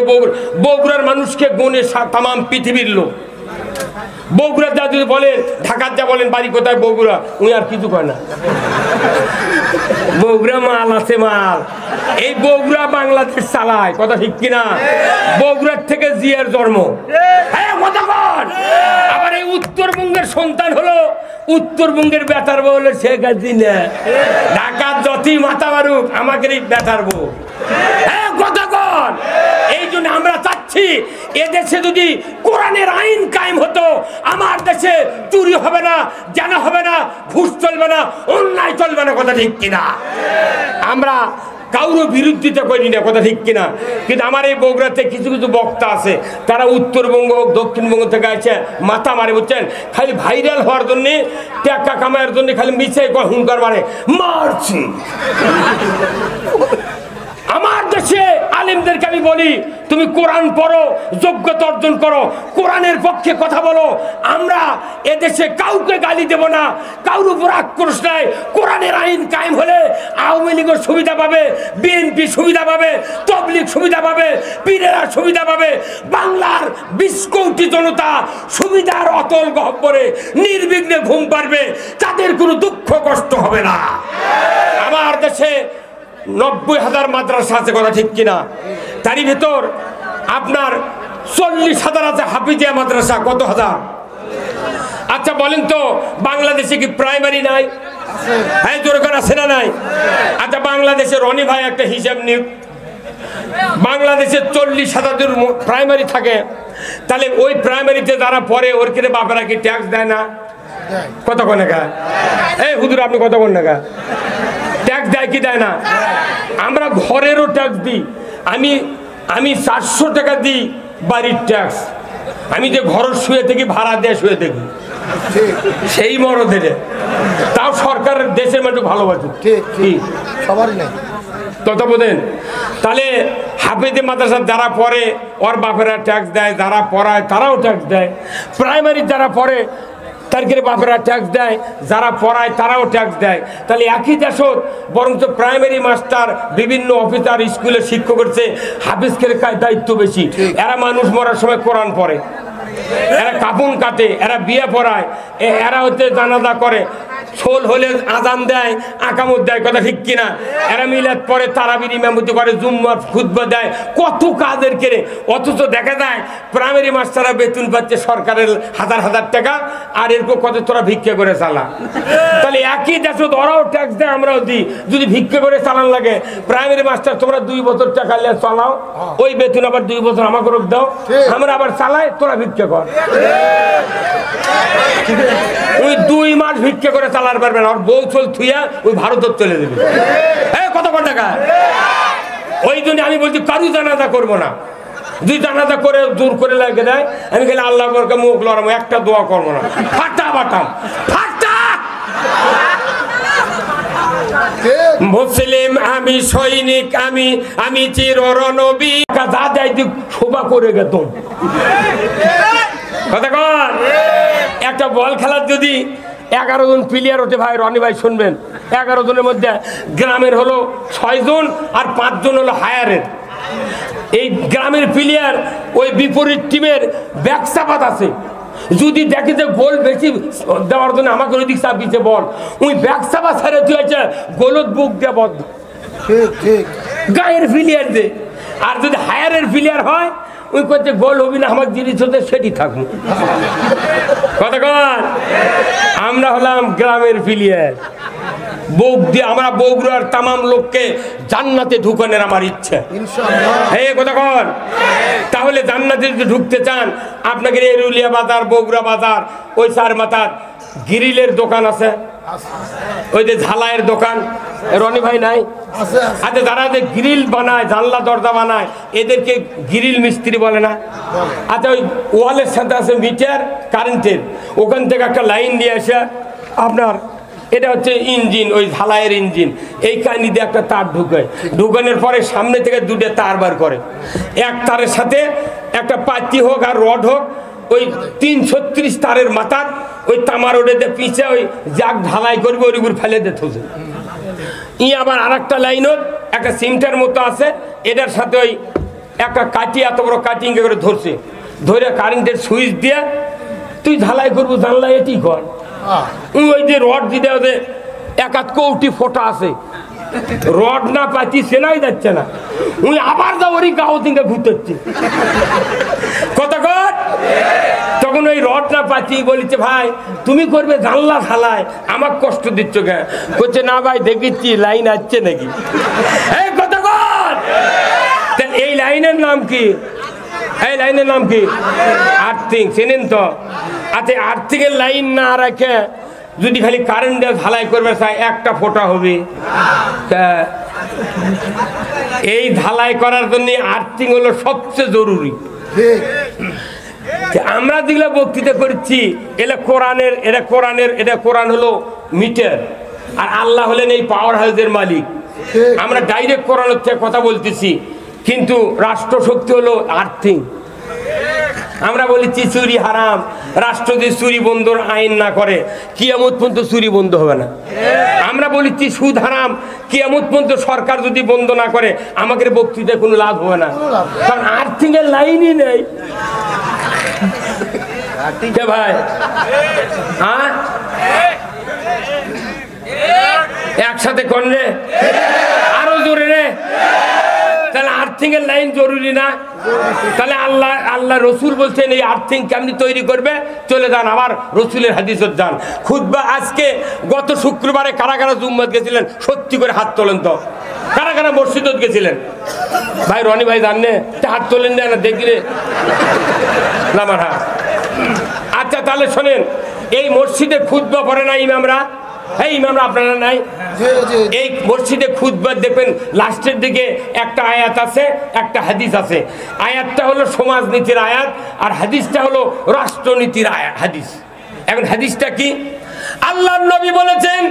বগুড়ার মানুষকে গুণে তাম পৃথিবীর লোক। বগুড়া যা যদি বলেন, ঢাকার যা বলেন বাড়ি কোথায় বগুড়া, উনি আর কিছু কয় না। বগুড়া মাল আছে মাল, এই বগুড়া বাংলাদেশ চালায়, কথা ঠিক কিনা? বগুড়ার থেকে জিয়ার জন্ম। আবার এই উত্তরবঙ্গের সন্তান হলো উত্তরবঙ্গের বেতার বউ হলো শেখ হাসিনা। ঢাকার যতই মাথা মারুক আমাকে বেতার বউ। কথা কন, এই জন্য আমরা চাচ্ছি এদেশে যদি কোরআনের আইন কায়েম হতো, আমার দেশে চুরি হবে না, জানা হবে না, ঘুষ চলবে না, অন্যায় চলবে না, কথা ঠিক কিনা? আমরা কারো বিরোধিতা করি না, কথা ঠিক কিনা? কিন্তু আমার এই বগুড়াতে কিছু কিছু বক্তা আছে, তারা উত্তরবঙ্গ দক্ষিণবঙ্গ থেকে আছে, মাথা মারে, বুঝছেন, খালি ভাইরাল হওয়ার জন্যে, টাকা কামাইয়ের জন্য খালি মিছাই হুঙ্কার মারে, মারছি। আমার দেশে আলেমদেরকে আমি বলি, তুমি কোরআন পড়ো, যোগ্যতা অর্জন করো, কোরআনের পক্ষে কথা বলো। আমরা এদেশে কাউকে গালি দেব না, কারোর উপর আক্রোশ নাই। কোরআনের আইন কায়েম হলে আওয়ামী লীগের সুবিধা পাবে, বিএনপি সুবিধা পাবে, তবলিগ সুবিধা পাবে, পীরেরা সুবিধা পাবে, বাংলার 20 কোটি জনতা সুবিধার অতল গহ্বরে নির্বিঘ্নে ঘুম পারবে, তাদের কোনো দুঃখ কষ্ট হবে না। আমার দেশে 90,000 মাদ্রাসা আছে, কথা ঠিক কিনা? তারই ভেতর আপনার 40,000 আছে হাফিজিয়া মাদ্রাসা, কত হাজার? আচ্ছা বলেন তো, বাংলাদেশে কি প্রাইমারি নাই? হ্যাঁ, জোরকার আছে না নাই? আচ্ছা বাংলাদেশে রনি ভাই একটা হিসাব নিক, বাংলাদেশে 40,000 প্রাইমারি থাকে, তাহলে ওই প্রাইমারিতে যারা পড়ে ওর কিনে বাপেরা কি ট্যাক্স দেয় না? কত কোন একা? এই হুজুর আপনি কত কোন একা? ট্যাক্স দেয় কি দেয় না? আমরা ঘরেরও ট্যাক্স দিই। আমি 400 টাকা দিই বাড়ির ট্যাক্স। আমি যে ঘর শুয়ে থাকি, ভাড়া দিয়ে শুয়ে থাকি, সেই মরদের, তাও সরকারের দেশের মানুষ ভালোবাসে, সবারই নাই তত বোধেন। তাহলে হাফেজে মাদ্রাসা যারা পড়ে ওর বাপেরা ট্যাক্স দেয়, যারা পড়ায় তারাও ট্যাক্স দেয়, প্রাইমারি যারা পড়ে তার বাপেরা ট্যাক্স দেয়, যারা পড়ায় তারাও ট্যাক্স দেয়। তাহলে একই দেশত বরঞ্চ প্রাইমারি মাস্টার, বিভিন্ন অফিসার, স্কুলের শিক্ষক করছে, হাফিজের দায়িত্ব বেশি। এরা মানুষ মরার সময় কোরআন পড়ে, এরা কাপুন কাটে, এরা বিয়ে পড়ায়, এরা হচ্ছে জানাজা করে। শোল হলে আজান দেয়, আকামত দেয়, কথা ঠিক কিনা? এরা মিলাদ পরে, তারাবির ইমামতি করে, জুম্মার খুতবা দেয়, কত কাজের কেড়ে। অথচ দেখা যায় প্রাইমারি মাস্টাররা বেতন পাচ্ছে সরকারের হাজার হাজার টাকা, আর এরকম কত তোরা ভিক্ষা করে চালা। তাহলে একই দেশ, ওরাও ট্যাক্স দেয়, আমরাও দিই। যদি ভিক্ষা করে চালান লাগে, প্রাইমারি মাস্টার তোমরা 2 বছর টাকা নিয়ে চালাও, ওই বেতন আবার 2 বছর আমাকে দাও, আমরা আবার চালাই, তোরা ভিক্ষা কর। ওই 2 মাস ভিক্ষা করে চালার পারবে না, আর বউ চল থুইয়া ওই ভারতের চলে দেবে। কত টাকা? ওই জন্য আমি বলছি কারু জানাজা করবো না। দুই জানাজা করে দূর করে লাগে দেয়, আমি খালি আল্লাহ বরকে মুখ লড়াবো, একটা দোয়া করবো না। ফাটা বাটাম ফাটা। মুসলিম আমি, সৈনিক আমি, আমি চিররণবী। যা যাই দিক শোভা করে গেতম। কথা কন, একটা বল খেলার যদি 11 জন প্লেয়ার ওঠে ভাই, রনি ভাই শুনবেন, 11 জনের মধ্যে গ্রামের হলো 6 জন আর 5 জন হলো হায়ারের। এই গ্রামের প্লেয়ার ওই বিপরীত টিমের ব্যাকসাপাত আছে, যদি দেখে যে গোল বেশি দেওয়ার জন্য আমাকে ওই দিক চাপিয়েছে বল, ওই ব্যাকসাপা ছেড়ে দিয়েছে গোলত বুক দিয়ে বদ্ধ গায়ের প্লেয়ার দে। আর যদি হায়ারের প্লেয়ার হয়, ওই করছে গোল হবি না, আমার জিনিস হতে সেটি থাকবো। কতক্ষণ আমরা হলাম গ্রামের প্লেয়ার, বুক দিয়ে আমরা বগুড়ার তামাম লোককে জান্নাতে ঢুকানোর আমার ইচ্ছে। কতক্ষণ তাহলে জান্নাতে যদি ঢুকতে চান, আপনাকে এরুলিয়া বাজার, বগুড়া বাজার, ওই 4 মাথার গ্রিলের দোকান আছে, ওই যে ঝালাইয়ের দোকান, রনি ভাই নাই? আচ্ছা, যারা যে গ্রিল বানায়, জানলা দরজা বানায়, এদেরকে গ্রিল মিস্ত্রি বলে না? আচ্ছা, ওই ওয়ালের সাথে আছে মিটার কারেন্টের, ওখান থেকে একটা লাইন দিয়ে আসে আপনার, এটা হচ্ছে ইঞ্জিন, ওই ঝালাইয়ের ইঞ্জিন, এই কাহিনি দিয়ে একটা তার ঢুকানোর পরে সামনে থেকে 2টা তার বার করে, এক তারের সাথে একটা পাতি হোক আর রড হোক, ওই 336 তারের মাথার ওই তামার ওডে পিছে ওই যাক ঢালাই করবে, ওর উপর ফেলে দিতে হচ্ছে। আবার আর একটা লাইনত একটা সিমটার মতো আছে, এটার সাথে ওই একটা কাটি, এত বড় কাটিং করে ধরছে, ধরে কারেন্টের সুইচ দিয়ে তুই ঢালাই করবো, জানলা এটি কর। ওই যে রড দিতে ওদের 1 কৌটি ফোটা আছে, রড না পাচ্ছি সেনাই যাচ্ছে না, উনি আবার যাও ওরই গাও থেকে ঘুরতে। কতক্ষণ তখন ওই রড না পাচ্ছি বলিছে, ভাই তুমি করবে জানলা ঢালাই, আমার কষ্ট দিচ্ছ কেন? বলছে না ভাই, দেখেছি লাইন আসছে নাকি। কতক্ষণ এই লাইনের নাম কি? এই লাইনের নাম কি? আর্থিং, চেনেন তো? আচ্ছা, আর্থিংয়ের লাইন না রাখে যদি খালি কারেন্ট দিয়ে ঢালাই করবে, একটা ফোঁটা হবে। এই ঢালাই করার জন্য আর্থিং হলো সবচেয়ে জরুরি। আমরা যেগুলো বক্তৃতা করছি, এটা কোরআনের, এটা কোরআন হলো মিটার, আর আল্লাহ হলেন এই পাওয়ার হাউসের মালিক। আমরা ডাইরেক্ট কোরআনের থেকে কথা বলতেছি, কিন্তু রাষ্ট্রশক্তি হলো আর্থিং। আমরা বলেছি চুরি হারাম, রাষ্ট্র যদি চুরি বন্ধর আইন না করে, কিয়ামত পর্যন্ত চুরি বন্ধ হবে না। আমরা বলেছি সুদ হারাম, কিয়ামত পর্যন্ত সরকার যদি বন্ধ না করে, আমাদের বক্তৃতায় কোনো লাভ হবে না, কারণ আর্থিং এর লাইনই নেই। কে ভাই? হ্যাঁ, একসাথে কোন রে, আরো জোরে রে। তাহলে আর্থিং এর লাইন জরুরি না? তাহলে আল্লাহ রসুল বলছেন এই আর্থিং কেমনি তৈরি করবে, চলে যান আবার রসুলের হাদিসত যান। খুতবা আজকে গত শুক্রবারে কারা কারা জুম্মাত গেছিলেন, সত্যি করে হাত তোলেন তো। কারা কারা মসজিদত গেছিলেন? ভাই রনি ভাই জাননে, হাত তোলেন না, দেখি রে আমার হাত। আচ্ছা তাহলে শোনেন, এই মসজিদে খুতবা পড়ে না ইমামরা? এই ইমামরা আপনারা নাই? এই মসজিদে খুতবা দেখবেন লাস্টের দিকে একটা আয়াত আছে, একটা হাদিস আছে। আয়াতটা হলো সমাজনীতির আয়াত, আর হাদিসটা হলো রাষ্ট্রনীতির আয়াত হাদিস। এখন হাদিসটা কি? আল্লাহর নবী বলেছেন,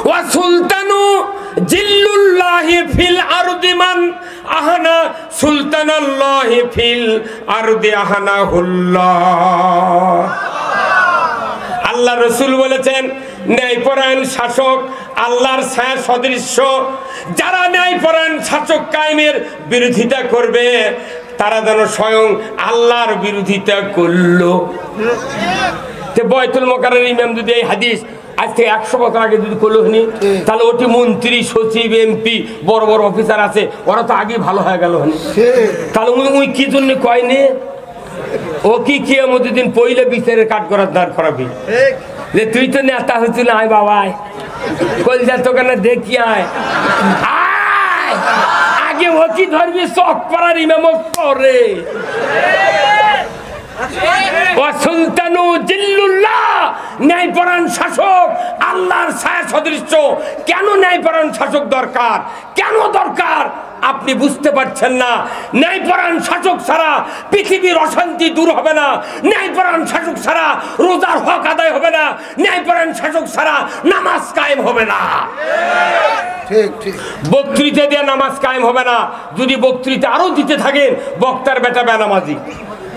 ওয়া সুলতানু জিল্লুল্লাহি ফিল আরদি মান আহানা সুলতানাল্লাহি ফিল আরদি আহানাহুল্লাহ। আল্লাহ রসুল বলেছেন, ন্যায়পরায়ণ শাসক আল্লাহর ছায়া সদৃশ্য। যারা ন্যায়পরায়ণ শাসক কায়েমের বিরোধিতা করবে, তারা যেন স্বয়ং আল্লাহর বিরোধিতা করলো। বয়তুল মোকাররমের ইমাম যদি এই হাদিস আজ থেকে 100 বছর আগে যদি করলো হনি, তাহলে ওটি মন্ত্রী সচিব এমপি বড় বড় অফিসার আছে, ওরা তো আগে ভালো হয়ে গেল হনি। তাহলে উনি কি জন্য কয়নি? ও কি কিয়ামতের দিন পইলে বিচারের কাঠ করার দাঁড় করাবি যে তুই তো নেতা হচ্ছিল, আয় বাবাই কলজা তোকে দেখি আয় আগে ও কি ধরবি চক পাড়ার ইমাম পরে সুলতানু জিল্লুল্লাহ, ন্যায়পরায়ণ শাসক, আল্লাহর ছায়া সদৃশ্য। কেন ন্যায়পরায়ণ শাসক দরকার? কেন দরকার আপনি বুঝতে পারছেন না। ন্যায়পরায়ণ শাসক ছাড়া পৃথিবীর অশান্তি দূর হবে না, ন্যায়পরায়ণ শাসক ছাড়া রোজার হক আদায় হবে না, ন্যায়পরায়ণ শাসক ছাড়া নামাজ কায়েম হবে না। বক্তৃতা দিয়ে নামাজ কায়েম হবে না। যদি বক্তৃতা আরো দিতে থাকেন, বক্তার বেটা বেনামাজি,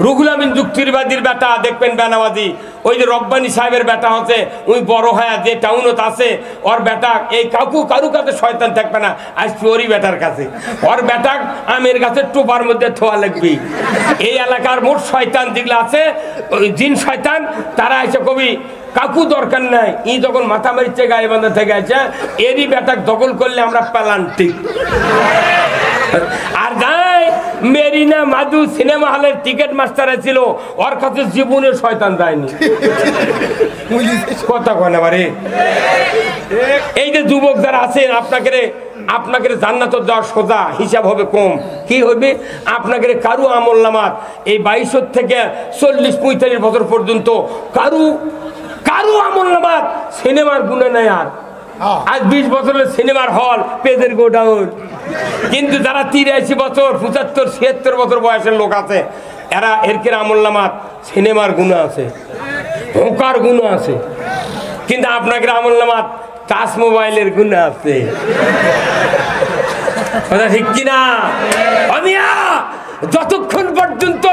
রুহুল আমিন যুক্তিবাদীর বেটা দেখবেন বেনামাজি, ওই যে রব্বানি সাহেবের বেটা হচ্ছে ওই বড় হয়ে যে টাউনত আছে, ওর বেটা এই কারু কাছে শয়তান থাকবে না, আসছি ওরই বেটার কাছে। ওর বেটা আমের গাছের টোপার মধ্যে থোয়া লাগবি। এই এলাকার মোট শয়তান যেগুলো আছে, ওই জিন শয়তান, তারা এসে কবি কাকু দরকার নাই, ই যখন মাথা মারিচ্ছে গায়ে বান্ধা থেকে আছে, এরই বেটাক দখল করলে আমরা পেলান্টি। আর যাই মেরিনা মাদু সিনেমা হলের টিকিট মাস্টার ছিল, ওর কাছে জীবনে শয়তান যায়নি। কথা কয় না বারে। এই যে যুবক যারা আছেন, আপনাকে জান্নাত যাওয়ার সোজা হিসাব হবে কম। কি হবে? আপনাকে কারু আমল নামাত এই 22 থেকে 40-45 বছর পর্যন্ত কারু আমল নামাত সিনেমার গুণে নেই। আর আজ 20 বছরের সিনেমার হল পেজের গোডাউন। কিন্তু যারা 83 বছর 75-76 বছর বয়সের লোক আছে, এরা এরকের আমল নামাত সিনেমার গুণ আছে, হোকার গুণ আছে। কিন্তু আপনাকে আমল নামাত টাচ মোবাইলের গুণ আছে। কথা ঠিক কিনা? যতক্ষণ পর্যন্ত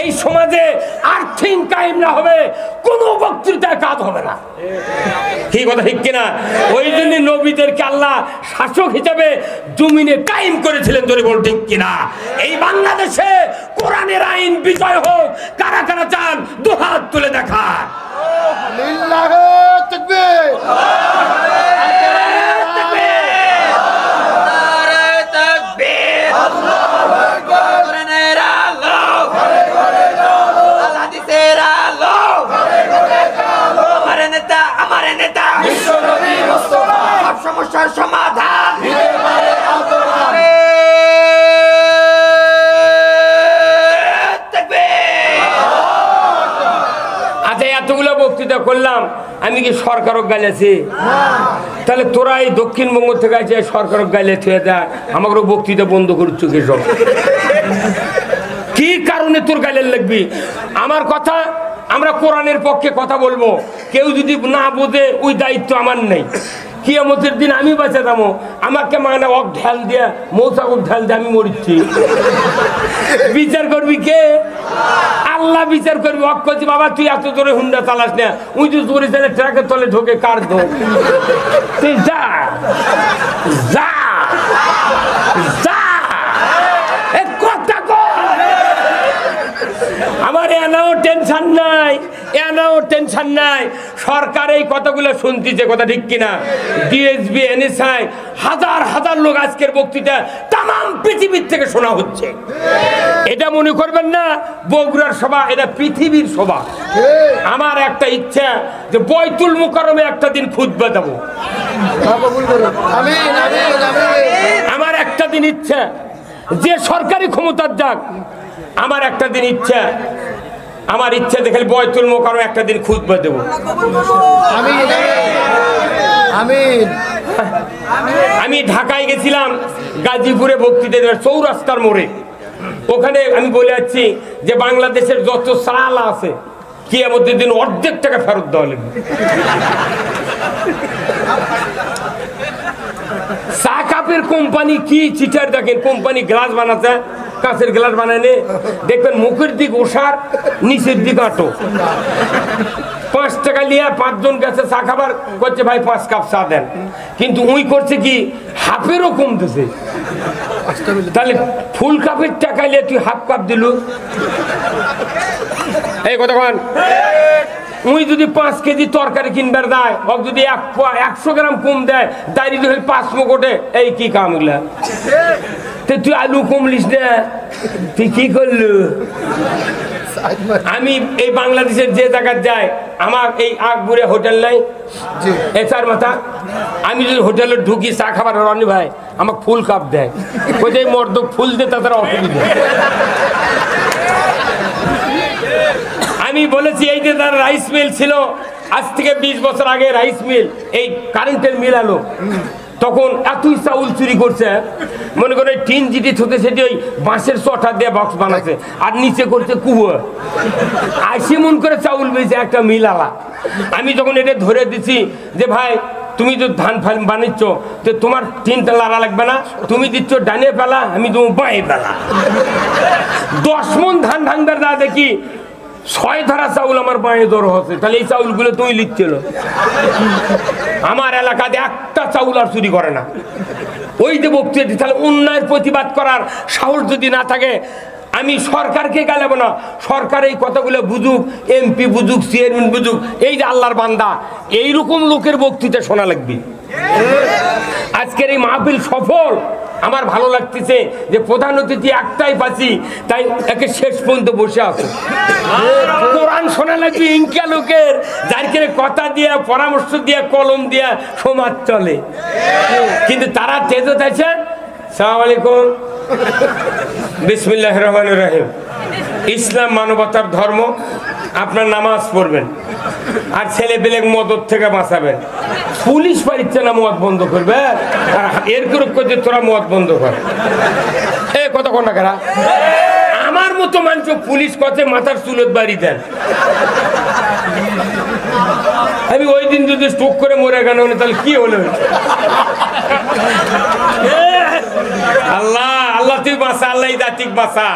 এই সমাজে আর্থিক কায়েম না হবে, কোনো বক্তৃতায় কাজ হবে না। কি কথা ঠিক কিনা? ওই জন্য নবীদেরকে আল্লাহ শাসক হিসেবে জমিনে কায়েম করেছিলেন। ধরে বল ঠিক কিনা? এই বাংলাদেশে কোরআনের আইন বিজয় হোক। কারা কারা চান দুহাত তুলে দেখা। লিল্লাহি তাকবীর। সমস্যার সমাধান আচ্ছা, এতগুলো বক্তৃতা করলাম, আমি কি সরকারক গাইলেছি? তাহলে তোরা এই দক্ষিণবঙ্গ থেকে আছে সরকারক গাইলে থুয়ে দেয়, আমাকে বক্তৃতা বন্ধ করছো কি সব? কি কারণে তোর গাইলের লাগবি? আমার কথা, আমরা কোরআনের পক্ষে কথা বলবো। কেউ যদি না বোঝে, ওই দায়িত্ব আমার নেই। কিয়ামতের দিন আমি বাঁচে যাবো, আমাকে মানে ওক ঢাল দিয়ে মৌসাকক ঢাল দিয়ে আমি মরিচ্ছি। বিচার করবি কে? আল্লাহ বিচার করবি। ওক করছি বাবা তুই এত জোরে হুন্ডা চালাস না, ওই যে জোরে চালে ট্রাকের তলে ঢোকে কার দো, তুই যা যা যা। আমার এনাও টেনশন নাই, সরকার এই কথাগুলো শুনতেছে। কথা ঠিক কিনা? ডিএসবি এনএসআই হাজার হাজার লোক আজকের বক্তৃতা তাম পৃথিবীর থেকে শোনা হচ্ছে। এটা মনে করবেন না বগুড়ার সভা, এটা পৃথিবীর সভা। আমার একটা ইচ্ছা যে বৈতুল মুকাররমে একটা দিন খুতবা দেব। আমার একটা দিন ইচ্ছা যে সরকারি ক্ষমতার যাক, আমার একটা দিন ইচ্ছা, আমার ইচ্ছা দেখে বৈতুল মুকাররমে একটা দিন খুতবা দেব। আমি ঢাকায় গেছিলাম, গাজীপুরে বক্তৃতা দেওয়ার, চৌরাস্তার মোড়ে। ওখানে আমি বলে যাচ্ছি যে বাংলাদেশের যত চাল আছে কিয়ামতের দিন অর্ধেক টাকা ফেরত দেওয়া লাগবে। চা কাপের কোম্পানি কি চিটার দেখেন, কোম্পানি গ্লাস বানাতে, কাঁচের গ্লাস বানায়, দেখবেন মুখের দিক ওষার, নিচের দিক আটো। 5 টাকা নিয়ে 5 জন গেছে চা খাবার, করছে ভাই 5 কাপ চা দেন। কিন্তু উই করছে কি হাফেরও কম দিছে। তাহলে ফুল কাপের টাকা নিয়ে তুই হাফ কাপ দিল, এই কথা কন। উই যদি 5 কেজি তরকারি কিনবার দেয় ও যদি 100 গ্রাম কম দেয় দাঁড়িয়ে যদি 5 মুকটে এই কি কাম এগুলা তুই আলু কমলিস না তুই কি করলু আমি এই বাংলাদেশের যে জায়গায় যাই আমার এই আকবরে হোটেল নাই এছাড় মাথা আমি যদি হোটেলে ঢুকি চা খাবার রানি ভাই আমাকে ফুল কাপ দেয় ওই যে মর্দ ফুল দে তাদের অসুবিধা আমি বলেছি এই যে তার রাইস মিল ছিল আজ থেকে 20 বছর আগে রাইস মিল এই কারেন্টের মিল আলো তখন এতই চাউল চুরি করছে মনে করে টিন জিটি থুতে সেটি ওই বাঁশের চটা দিয়ে বক্স বানাচ্ছে আর নিচে করছে কুয়ো আইসি মন করে চাউল বেঁচে একটা মিল আলা আমি যখন এটা ধরে দিছি যে ভাই তুমি তো ধান ফাল বানিচ্ছ তো তোমার টিনটা লাড়া লাগবে না তুমি দিচ্ছ ডানে পেলা আমি তোমার বাঁয়ে পেলা 10 মন ধান ভাঙবার না দেখি 6 ধরা চাউল আমার বাঁয়ে দর হচ্ছে তাহলে এই চাউলগুলো তুমি লিখছিল আমার এলাকাতে একটা চাউল আর চুরি করে না ওই যে বক্তৃতা তাহলে অন্যায়ের প্রতিবাদ করার সাহস যদি না থাকে আমি সরকারকে গালাবো না সরকার এই কথাগুলো বুঝুক এমপি বুঝুক চেয়ারম্যান বুঝুক এই যে আল্লাহর বান্দা এইরকম লোকের বক্তৃতা শোনা লাগবে আজকের এই মাহফিল সফল আমার ভালো লাগতেছে যে প্রধান অতিথি একটাই পাচ্ছি তাই একে শেষ পর্যন্ত বসে আছে কোরআন শোনা লাগবে ইনকা লোকের যার করে কথা দিয়ে পরামর্শ দিয়ে কলম দিয়ে সমাজ চলে কিন্তু তারা তেজত আছে আসসালামু আলাইকুম বিসমিল্লাহির রহমানির রহিম ইসলাম মানবতার ধর্ম আপনার নামাজ পড়বেন আর ছেলে পেলে মদত থেকে বাঁচাবেন পুলিশ পারিচ্ছে না মদ বন্ধ করবে এর করে করছে তোরা মদ বন্ধ কর এ কত কোন না কারা আমার মতো মানুষ পুলিশ কথা মাথার চুলত বাড়ি দেন আমি ওই দিন যদি স্ট্রোক করে মরে গেল তাহলে কি হলো আল্লাহ আল্লাহ তুই বাঁচা আল্লাহ জাতিক বাঁচা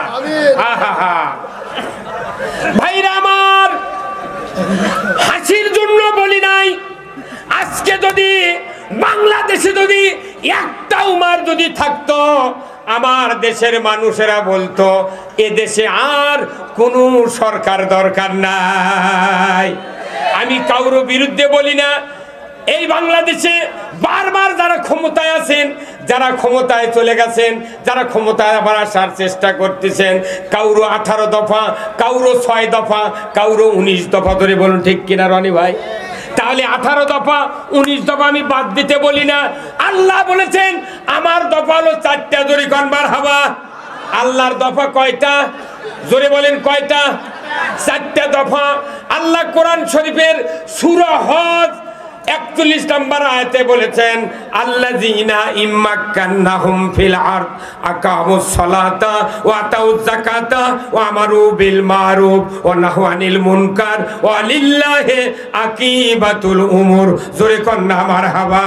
ভাইরা আমার হাসির জন্য বলি নাই আজকে যদি বাংলাদেশে যদি একটা উমার যদি থাকতো আমার দেশের মানুষেরা বলতো এ দেশে আর কোনো সরকার দরকার নাই আমি কারোর বিরুদ্ধে বলি না এই বাংলাদেশে বারবার যারা ক্ষমতায় আছেন যারা ক্ষমতায় চলে গেছেন যারা ক্ষমতায় আবার আসার চেষ্টা করতেছেন কাউরো 18 দফা কাউরো 6 দফা কাউরো 19 দফা ধরে বলুন ঠিক কিনা রনি ভাই তাহলে 18 দফা 19 দফা আমি বাদ দিতে বলি না আল্লাহ বলেছেন আমার দফা হলো 4টা জোরে কনবার হাওয়া আল্লাহর দফা কয়টা জোরে বলেন কয়টা 4টা দফা আল্লাহ কোরআন শরীফের সূরা হজ 41 নম্বর আয়াতে বলেছেন আল্লাযীনা ইম্মাক্কান্নাহুম ফিল আরদ আকামুস সালাতা ওয়া আতাউয যাকাতা ওয়া আমারু বিল মারুফ ওয়া নাহু আনিল মুনকার ওয়া লিল্লাহি আকিবাতুল উমুর জোরে কন্না মারহাবা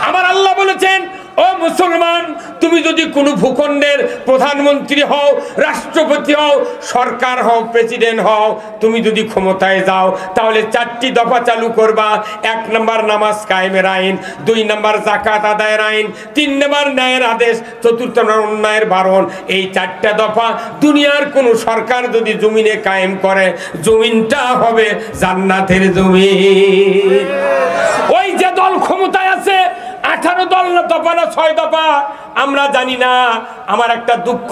আমার আল্লাহ বলেছেন ও মুসলমান তুমি যদি কোনো ভূখণ্ডের প্রধানমন্ত্রী হও রাষ্ট্রপতি হও সরকার হও প্রেসিডেন্ট হও তুমি যদি ক্ষমতায় যাও তাহলে 4টি দফা চালু করবা 1 নম্বর নামাজ কায়েমের আইন 2 নম্বর যাকাত আদায়ের আইন 3 নম্বর ন্যায়ের আদেশ 4th নম্বর অন্যায়ের বারণ এই 4টা দফা দুনিয়ার কোনো সরকার যদি জমিনে কায়েম করে জমিনটা হবে জান্নাতের জমিন ওই যে দল ক্ষমতায় আছে 18 দল না দফা না 6 দফা আমরা জানি না আমার একটা দুঃখ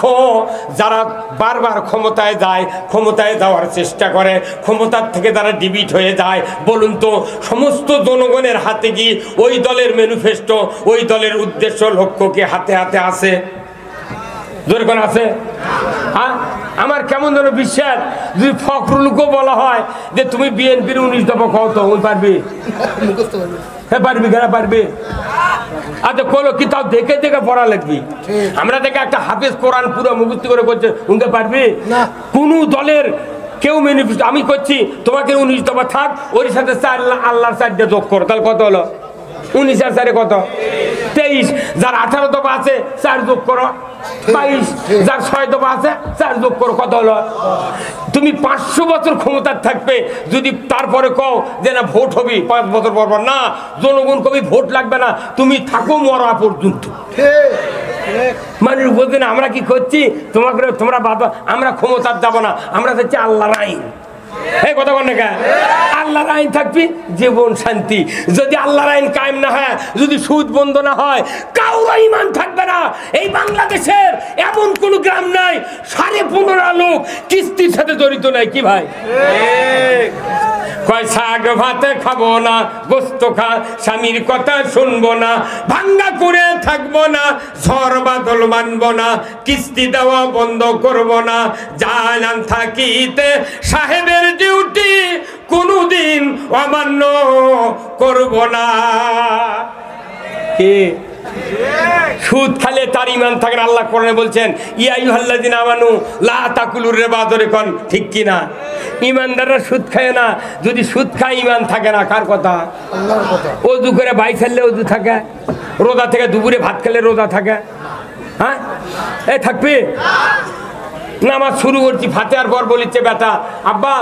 যারা বারবার ক্ষমতায় যায় ক্ষমতায় যাওয়ার চেষ্টা করে ক্ষমতার থেকে যারা ডিবিট হয়ে যায় বলুন তো সমস্ত জনগণের হাতে কি ওই দলের ম্যানিফেস্টো ওই দলের উদ্দেশ্য লক্ষ্য কি হাতে হাতে আছে জোরে কোন আছে হ্যাঁ আমার কেমন যেন বিশ্বাস যদি ফখরুলকে বলা হয় যে তুমি বিএনপির 19 দফা কও তো পারবি হ্যাঁ পারবি কেন পারবি আচ্ছা কোনো কিতাব দেখে দেখে পড়া লাগবি আমরা দেখে একটা হাফেজ কোরআন পুরো মুখস্থ করে করছে উনকে পারবি কোন দলের কেউ ম্যানিফেস্টো আমি করছি তোমাকে 19 দফা থাক ওর সাথে আল্লাহর 4টা যোগ করো তাহলে কত হলো 19 আর 4 কত 23 যার 18 দফা আছে 4 যোগ করো 22 যার 6 দফা আছে 4 যোগ করো কত হলো তুমি 500 বছর ক্ষমতায় থাকবে যদি তারপরে কও যে না ভোট হবে 5 বছর পর না জনগণ কবি ভোট লাগবে না তুমি থাকো মরা পর্যন্ত মানুষ বলছেন আমরা কি করছি তোমাকে তোমরা বাবা আমরা ক্ষমতার যাব না আমরা চাচ্ছি আল্লাহর আইন এই কথা বল না কেন? আল্লাহর আইন থাকবি, জীবন শান্তি। যদি আল্লাহর আইন কায়েম না হয়, যদি সুদ বন্ধ না হয়, কারো ঈমান থাকবে না। এই বাংলাদেশের এমন কোন গ্রাম নাই 15.5 লোক কিস্তির সাথে জড়িত নাই। কি ভাই? কয় শাক ভাতে খাবো না, গোস্ত খা স্বামীর কথা শুনবো না, ভাঙ্গা করে থাকবো না, ঝড় বাদল মানবো না, কিস্তি দেওয়া বন্ধ করবো না, জানান থাকিতে সাহেবের ডিউটি কোনদিন অমান্য করবো না। কি সুদ খালে তার ঈমান থাকে না। আল্লাহ কোরআনে বলছেন ইয়া আইয়ুহাল্লাযিনা আমানু লা তাকুলুর রিবা। ধরে কোন ঠিক কি না? ঈমানদাররা সুদ খায় না। যদি সুদ খায় ঈমান থাকে না। কার কথা? আল্লাহর কথা। ওযু করে বাই ছাড়লে ওযু থাকে, রোজা থেকে দুপুরে ভাত খেলে রোজা থাকে। হ্যাঁ এই থাকবি নামাজ শুরু করছি, ফাতেহার পর বলিচ্ছে বেটা আব্বা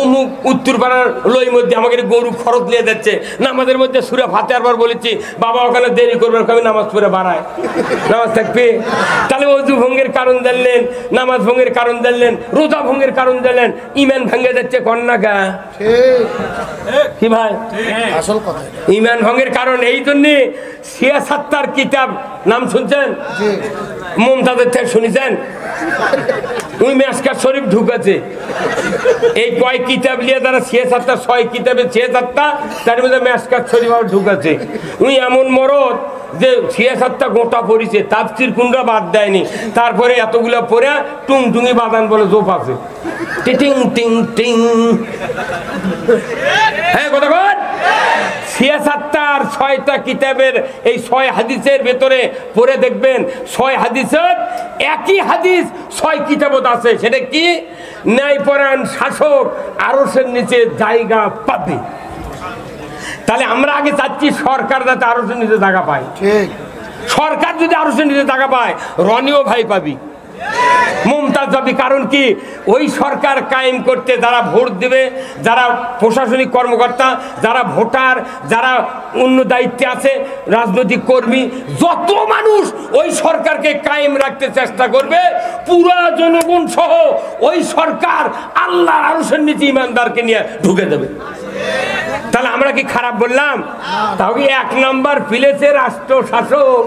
অমুক উত্তর পাড়ার লই মধ্যে আমাকে গরু খরচ নিয়ে যাচ্ছে, নামাজের মধ্যে সুরে ফাতেহার পর বলেছি বাবা ওখানে দেরি করবে, কবে নামাজ পড়ে বাড়ায়। নামাজ থাকবে। তাহলে অজু ভঙ্গের কারণ জানলেন, নামাজ ভঙ্গের কারণ জানলেন, রোজা ভঙ্গের কারণ জানলেন, ঈমান ভেঙে যাচ্ছে কন্যা গা। কি ভাই? আসল কথা। ঈমান ভঙ্গের কারণ এই জন্যে সিয়াসাত্তার কিতাব নাম শুনছেন? মুমতাজের থেকে শুনেছেন? ওই মেশকাত শরীফ ঢুকেছে। এই কয় কিতাব নিয়ে তারা 6 কিতাবে 6 তার মধ্যে মেশকাত শরীফ ঢুকেছে। উনি এমন মরদ যে 6 গোটা পড়িছে, তাফসীর কোনটা বাদ দেয়নি। তারপরে এতগুলো পড়ে টুংটুঙি বাদান বলে জোপ আছে। টিং টিং টিং। হ্যাঁ কথা কর। 6 কিতাবের এই 6 হাদিসের ভেতরে পড়ে দেখবেন 6 হাদিসের একই হাদিস 6 কিতাবত আছে। সেটা কি? ন্যায়পরায়ণ শাসক আরশের নিচে জায়গা পাবে। তাহলে আমরা আগে চাচ্ছি সরকার যাতে আরশের নিচে জায়গা পায়। ঠিক। সরকার যদি আরশের নিচে জায়গা পায়, রনিও ভাই পাবি, মুমতাজ পাবি। কারণ কি? ওই সরকার কায়েম করতে যারা ভোট দেবে, যারা প্রশাসনিক কর্মকর্তা, যারা ভোটার, যারা অন্য দায়িত্বে আছে, রাজনৈতিক কর্মী, যত মানুষ ওই সরকারকে কায়েম রাখতে চেষ্টা করবে, পুরো জনগণ সহ ওই সরকার আল্লাহর আরশের নিচে ঈমানদারকে নিয়ে ঢুকে দেবে। তাহলে আমরা কি খারাপ বললাম? তাহলে 1 নম্বর প্লেসে রাষ্ট্র শাসক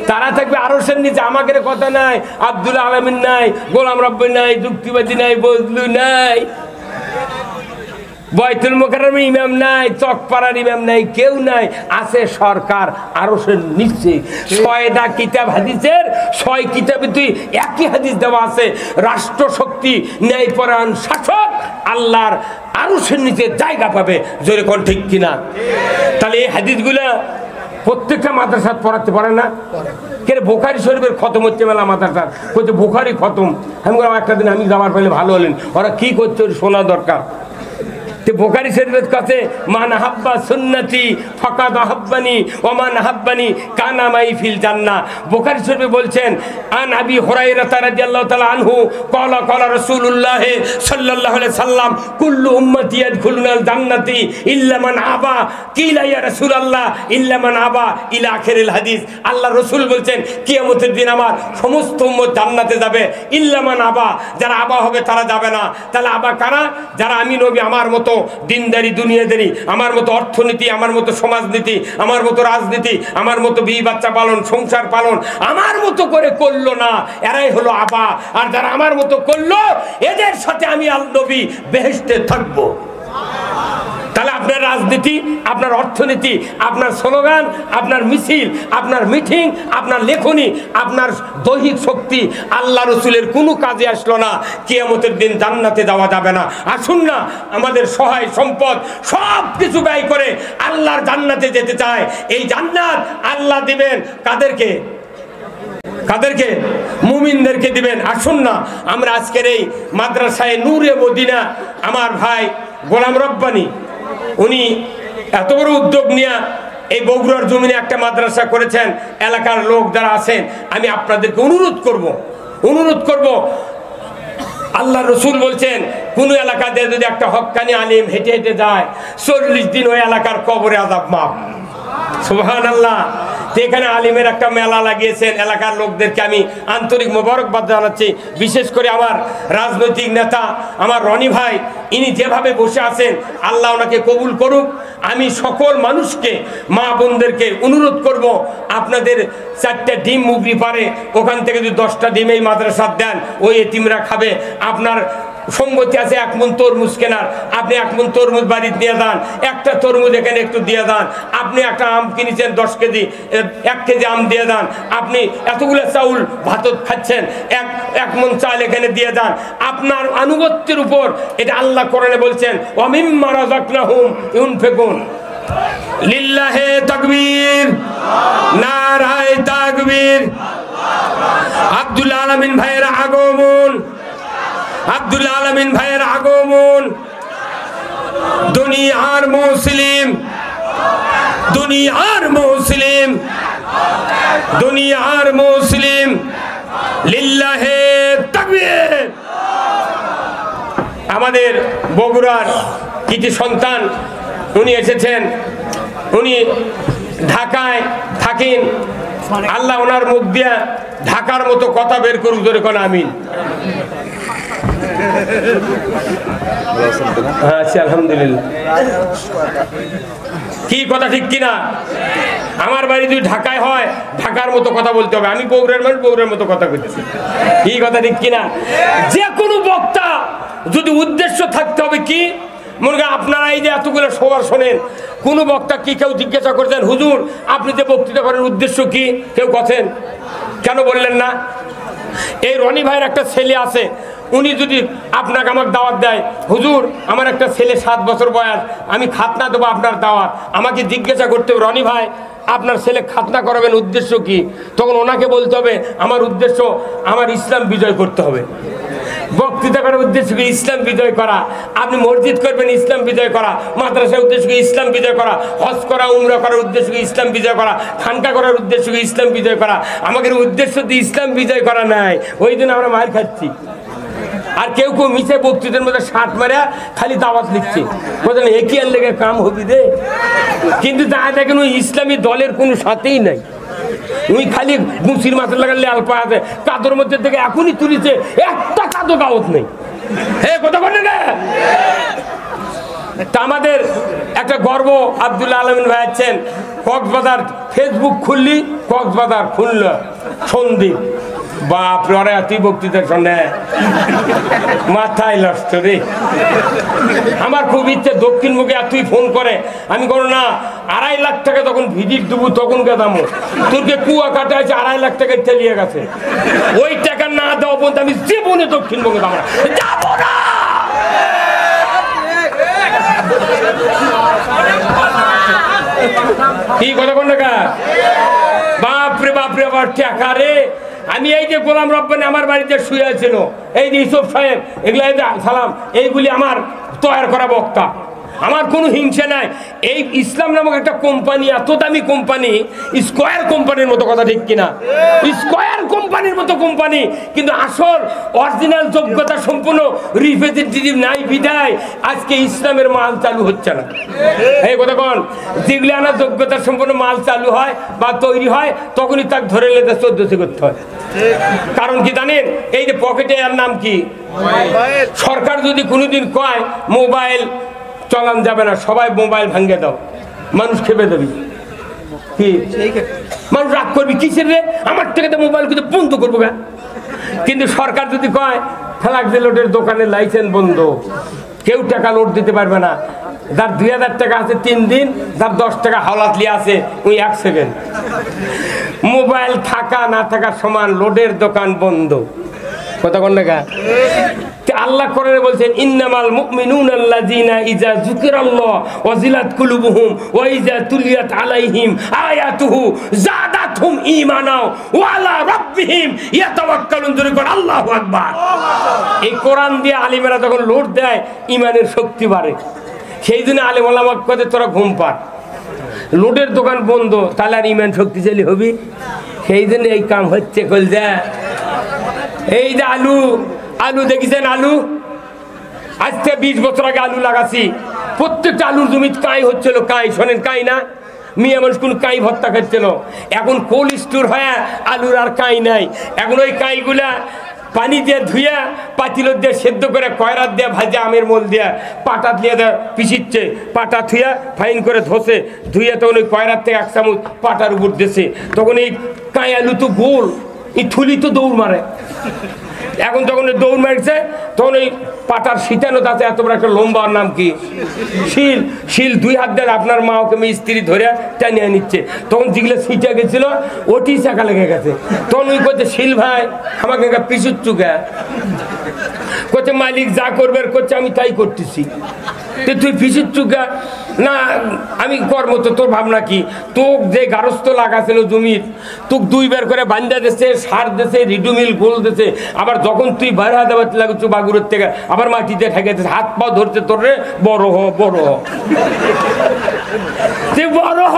তারা থাকবে আরশের নিচে। আমাদের কথা নাই, আব্দুল আলামিন নাই, গোলাম রব্বি নাই, যুক্তিবাদী নাই, বজলু নাই, বয়তুল মুকাররমের ইমাম নাই, চকপাড়ার ইমাম নাই, কেউ নাই। আছে সরকার আরশের নিচে। 6টা কিতাব হাদিসের 6 কিতাবে তুই একই হাদিস দেওয়া আছে, রাষ্ট্র শক্তি ন্যায়পরায়ণ শাসক আল্লাহর আরশের নিচে জায়গা পাবে। জোরে কোন ঠিক কিনা? তাহলে এই হাদিসগুলা প্রত্যেকটা মাদ্রাসা পড়াতে পারে না? কে বুখারী শরীফের খতম হচ্ছে মেলা মাদ্রাসা, বলছে বুখারী খতম। আমি বললাম একটা দিন আমি যাওয়ার পেলে ভালো হলেন। ওরা কি করছে ওর শোনা দরকার। বুখারী শরীফের কাছে মান হাব্বা সুন্নতি ফাকাদ আহাব্বানি ওয়া মান হাব্বানি কানা মাই ফিল জান্নাহ। বুখারী শরীফে বলছেন আন আবি হুরায়রা রাদিয়াল্লাহু তাআলা আনহু ক্বালা ক্বালা রাসূলুল্লাহ সাল্লাল্লাহু আলাইহি সাল্লাম কুল্লু উম্মতি ইয়াদখুলুনাল জান্নাতি ইল্লা মান আবা কিলা ইয়া রাসূলুল্লাহ ইল্লা মান আবা ইলা আখিরিল হাদিস। আল্লাহ রাসূল বলছেন কিয়ামতের দিন আমার সমস্ত উম্মত জান্নাতে যাবে, ইল্লা মান আবা, যারা আবা হবে তারা যাবে না। তাহলে আবা কারা? যারা আমি নবী আমার মতো দিনদারি দুনিয়াদারি, আমার মতো অর্থনীতি, আমার মতো সমাজনীতি, আমার মতো রাজনীতি, আমার মতো বিয়ে বাচ্চা পালন, সংসার পালন আমার মতো করে করলো না, এরাই হলো আবা। আর যারা আমার মতো করলো এদের সাথে আমি নবী বেহেশতে থাকবো। তাহলে আপনার রাজনীতি, আপনার অর্থনীতি, আপনার স্লোগান, আপনার মিছিল, আপনার মিটিং, আপনার লেখনী, আপনার দৈহিক শক্তি আল্লাহ রসুলের কোনো কাজে আসলো না, কিয়ামতের দিন জান্নাতে যাওয়া যাবে না। আসুন না আমাদের সহায় সম্পদ সব কিছু ব্যয় করে আল্লাহর জান্নাতে যেতে চায়। এই জান্নাত আল্লাহ দিবেন কাদেরকে? কাদেরকে? মুমিনদেরকে দিবেন। আসুন না আমরা আজকের এই মাদ্রাসায় নূরে মদিনা, আমার ভাই গোলাম রব্বানী উনি এত বড় উদ্যোগ নিয়ে এই বগুড়ার জমিনে একটা মাদ্রাসা করেছেন। এলাকার লোক যারা আছেন আমি আপনাদেরকে অনুরোধ করব, আল্লাহ রসুল বলছেন কোন এলাকাতে যদি একটা হক্কানি আলিম হেঁটে হেঁটে যায় 40 দিন ওই এলাকার কবরে আযাব মাফ। সুবহানাল্লাহ। তো এখানে আলিমের একটা মেলা লাগিয়েছেন, এলাকার লোকদেরকে আমি আন্তরিক মোবারকবাদ জানাচ্ছি। বিশেষ করে আমার রাজনৈতিক নেতা আমার রনি ভাই, ইনি যেভাবে বসে আছেন, আল্লাহ ওনাকে কবুল করুক। আমি সকল মানুষকে, মা বোনদেরকে অনুরোধ করব, আপনাদের 4টা ডিম মুগরি পারে, ওখান থেকে যদি 10টা ডিম এই মাদ্রাসার দেন, ওই এতিমরা খাবে। আপনার সম্মতি আছে 1 মণ তরমুজ কেনার, আপনি 1 মণ তরমুজ বাড়িতে দিয়ে দেন, একটা তরমুজ এখানে একটু দিয়ে দেন। আপনি একটা আম কিনেছেন 10 কেজি, 1 কেজি আম দিয়ে দেন। আপনি এতগুলো চাউল ভাত খাচ্ছেন, 1 মণ চাল এখানে দিয়ে দেন। আপনার আনুগত্যের উপর, এটা আল্লাহ কোরআনে বলছেন, ওয়া মিম্মা রাযাকনাহুম ইউনফিকুন। লিল্লাহি তাকবীর, নারায়ে তাকবীর। আব্দুল আলামিন ভাইয়ের আগমন, আব্দুল আলামিন ভাইয়ের আগমন। দুনিয়ার মুসলিম, দুনিয়ার মুসলিম, দুনিয়ার মুসলিম, লিল্লাহি তাকবীর। আমাদের বগুড়ার কিছু সন্তান উনি এসেছেন, উনি ঢাকায় থাকেন। আল্লাহ ওনার মুখ দিয়া ঢাকার মতো কথা বের করুক, ধরে কোন আমিন। আচ্ছা, আলহামদুলিল্লাহ। কি কথা ঠিক কিনা? আমার বাড়ি যদি ঢাকায় হয়, ঢাকার মতো কথা বলতে হবে। আমি বগুড়ার মানুষ, বগুড়ার মতো কথা বলতেছি। কি কথা ঠিক কিনা? যে কোনো বক্তা যদি উদ্দেশ্য থাকতে হবে কি, মনে করেন আপনারা এই যে এতগুলো সবার শোনেন, কোন বক্তা কি কেউ জিজ্ঞাসা করছেন, হুজুর আপনি যে বক্তৃতা করেন উদ্দেশ্য কি? কেউ কথা কেন বললেন না? এই রনি ভাইয়ের একটা ছেলে আছে, উনি যদি আপনাকে আমাকে দাওয়াত দেয়, হুজুর আমার একটা ছেলে 7 বছর বয়স, আমি খাতনা দেবো আপনার দাওয়াত, আমাকে জিজ্ঞাসা করতে হবে, রনি ভাই আপনার ছেলে খাতনা করাবেন উদ্দেশ্য কি? তখন ওনাকে বলতে হবে, আমার উদ্দেশ্য আমার ইসলাম বিজয় করতে হবে। বক্তৃতা করার উদ্দেশ্য কি? ইসলাম বিজয় করা। আপনি মসজিদ করবেন, ইসলাম বিজয় করা। মাদ্রাসার উদ্দেশ্য কি? ইসলাম বিজয় করা। হজ করা, উমরা করার উদ্দেশ্য কি? ইসলাম বিজয় করা। খানকা করার উদ্দেশ্য কি? ইসলাম বিজয় করা। আমাদের উদ্দেশ্য তো ইসলাম বিজয় করা নাই, ওই জন্য আমরা মার খাচ্ছি। আর কেউ কেউ মিছে বক্তৃতার মধ্যে 60 মারা খালি দাওয়াত লিখছে, বলেন একই আর লেগে কাম হবি দে। কিন্তু তা দেখেন ওই ইসলামী দলের কোনো সাথেই নাই, উনি খালি গুছির মাথা লাগালে আলপা আছে, কাদর মধ্যে থেকে এখনই তুলিছে, একটা কাদো দাওয়াত নেই। হে কথা বলেন না। তা আমাদের একটা গর্ব, আব্দুল আলামিন ভাই আছেন কক্সবাজার, ফেসবুক খুললি কক্সবাজার, খুলল সন্দীপ। বাপ রে, তুই বক্তৃতা শোনে মাথায় নষ্ট রে। আমার খুব ইচ্ছে দক্ষিণমুখে, আর তুই ফোন করে, আমি করো না 2.5 লাখ টাকা তখন ভিজিট দেবো, তখন গেদামো তোরকে কুয়া কাটা আছে 2.5 লাখ টাকা চালিয়ে গেছে। ওই টাকা না দেওয়া পর্যন্ত আমি জীবনে দক্ষিণবঙ্গে যাবো না। কি কথা কোন টাকা? বাপরে বাপরে, আবার টাকা রে। আমি এই যে গোলাম রব্বানি আমার বাড়িতে শুয়ে ছিল, এই যে ইউসুফ সাহেব, এগুলা সালাম, এইগুলি আমার তৈরি করা বক্তা। আমার কোনো হিংসা নাই। এই ইসলাম নামক একটা কোম্পানি, এত দামি কোম্পানি, স্কয়ার কোম্পানির মতো, কথা ঠিক কিনা? স্কয়ার কোম্পানির মতো কোম্পানি, কিন্তু আসল অরিজিনাল যোগ্যতা সম্পূর্ণ রিপ্রেজেন্টেটিভ নাই বিদায় আজকে ইসলামের মাল চালু হচ্ছে না। এই কথা কোন, যেগুলি আনার যোগ্যতা সম্পূর্ণ মাল চালু হয় বা তৈরি হয়, তখনই তাকে ধরে লেতে 1400 করতে হয়। কারণ কি জানেন? এই যে পকেটে এর নাম কি? সরকার যদি কোনোদিন কয় মোবাইল চলান যাবে না, সবাই মোবাইল ভাঙে দাও, মানুষ খেপে দেবে। কি মানুষ রাগ করবি কিসের রে, আমার থেকে তো মোবাইল কিন্তু বন্ধ করবো গা। কিন্তু সরকার যদি কয় ফ্ল্যাক্সি লোডের দোকানের লাইসেন্স বন্ধ, কেউ টাকা লোড দিতে পারবে না, যার 2000 টাকা আছে 3 দিন, যার 10 টাকা হাওলাতলি আছে ওই 1 সেকেন্ড। মোবাইল থাকা না থাকা সমান, লোডের দোকান বন্ধ। কথা কোন টাকা? আল্লাহ কোরআনে বলছেন, ইন্নামাল মুমিনুনা আল্লাযিনা ইযা যুকিরাল্লাহ ওয়াজিলাত কুলুবুহুম ওয়া ইযা তুলিয়াত আলাইহিম আয়াতুহু যাদাতহুম ঈমানা ওয়া আলা রাব্বিহিম ইয়াতাওয়াক্কালুন। আল্লাহু আকবার। এই কোরআন দিয়ে আলিমেরা যখন লোড দেয়, ঈমানের শক্তি বাড়ে। সেই জন্য আলেম ওলামা কয় তোরা ঘুম পাড়, লোডের দোকান বন্ধ, তাহলে আর ঈমান শক্তিশালী হবি। সেই জন্য এই কাম হচ্ছে। কলজা এই যে আলু, আলু দেখেছেন? আলু আজ থেকে 20 বছর আগে আলু লাগাছি, প্রত্যেকটা আলুর জমি কাই হচ্ছিল, কাই শোনেন, কাই না মেয়ে মানুষ কোন কাই ভর্তা খাচ্ছিল, এখন কোল্ড স্টোর হয়ে আলুর আর কাই নাই। এখন ওই কাইগুলা পানি দিয়ে ধুইয়া পাতিলত দিয়ে সেদ্ধ করে কয়রাত দিয়ে ভাজা আমের মোল দিয়া পাটা দিয়ে দেয় পিছিচ্ছে, পাটা থুইয়া ফাইন করে ধসে ধুইয়া তখন ওই কয়রাত থেকে 1 চামচ পাটার উপর দিয়েছে, তখন এই কাই আলু তো গোল, এই থুলি তো দৌড় মারে। এখন যখন দৌড় মারছে তখন ওই পাটার শীতানো তাতে এত বড় একটা লম্বার নাম কি শিল, শিল 2 হাত দিয়ে আপনার মা ওকে মিস্ত্রি ধরে টানিয়ে নিচ্ছে, তখন যেগুলো ছিটে গেছিল ওটি চাকা লেগে গেছে। তখন ওই করছে শিল ভাই আমাকে পিছুর চুকা করছে, মালিক যা করবে করছে আমি তাই করতেছি, তুই পিছুর চুকা না আমি কর্ম তো তোর ভাবনা কি? তোক যে গারস্থ লাগাছিল জমির তোক 2 বার করে বান্ধা দিয়েছে, সার দিয়েছে, রিডুমিল গোল দিয়েছে, আবার যখন তুই বাইরে হাতে বাড়তে লাগছ বাগুরের থেকে আবার মাটিতে ঠেকেছে, হাত পা ধরছে তোর রে বড় হ বড় হ, তুই বড় হ।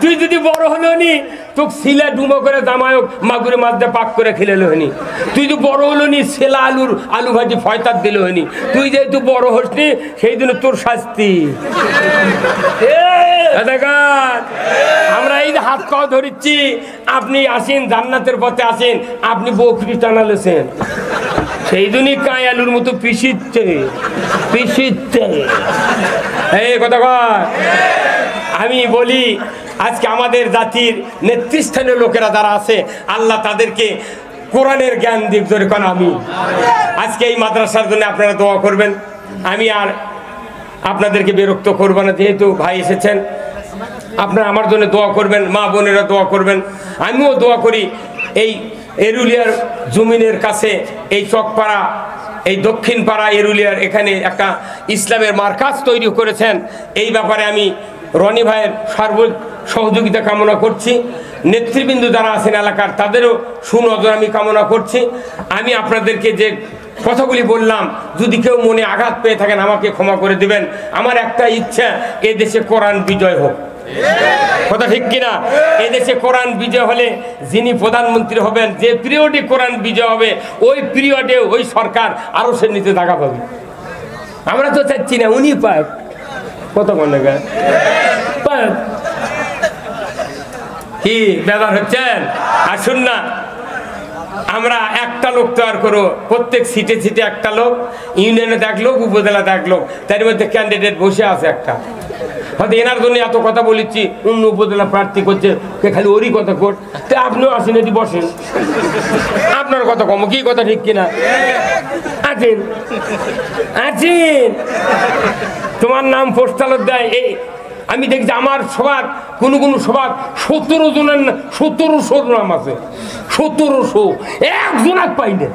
তুই যদি বড় হলো নি তোকে শিলা ডুমো করে জামায়ক মাগুরে মাছ দিয়ে পাক করে খেলে হয়নি। তুই তো বড় হলো নি সেলা আলু ভাজি ফয়তার দিল হয়নি। তুই যেহেতু বড় হসনি সেই জন্য তোর শাস্তি। আমরা এই হাত পাও ধরিচ্ছি, আপনি আসেন জান্নাতের পথে আসেন, আপনি বকরি টানালেছেন সেই জন্যই কাঁই আলুর মতো পিছিচ্ছে এই কথা কয়। আমি বলি আজকে আমাদের জাতির নেতৃস্থানীয় লোকেরা যারা আছে আল্লাহ তাদেরকে কোরআনের জ্ঞান দিক ধরে কোন আমি আজকে এই মাদ্রাসার জন্য আপনারা দোয়া করবেন। আমি আর আপনাদেরকে বিরক্ত করব না, যেহেতু ভাই এসেছেন আপনারা আমার জন্য দোয়া করবেন, মা বোনেরা দোয়া করবেন, আমিও দোয়া করি। এই এরুলিয়ার জমিনের কাছে এই চকপাড়া এই দক্ষিণ পাড়া এরুলিয়ার এখানে একটা ইসলামের মার্কাজ তৈরি করেছেন, এই ব্যাপারে আমি রনি ভাইয়ের সহযোগিতা কামনা করছি। নেতৃবৃন্দ যারা আছেন এলাকার তাদেরও সুনজর আমি কামনা করছি। আমি আপনাদেরকে যে কথাগুলি বললাম যদি কেউ মনে আঘাত পেয়ে থাকেন আমাকে ক্ষমা করে দিবেন। আমার একটা ইচ্ছা এ দেশে কোরআন বিজয় হোক, কথা ঠিক কিনা? এদেশে কোরআন বিজয় হলে যিনি প্রধানমন্ত্রী হবেন, যে পিরিয়ডে কোরআন বিজয় হবে ওই পিরিয়ডে ওই সরকার আরো সে নিচে টাকা পাবে। আমরা তো চাচ্ছি না উনি পাক, কত মনে পাক কি ব্যাপার হচ্ছেন। আসুন না আমরা একটা লোক তৈরি করো, প্রত্যেক সিটে সিটে একটা লোক, ইউনিয়নে 1 লোক, উপজেলাতে 1 লোক, তার মধ্যে ক্যান্ডিডেট বসে আছে একটা। হয়তো এনার জন্য এত কথা বলেছি, অন্য উপজেলা প্রার্থী করছে খালি ওরই কথা কর, তা আপনিও আসেন এটি বসেন, আপনার কথা কম কি কথা ঠিক কিনা? আছেন আছেন তোমার নাম পোস্টালত দেয়। এই আমি দেখছি আমার সবার কোন সবার 17 জনের 1700 নাম আছে, 1700 একজন পাইলে।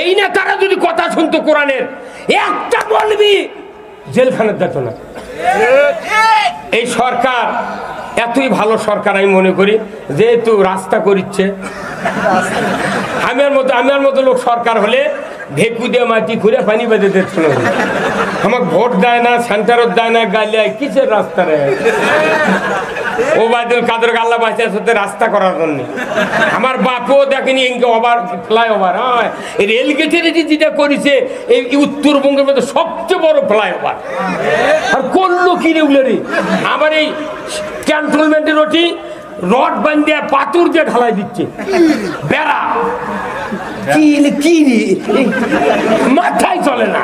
এই না তারা যদি কথা শুনতো কোরআনের একটা বলবি জেলখানার যেত না। এই সরকার এতই ভালো সরকার আমি মনে করি, যেহেতু রাস্তা করিচ্ছে। আমার মতো লোক সরকার হলে ভেকু দিয়ে মাটি খুঁড়ে পানি বেঁধে দিচ্ছ, আমাকে ভোট দেয় না, সেন্টারও দেয় না, গালে কিসের রাস্তা রে? ওবায়দুল কাদের আল্লাহ বাঁচিয়ে সাথে রাস্তা করার জন্য। আমার বাপও দেখেনি ওভার ফ্লাইওভার, রেল গেটের যেটা করেছে এই উত্তরবঙ্গের মধ্যে সবচেয়ে বড় ফ্লাইওভার, আর করলো কি রে উলেরি। আবার এই ক্যান্টনমেন্টের ওটি রড বান্ধিয়ে পাথর দিয়ে ঢালাই দিচ্ছে, বেড়া কি মাথায় চলে না।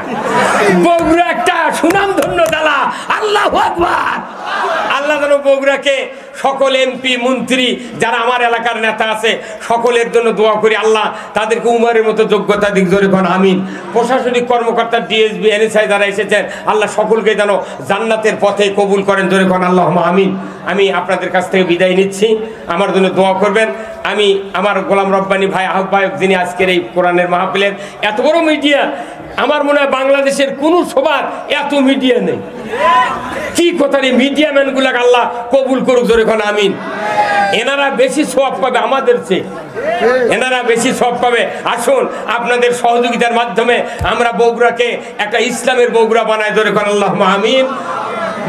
বগুড়া একটা সুনামধন্য জেলা, আল্লাহু আকবার। আল্লাহ যেন বগুড়াকে সকল এমপি মন্ত্রী যারা আমার এলাকার নেতা আছে সকলের জন্য দোয়া করি, আল্লাহ তাদেরকে উমরের মতো যোগ্যতা দিক ধরে কোন আমিন। প্রশাসনিক কর্মকর্তা ডিএসবি এনএসআই যারা এসেছেন আল্লাহ সকলকে যেন জান্নাতের পথে কবুল করেন ধরে কোন আল্লাহ আমিন। আমি আপনাদের কাছ থেকে বিদায় নিচ্ছি, আমার জন্য দোয়া করবেন। আমি আমার গোলাম রব্বানী ভাই আহ্বায়ক যিনি আজকের এই কোরআনের মাহফিলের এত বড় মিডিয়া, আমার মনে হয় বাংলাদেশের কোন সবার এত মিডিয়া নেই। কি কথা রে, মিডিয়া ম্যান গুলাকে আল্লাহ কবুল করুক জোরে কোন আমিন। এনারা বেশি সওয়াব পাবে আমাদের চেয়ে, এনারা বেশি সওয়াব পাবে। আসুন আপনাদের সহযোগিতার মাধ্যমে আমরা বগুড়াকে একটা ইসলামের বগুড়া বানাই জোরে কোন আল্লাহ আমিন।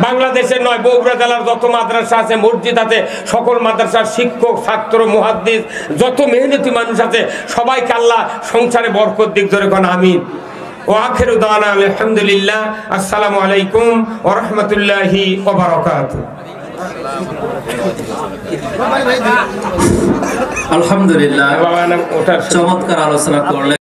বাংলাদেশের নয়, বগুড়া জেলার যত মাদ্রাসা আছে, মসজিদ আছে, সকল মাদ্রাসার শিক্ষক, ছাত্র, মুহাদ্দিস, যত মেহনতি মানুষ আছে সবাইকে আল্লাহ সংসারে বরকত দিক ধরে কোন আমিন। ওয়া আখিরু দাওয়ানা আলহামদুলিল্লাহ। আসসালামু আলাইকুম ওয়া রাহমাতুল্লাহি ওয়া বারাকাতুহু। আলহামদুলিল্লাহ, চমৎকার আলোচনা করলেন।